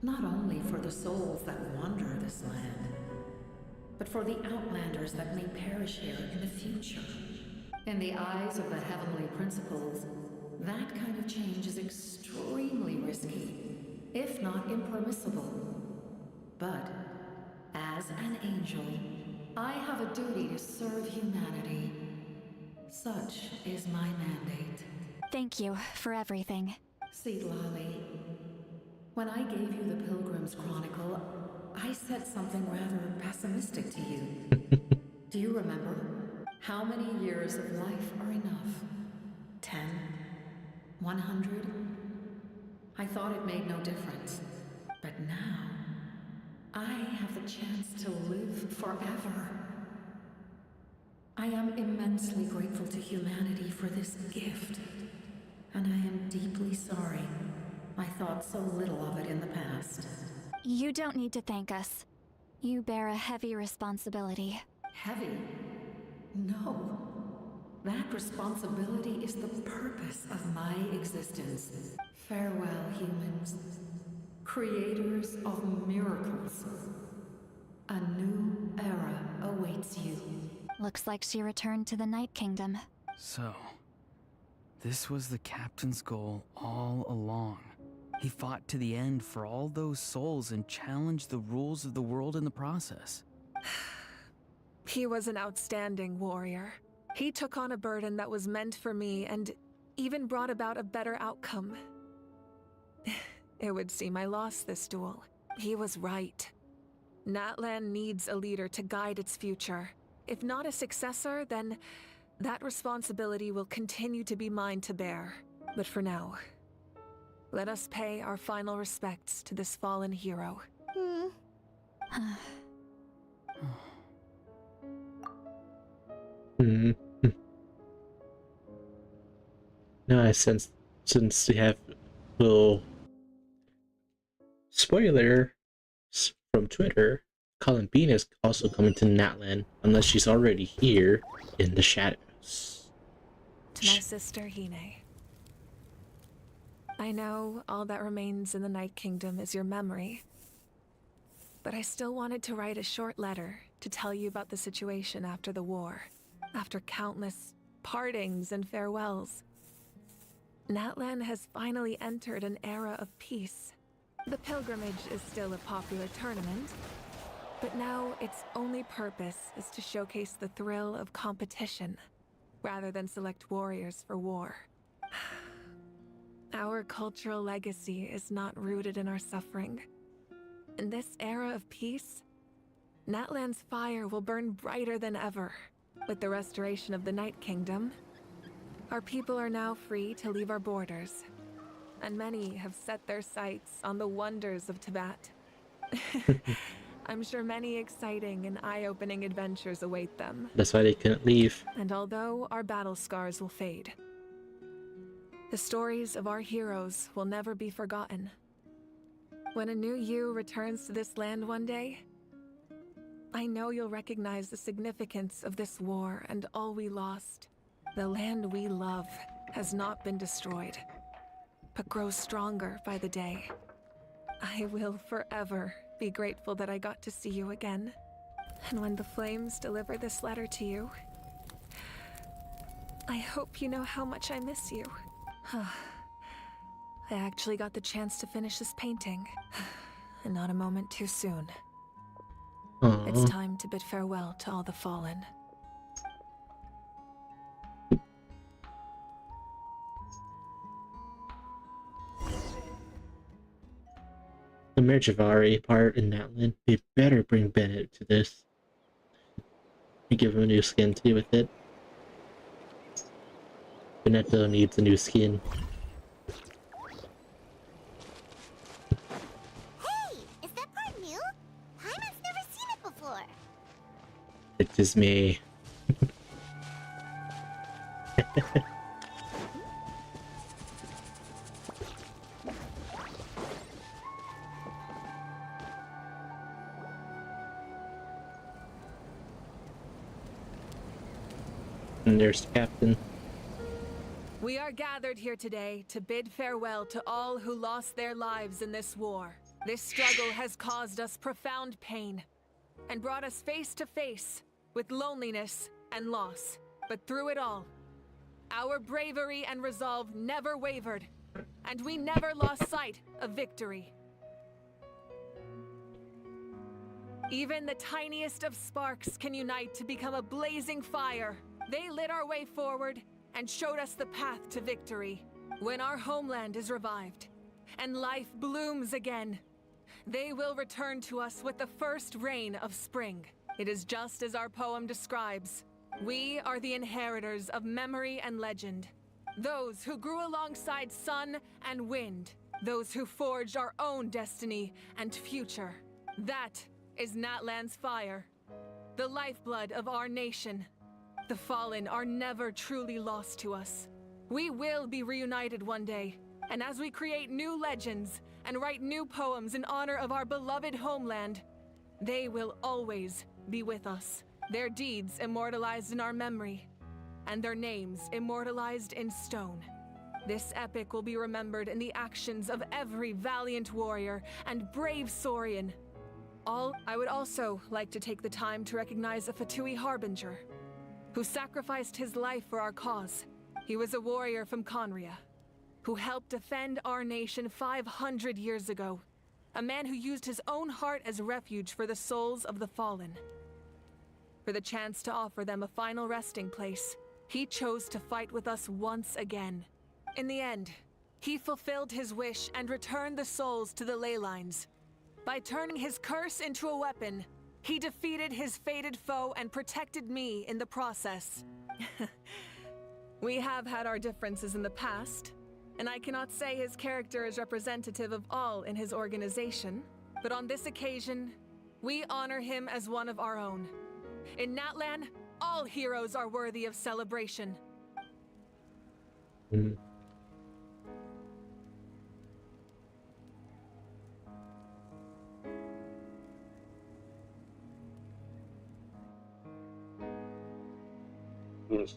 Not only for the souls that wander this land, but for the outlanders that may perish here in the future. In the eyes of the Heavenly Principles, that kind of change is extremely risky, if not impermissible. But, as an angel, I have a duty to serve humanity. Such is my mandate. Thank you for everything. See, Lolly, when I gave you the Pilgrim's Chronicle, I said something rather pessimistic to you. Do you remember? How many years of life are enough? 10? 100? I thought it made no difference. But now, I have the chance to live forever. I am immensely grateful to humanity for this gift. And I am deeply sorry I thought so little of it in the past. You don't need to thank us. You bear a heavy responsibility. Heavy? No. That responsibility is the purpose of my existence. Farewell, humans. Creators of miracles. A new era awaits you. Looks like she returned to the Night Kingdom. So, this was the captain's goal all along. He fought to the end for all those souls and challenged the rules of the world in the process. He was an outstanding warrior. He took on a burden that was meant for me and even brought about a better outcome. It would seem I lost this duel. He was right. Natlan needs a leader to guide its future. If not a successor, then that responsibility will continue to be mine to bear. But for now, let us pay our final respects to this fallen hero. Now, since we have little spoilers from Twitter, Colin Bean is also coming to Natlan, unless she's already here in the shadows. To my sister Hine. I know all that remains in the Night Kingdom is your memory, but I still wanted to write a short letter to tell you about the situation after the war, after countless partings and farewells. Natlan has finally entered an era of peace. The pilgrimage is still a popular tournament, but now its only purpose is to showcase the thrill of competition, rather than select warriors for war. Our cultural legacy is not rooted in our suffering. In this era of peace, Natlan's fire will burn brighter than ever. With the restoration of the Night Kingdom, our people are now free to leave our borders, and many have set their sights on the wonders of Tibet. I'm sure many exciting and eye-opening adventures await them. That's why they couldn't leave. And although our battle scars will fade, the stories of our heroes will never be forgotten. When a new you returns to this land one day, I know you'll recognize the significance of this war and all we lost. The land we love has not been destroyed, but grows stronger by the day. I will forever be grateful that I got to see you again. And when the flames deliver this letter to you, I hope you know how much I miss you. I actually got the chance to finish this painting, and not a moment too soon. Aww. It's time to bid farewell to all the fallen. The Merjavari part in Natlan, they better bring Bennett to this. And give him a new skin too with it. Bennett though needs a new skin. Hey, is that part new? Paimon's never seen it before. It's just me. And there's the captain. We are gathered here today to bid farewell to all who lost their lives in this war. This struggle has caused us profound pain and brought us face to face with loneliness and loss. But through it all, our bravery and resolve never wavered, and we never lost sight of victory. Even the tiniest of sparks can unite to become a blazing fire. They lit our way forward and showed us the path to victory. When our homeland is revived and life blooms again, they will return to us with the first rain of spring. It is just as our poem describes. We are the inheritors of memory and legend. Those who grew alongside sun and wind. Those who forged our own destiny and future. That is Natlan's fire, the lifeblood of our nation. The fallen are never truly lost to us. We will be reunited one day, and as we create new legends and write new poems in honor of our beloved homeland, they will always be with us. Their deeds immortalized in our memory, and their names immortalized in stone. This epic will be remembered in the actions of every valiant warrior and brave Saurian. I would also like to take the time to recognize a Fatui Harbinger, who sacrificed his life for our cause. He was a warrior from Conria, who helped defend our nation 500 years ago. A man who used his own heart as refuge for the souls of the fallen. For the chance to offer them a final resting place, he chose to fight with us once again. In the end, he fulfilled his wish and returned the souls to the ley lines. By turning his curse into a weapon, he defeated his fated foe and protected me in the process. We have had our differences in the past, and I cannot say his character is representative of all in his organization. But on this occasion, we honor him as one of our own. In Natlan, all heroes are worthy of celebration. Yes.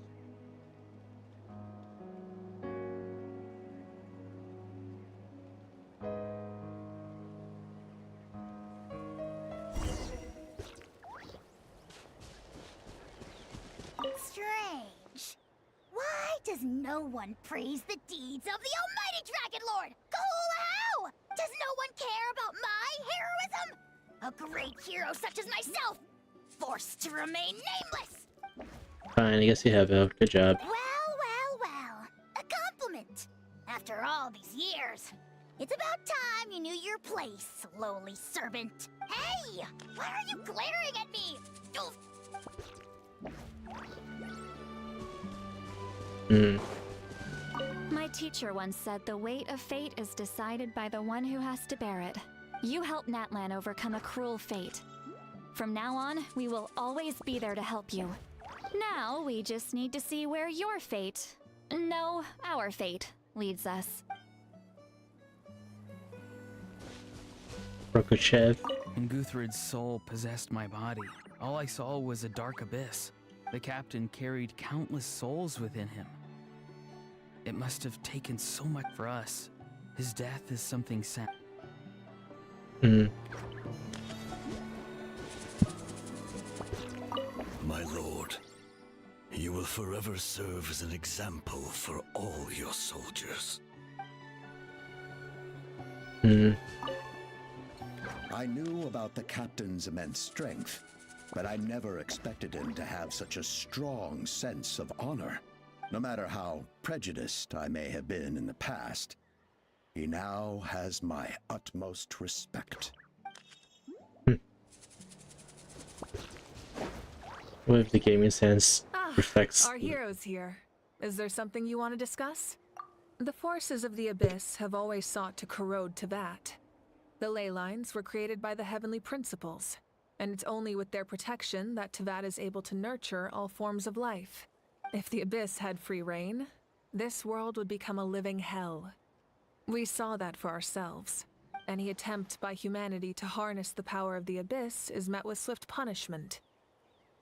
Strange. Why does no one praise the deeds of the Almighty Dragon Lord? How? Does no one care about my heroism? A great hero such as myself, forced to remain nameless. Fine, I guess you have a good job. Well. A compliment. After all these years, It's about time you knew your place, lowly servant. Hey! Why are you glaring at me? My teacher once said the weight of fate is decided by the one who has to bear it. You helped Natlan overcome a cruel fate. From now on, we will always be there to help you. Now, we just need to see where your fate, no, our fate, leads us. Rokuchev. When Guthred's soul possessed my body, all I saw was a dark abyss. The captain carried countless souls within him. It must have taken so much for us. His death is something sad. My lord, you will forever serve as an example for all your soldiers. I knew about the captain's immense strength, but I never expected him to have such a strong sense of honor. No matter how prejudiced I may have been in the past, he now has my utmost respect. What if the gaming sense reflects? Our hero's here. Is there something you want to discuss? The forces of the Abyss have always sought to corrode Teyvat. The ley lines were created by the Heavenly Principles, and it's only with their protection that Teyvat is able to nurture all forms of life. If the Abyss had free reign, this world would become a living hell. We saw that for ourselves. Any attempt by humanity to harness the power of the Abyss is met with swift punishment.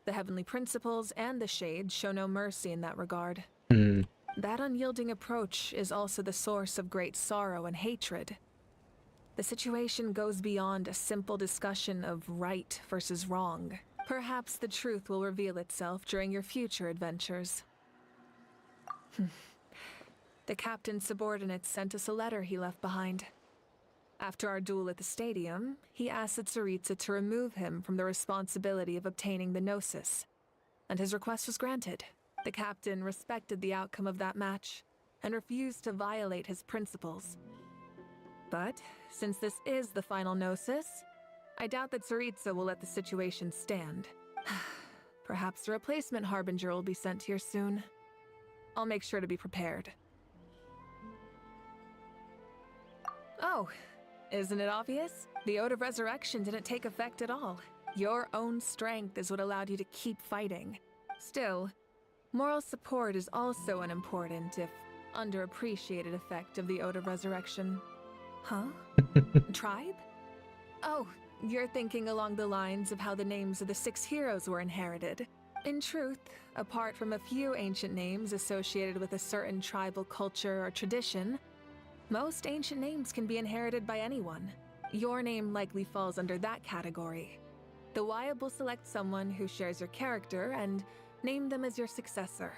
The Heavenly Principles and the Shade show no mercy in that regard. That unyielding approach is also the source of great sorrow and hatred. The situation goes beyond a simple discussion of right versus wrong. Perhaps the truth will reveal itself during your future adventures. The captain's subordinates sent us a letter he left behind. After our duel at the stadium, he asked Tsaritsa to remove him from the responsibility of obtaining the Gnosis, and his request was granted. The captain respected the outcome of that match, and refused to violate his principles. But, since this is the final Gnosis, I doubt that Tsaritsa will let the situation stand. Perhaps a replacement Harbinger will be sent here soon. I'll make sure to be prepared. Oh, isn't it obvious? The Ode of Resurrection didn't take effect at all. Your own strength is what allowed you to keep fighting. Still, moral support is also an important, if underappreciated, effect of the Ode of Resurrection. Huh? Tribe? Oh, you're thinking along the lines of how the names of the 6 heroes were inherited. In truth, apart from a few ancient names associated with a certain tribal culture or tradition, most ancient names can be inherited by anyone. Your name likely falls under that category. The Wyab will select someone who shares your character and name them as your successor.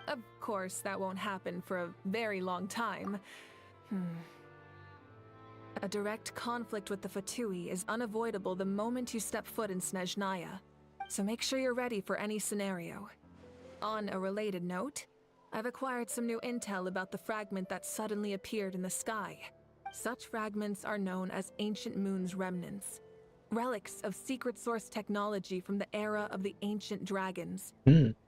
Of course, that won't happen for a very long time. A direct conflict with the Fatui is unavoidable the moment you step foot in Snezhnaya, so make sure you're ready for any scenario. On a related note, I've acquired some new intel about the fragment that suddenly appeared in the sky. Such fragments are known as Ancient Moon's remnants, relics of secret source technology from the era of the ancient dragons.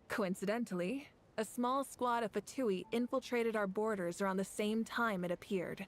Coincidentally, a small squad of Fatui infiltrated our borders around the same time it appeared.